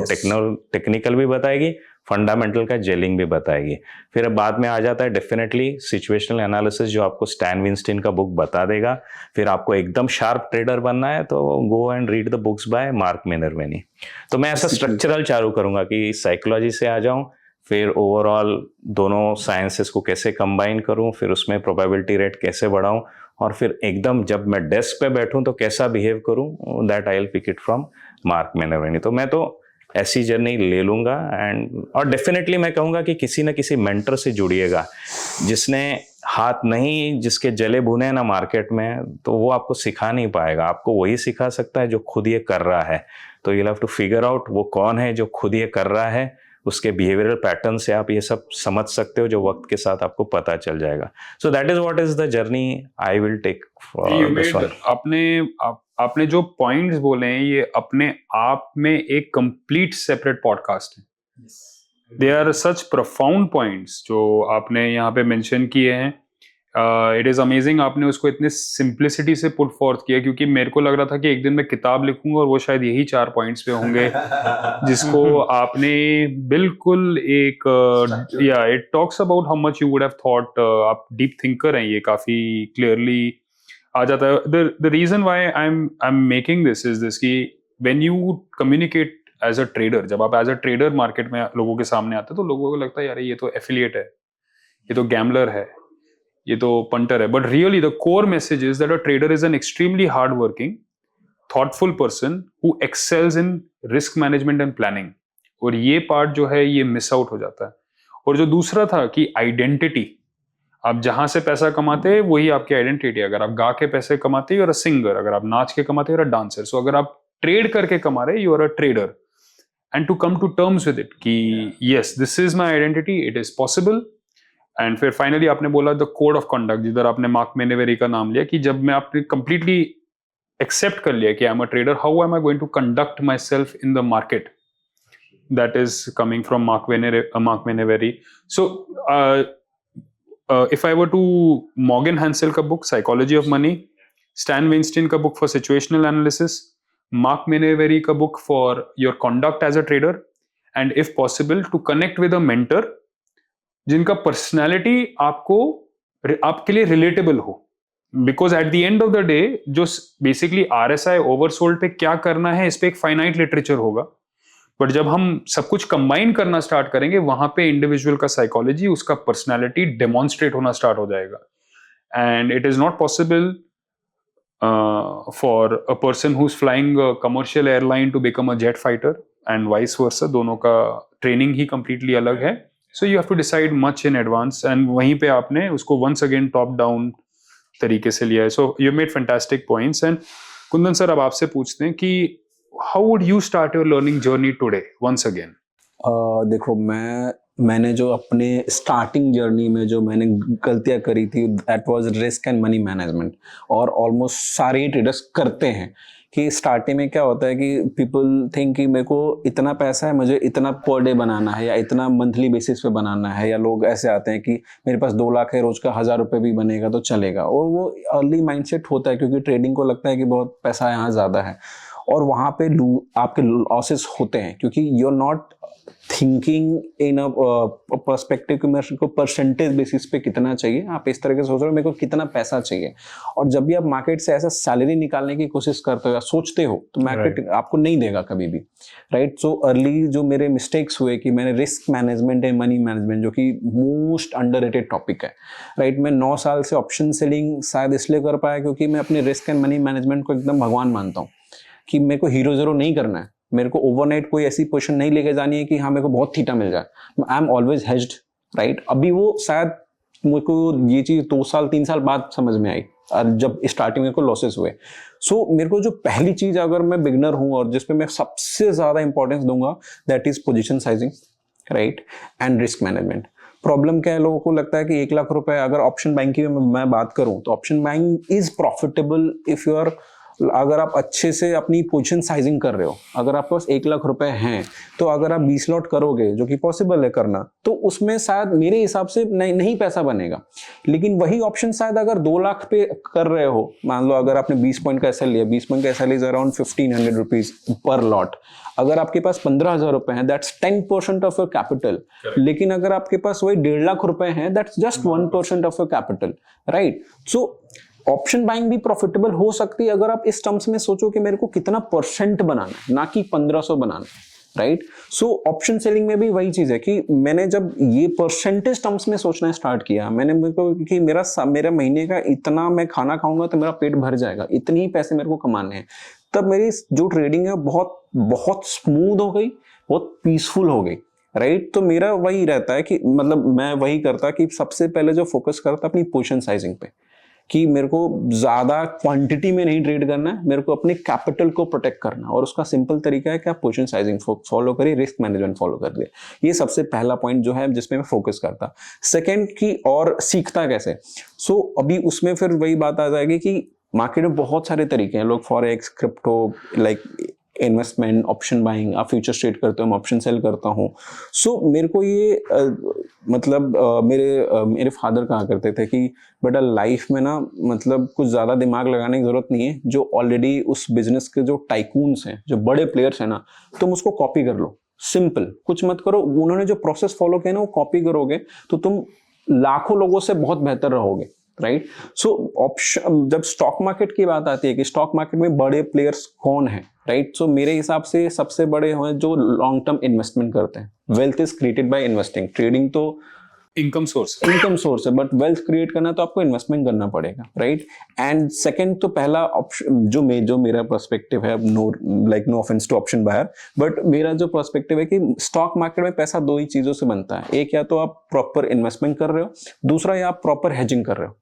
टेक्निकल भी बताएगी, फंडामेंटल का जेलिंग भी बताएगी। फिर बाद में आ जाता है डेफिनेटली सिचुएशनल एनालिसिस, जो आपको स्टैन विंस्टीन का बुक बता देगा। फिर आपको एकदम शार्प ट्रेडर बनना है तो go and read the books by Mark Minervini. तो मैं ऐसा स्ट्रक्चरल चालू करूंगा कि साइकोलॉजी से आ जाऊं, फिर ओवरऑल दोनों साइंसेस को कैसे कंबाइन करूं, फिर उसमें प्रोबेबिलिटी रेट कैसे बढ़ाऊं, और फिर एकदम जब मैं डेस्क पे बैठूं तो कैसा बिहेव करूं, that I will pick it from Mark Minervini. तो मैं तो ऐसी जर्नी ले लूंगा। और डेफिनेटली मैं कहूँगा कि किसी न किसी मेंटर से जुड़िएगा, जिसने हाथ नहीं, जिसके जले भुने ना मार्केट में, तो वो आपको सिखा नहीं पाएगा। आपको वही सिखा सकता है जो खुद ये कर रहा है। तो you have to figure out वो कौन है जो खुद ये कर रहा है, उसके बिहेवियरल पैटर्न से आप ये सब समझ सकते हो, जो वक्त के साथ आपको पता चल जाएगा। So that is what is the journey I will take for this one. आपने जो पॉइंट्स बोले हैं ये अपने आप में एक कंप्लीट सेपरेट पॉडकास्ट है। They are such profound points जो आपने यहाँ पे मेंशन किए हैं। इट इज़ अमेजिंग आपने उसको इतने सिंप्लिसिटी से पुट फोर्थ किया, क्योंकि मेरे को लग रहा था कि एक दिन मैं किताब लिखूंगा और वो शायद यही 4 पॉइंट्स पे होंगे जिसको आपने बिल्कुल एक या it talks about how much you would have thought. आप डीप थिंकर हैं, ये काफ़ी क्लियरली आ जाता है। The reason why I am making this is this कि when you communicate as a trader, जब आप एज अ ट्रेडर मार्केट में लोगों के सामने आते हो तो लोगों को लगता है यार ये तो एफिलिएट है, ये तो गैम्बलर है, ये तो पंटर है. But really the core message is that a trader is an extremely hard working thoughtful person who excels in risk management and planning. और ये पार्ट जो है ये मिस आउट हो जाता है. और जो दूसरा था कि आइडेंटिटी, आप जहां से पैसा कमाते हैं वही आपकी आइडेंटिटी. अगर आप गा के पैसे कमाते हो, यू आर अ सिंगर. अगर आप नाच के कमाते हो, you are a dancer. So अगर आप ट्रेड करके कमा रहे, you are a trader. And to come to terms with it कि yes this is my identity, it is possible. And फिर फाइनली आपने बोला द कोड ऑफ कंडक्ट, जिधर आपने मार्क मेनेवेरी का नाम लिया कि जब मैं आपने कंप्लीटली एक्सेप्ट कर लिया कि I am a trader, how am I going to conduct myself in the market. That is coming from Mark Minervini. So if I were to Morgan Housel का book Psychology of Money, Stan Weinstein का book for situational analysis, Mark Menevery का book for your conduct as a trader, and if possible to connect with a mentor जिनका personality आपके लिए relatable हो. Because at the end of the day जो basically RSI oversold पे क्या करना है इस पे एक finite literature होगा. बट जब हम सब कुछ कंबाइन करना स्टार्ट करेंगे वहां पे इंडिविजुअल का साइकोलॉजी, उसका पर्सनालिटी डेमोन्स्ट्रेट होना स्टार्ट हो जाएगा. And it is not possible for a person who is flying commercial airline to become a jet fighter and vice versa. दोनों का ट्रेनिंग ही कंप्लीटली अलग है. So you have to decide much in advance and वहीं पे आपने उसको वंस अगेन टॉप डाउन तरीके से लिया है. So you made fantastic points. And Kundan sir, अब आपसे पूछते हैं कि how would you start your learning journey today once again? देखो, मैंने जो अपने स्टार्टिंग जर्नी में जो मैंने गलतियां करी थी, that was risk and money management. और ऑलमोस्ट सारे ट्रेडर्स करते हैं कि स्टार्टिंग में क्या होता है कि पीपल थिंक कि मेरे को इतना पैसा है, मुझे इतना पर डे बनाना है या इतना मंथली बेसिस पे बनाना है. या लोग ऐसे आते हैं कि मेरे पास 2 लाख है, रोज का 1000 रुपये भी बनेगा तो चलेगा. और वो अर्ली माइंडसेट होता है क्योंकि ट्रेडिंग को लगता है कि बहुत पैसा यहाँ ज़्यादा है. और वहाँ पे आपके लॉसेस होते हैं क्योंकि you are not thinking in a perspective कि मेरे को परसेंटेज बेसिस पे कितना चाहिए. आप इस तरह के सोच रहे हो मेरे को कितना पैसा चाहिए. और जब भी आप मार्केट से ऐसा सैलरी निकालने की कोशिश करते हो या सोचते हो तो मार्केट आपको नहीं देगा कभी भी. राइट. सो अर्ली जो मेरे मिस्टेक्स हुए कि मैंने risk management and money management, जो कि मोस्ट अंडररेटेड टॉपिक है. राइट. मैं 9 साल से ऑप्शन सेलिंग शायद इसलिए कर पाया क्योंकि मैं अपने रिस्क एंड मनी मैनेजमेंट को एकदम भगवान मानता हूँ कि मेरे को हीरो जीरो नहीं करना है. मेरे को ओवरनाइट कोई ऐसी पोजीशन नहीं लेके जानी है कि हाँ मेरे को बहुत थीटा मिल जाए. I am always hedged. Right. अभी वो शायद मेरे को ये चीज़ 2 साल 3 साल बाद समझ में आई जब स्टार्टिंग में को लॉसेस हुए. सो मेरे को जो पहली चीज़, अगर मैं बिगनर हूँ और जिसपे मैं सबसे ज़्यादा इंपॉर्टेंस दूंगा, that is position sizing. Right. And risk management. Problem क्या है, लोगों को लगता है कि 1 लाख रुपए, अगर ऑप्शन बाइंग की मैं बात करूँ तो option buying is profitable if you are, अगर आप अच्छे से अपनी पोजीशन साइजिंग कर रहे हो. अगर आपके पास 1 लाख रुपए हैं तो अगर आप 20 लॉट करोगे, जो कि पॉसिबल है करना, तो उसमें शायद मेरे हिसाब से नहीं पैसा बनेगा. लेकिन वही ऑप्शन शायद अगर 2 लाख पे कर रहे हो, मान लो अगर आपने 20 पॉइंट का एसएल लिया, 20 पॉइंट का SL is around 1500 rupees per lot. अगर आपके पास 15,000 रुपए हैं, दैट्स 10% ऑफ योर कैपिटल. लेकिन अगर आपके पास वही 1.5 लाख रुपए हैं, that's just 1% of your capital. Right. So option buying भी प्रॉफिटेबल हो सकती है अगर आप इस टर्म्स में सोचो कि मेरे को कितना परसेंट बनाना है, ना कि 1500 बनाना है. राइट. सो ऑप्शन सेलिंग में भी वही चीज है कि मैंने जब ये परसेंटेज टर्म्स में सोचना स्टार्ट किया, मैंने मेरे को कि मेरा महीने का इतना मैं खाना खाऊंगा तो मेरा पेट भर जाएगा, इतने ही पैसे मेरे को कमाने हैं, तब मेरी जो ट्रेडिंग है बहुत बहुत स्मूथ हो गई, बहुत पीसफुल हो गई. राइट. तो मेरा वही रहता है कि मतलब मैं वही करता कि सबसे पहले जो फोकस करता अपनी पोजीशन साइजिंग पे, कि मेरे को ज्यादा क्वांटिटी में नहीं ट्रेड करना है, मेरे को अपने कैपिटल को प्रोटेक्ट करना है. और उसका सिंपल तरीका है कि आप पोजीशन साइजिंग फॉलो करिए, रिस्क मैनेजमेंट फॉलो करिए. ये सबसे पहला पॉइंट जो है जिसमें मैं फोकस करता. सेकंड की और सीखता कैसे. सो अभी उसमें फिर वही बात आ जाएगी कि मार्केट में बहुत सारे तरीके हैं. लोग forex, crypto, like investment, option buying, आप फ्यूचर ट्रेड करते हो, मैं ऑप्शन सेल करता हूँ. सो मेरे को ये मेरे फादर कहा करते थे कि बेटा लाइफ में ना मतलब कुछ ज़्यादा दिमाग लगाने की ज़रूरत नहीं है, जो ऑलरेडी उस बिजनेस के जो टाइकून्स हैं, जो बड़े प्लेयर्स हैं ना, तुम उसको कॉपी कर लो. सिंपल, कुछ मत करो. उन्होंने जो प्रोसेस फॉलो किया ना वो कॉपी करोगे तो तुम लाखों लोगों से बहुत बेहतर रहोगे. राइट. सो ऑप्शन, जब स्टॉक मार्केट की बात आती है कि स्टॉक मार्केट में बड़े प्लेयर्स कौन है, राइट। सो मेरे हिसाब से सबसे बड़े हैं जो लॉन्ग टर्म इन्वेस्टमेंट करते हैं। Wealth is created by investing. Trading तो इनकम सोर्स है, बट वेल्थ क्रिएट करना तो आपको इन्वेस्टमेंट करना पड़ेगा, राइट। एंड सेकंड, तो पहला ऑप्शन जो मेरा पर्सपेक्टिव है, no offence to option buyer, but मेरा जो पर्सपेक्टिव है कि स्टॉक मार्केट में पैसा दो ही चीजों से बनता है। एक, या तो आप प्रॉपर इन्वेस्टमेंट कर रहे हो, दूसरा या आप प्रॉपर हेजिंग कर रहे हो।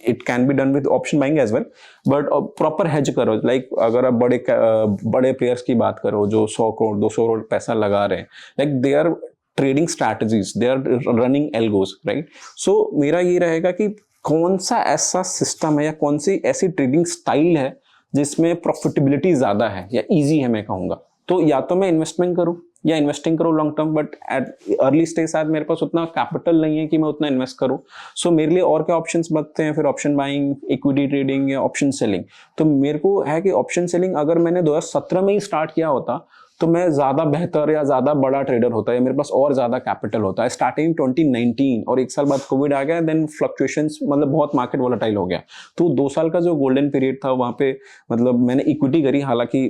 It can be done with option buying as well, but proper hedge करो। लाइक अगर आप बड़े प्लेयर्स की बात करो जो 100 करोड़ 200 करोड़ पैसा लगा रहे हैं, like they are trading strategies, they are running algos, right. So मेरा ये रहेगा कि कौन सा ऐसा सिस्टम है या कौन सी ऐसी ट्रेडिंग स्टाइल है जिसमें प्रॉफिटेबिलिटी ज्यादा है या इजी है, मैं कहूँगा। तो या तो मैं इन्वेस्टमेंट करूँ या इन्वेस्टिंग करो long term, but at early stage शायद मेरे पास उतना कैपिटल नहीं है कि मैं उतना इन्वेस्ट करूं। सो मेरे लिए और क्या ऑप्शंस बचते हैं फिर? ऑप्शन बाइंग, इक्विटी ट्रेडिंग या ऑप्शन सेलिंग। तो मेरे को है कि ऑप्शन सेलिंग अगर मैंने 2017 में ही स्टार्ट किया होता तो मैं ज्यादा बेहतर या ज्यादा बड़ा ट्रेडर होता है, मेरे पास और ज्यादा कैपिटल होता है। स्टार्टिंग 2019 और एक साल बाद कोविड आ गया, देन फ्लक्चुएशंस, मतलब बहुत मार्केट वोलेटाइल हो गया। तो 2 साल का जो गोल्डन पीरियड था वहां पे मतलब मैंने इक्विटी करी, हालांकि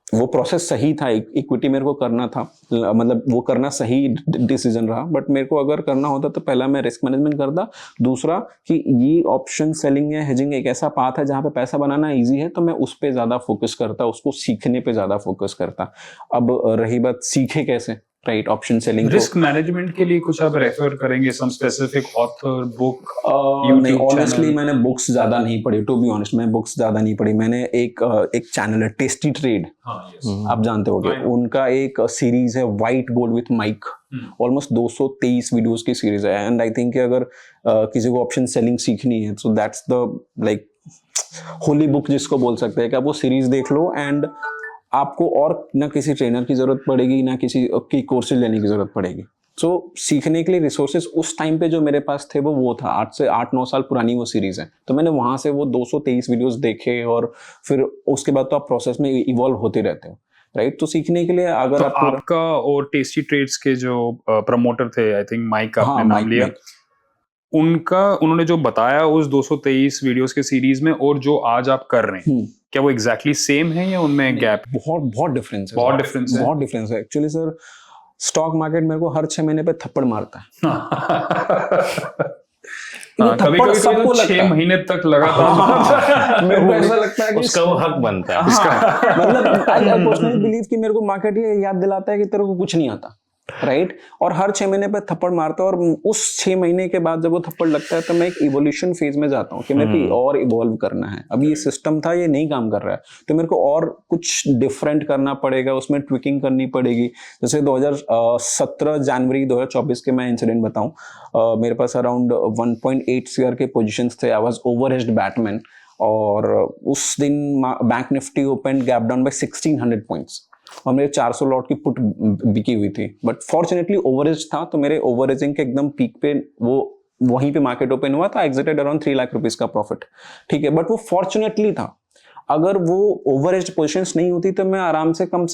वो प्रोसेस सही था, इक्विटी मेरे को करना था, मतलब वो करना सही डिसीजन रहा। बट मेरे को अगर करना होता तो पहला मैं रिस्क मैनेजमेंट करता, दूसरा कि ये ऑप्शन सेलिंग या हेजिंग एक ऐसा पाथ है जहाँ पे पैसा बनाना इजी है, तो मैं उस पे ज्यादा फोकस करता, उसको सीखने पे ज्यादा फोकस करता। अब रही बात सीखे कैसे, right, option selling, risk management के लिए कुछ आप रेफर करेंगे, सम स्पेसिफिक ऑथर, बुक? नहीं, ऑनेस्टली मैंने बुक्स ज्यादा नहीं पढ़ी, टू बी ऑनेस्ट मैं बुक्स ज्यादा नहीं पढ़ी। मैंने एक चैनल है टेस्टी ट्रेड, आप जानते होंगे, उनका एक सीरीज है white gold with mic, almost 223 videos की सीरीज है। एंड आई थिंक कि अगर किसी को ऑप्शन सेलिंग सीखनी है so that's the like holy book जिसको बोल सकते हैं, कि आप वो सीरीज देख लो एंड आपको और ना किसी ट्रेनर की जरूरत पड़ेगी, ना किसी की कोर्सेज लेने की जरूरत पड़ेगी। सो सीखने के लिए रिसोर्सेज उस टाइम पे जो मेरे पास थे वो था, 8 साल पुरानी वो सीरीज है। तो मैंने वहां से वो 223 वीडियोस देखे और फिर उसके बाद तो आप प्रोसेस में इवॉल्व होते रहते हो, राइट। तो सीखने के लिए अगर तो आपका और टेस्टी ट्रेड्स के जो प्रमोटर थे, आई थिंक माइक आपने नाम लिया, उन्होंने जो बताया उस 223 वीडियोस के सीरीज में और जो आज आप कर रहे हैं, क्या वो एग्जैक्टली सेम है या उनमें गैप? बहुत डिफरेंस है, बहुत डिफरेंस है एक्चुअली सर। स्टॉक मार्केट मेरे को हर 6 महीने पे थप्पड़ मारता है। कभी कभी सबको 6 महीने तक लगातार मेरे को ऐसा लगता है कि उसका वो हक बनता है। मतलब आई पर्सनली बिलीव कि मेरे को मार्केट ये याद दिलाता है कि तेरे को कुछ नहीं आता, राइट। और हर 6 महीने पे थप्पड़ मारता है, और उस 6 महीने के बाद जब वो थप्पड़ लगता है तो मैं एक इवोल्यूशन फेज में जाता हूँ कि मेरे को और इवॉल्व करना है। अब ये सिस्टम था, ये नहीं काम कर रहा है, तो मेरे को और कुछ डिफरेंट करना पड़ेगा, उसमें ट्विकिंग करनी पड़ेगी। जैसे 2017 जनवरी 2024 के मैं इंसिडेंट बताऊं, मेरे पास अराउंड 1.8 CR के पोजिशंस थे। आई वॉज ओवरहेज्ड बैटमैन, और उस दिन bank Nifty open gap down by 1600 points और मेरे 400 लॉट की पुट बिकी हुई थी। बट फॉर्चुनेटली ओवरेज था, तो मेरे ओवरेजिंग के एकदम पीक पे वो वहीं पे मार्केट ओपन हुआ था, एग्जिटेड अराउंड 3 लाख रुपीस का प्रॉफिट, ठीक है। बट वो फॉर्चुनेटली था, अगर वो ओवरेज पोजिशंस नहीं होती तो मैं आराम से कम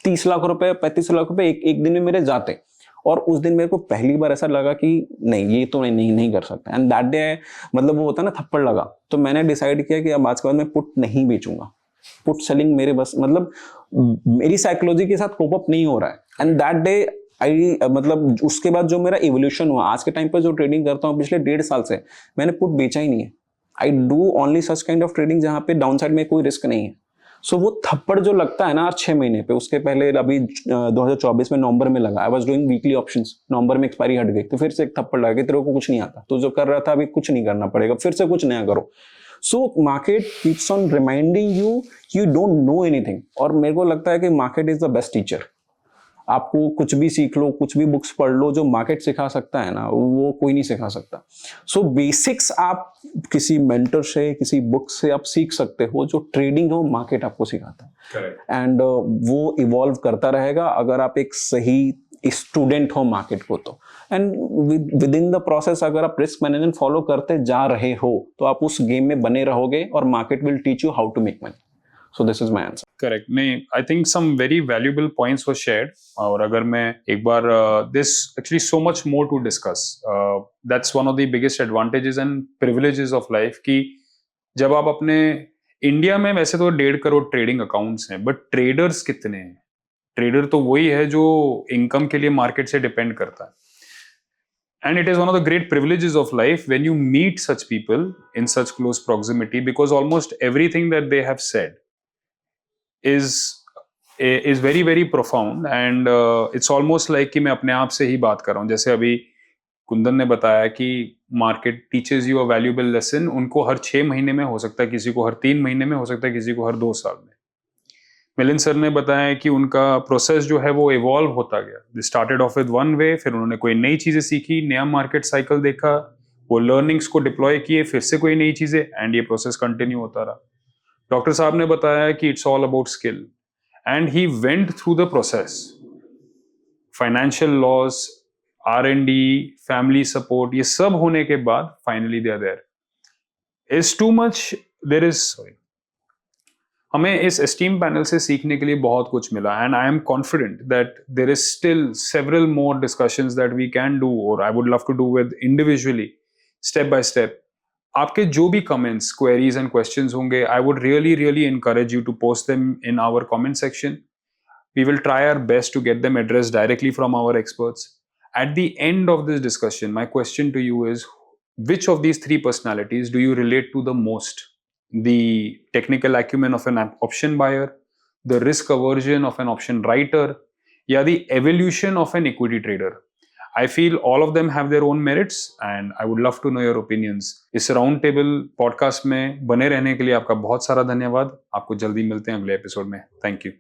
30 लाख रुपए 35 लाख रुपए एक दिन में मेरे जाते। और उस दिन मेरे को पहली बार ऐसा लगा कि नहीं, ये तो नहीं कर सकता। एंड दैट डे मतलब वो होता ना, थप्पड़ लगा, तो मैंने डिसाइड किया कि अब आज के बाद मैं पुट नहीं बेचूंगा। पुट सेलिंग मेरे बस, मतलब मेरी साइकोलॉजी के साथ कोप अप नहीं हो रहा है। एंड दैट डे मतलब उसके बाद जो मेरा इवोल्यूशन हुआ, आज के टाइम पर जो ट्रेडिंग करता हूँ पिछले 1.5 साल से, मैंने पुट बेचा ही नहीं है। I do only such kind of trading जहाँ पे डाउन साइड में कोई रिस्क नहीं है। सो वो थप्पड़ जो लगता है ना 6 महीने पे, उसके पहले अभी 2024 में नवंबर में लगा, I was doing weekly options, नवंबर में एक्सपायरी हट गई, तो फिर से एक थप्पड़ लगा कि तेरे को कुछ नहीं आता, तो जो कर रहा था अभी कुछ नहीं करना पड़ेगा, फिर से कुछ नया करो। So market keeps on reminding you don't know anything. और मेरे को लगता है कि market is the best teacher. आपको कुछ भी सीख लो, कुछ भी बुक्स पढ़ लो, जो मार्केट सिखा सकता है ना वो कोई नहीं सिखा सकता। सो बेसिक्स आप किसी मेंटर से, किसी बुक से आप सीख सकते हो, जो ट्रेडिंग है वो मार्केट आपको सिखाता है। एंड वो इवॉल्व करता रहेगा अगर आप एक सही स्टूडेंट हो मार्केट को तो। And with in the process अगर आप रिस्क मैनेजमेंट फॉलो करते जा रहे हो तो आप उस गेम में बने रहोगे, और market will teach you how to make money. So this is my answer. Correct. नहीं, I think some very valuable points were shared. और अगर मैं एक बार this actually so much more to discuss. That's one of the biggest advantages and privileges of life कि जब आप अपने इंडिया में वैसे तो 1.5 करोड़ ट्रेडिंग अकाउंट्स हैं, बट ट्रेडर्स कितने हैं? ट्रेडर तो वही है जो इनकम के लिए मार्केट से डिपेंड करता है. And it is one of the great privileges of life when you meet such people in such close proximity, because almost everything that they have said is very very profound, and it's almost like कि मैं अपने आप से ही बात कर रहा हूँ. जैसे अभी कुंदन ने बताया कि market teaches you a valuable lesson, उनको हर 6 महीने में हो सकता है, किसी को हर 3 महीने में हो सकता है, किसी को हर 2 साल में. मिलिंद सर ने बताया कि उनका प्रोसेस जो है वो इवॉल्व होता गया. They started off with one way, फिर उन्होंने कोई नई चीजें सीखी, नया मार्केट साइकिल देखा, वो लर्निंग्स को डिप्लॉय किए, फिर से कोई नई चीजें, एंड ये प्रोसेस कंटिन्यू होता रहा. डॉक्टर साहब ने बताया कि it's all about skill, and he went through the process. Financial loss, R&D, family support, ये सब होने के बाद finally they are there. Is too much, there is, हमें इस एस्टीम पैनल से सीखने के लिए बहुत कुछ मिला, and I am confident that there is still several more discussions that we can do, और I would love to do with individually, step by step. आपके जो भी कमेंट्स, क्वेरीज एंड क्वेश्चंस होंगे, I would really encourage you to post them in our comment section. We will try our best to get them addressed directly from our experts. At the end of this discussion, my question to you is, which of these 3 personalities do you relate to the most? The technical acumen of an option buyer, the risk aversion of an option writer, या the evolution of an equity trader? I feel all of them have their own merits, and I would love to know your opinions. इस राउंड टेबल पॉडकास्ट में बने रहने के लिए आपका बहुत सारा धन्यवाद. आपको जल्दी मिलते हैं अगले एपिसोड में. Thank you.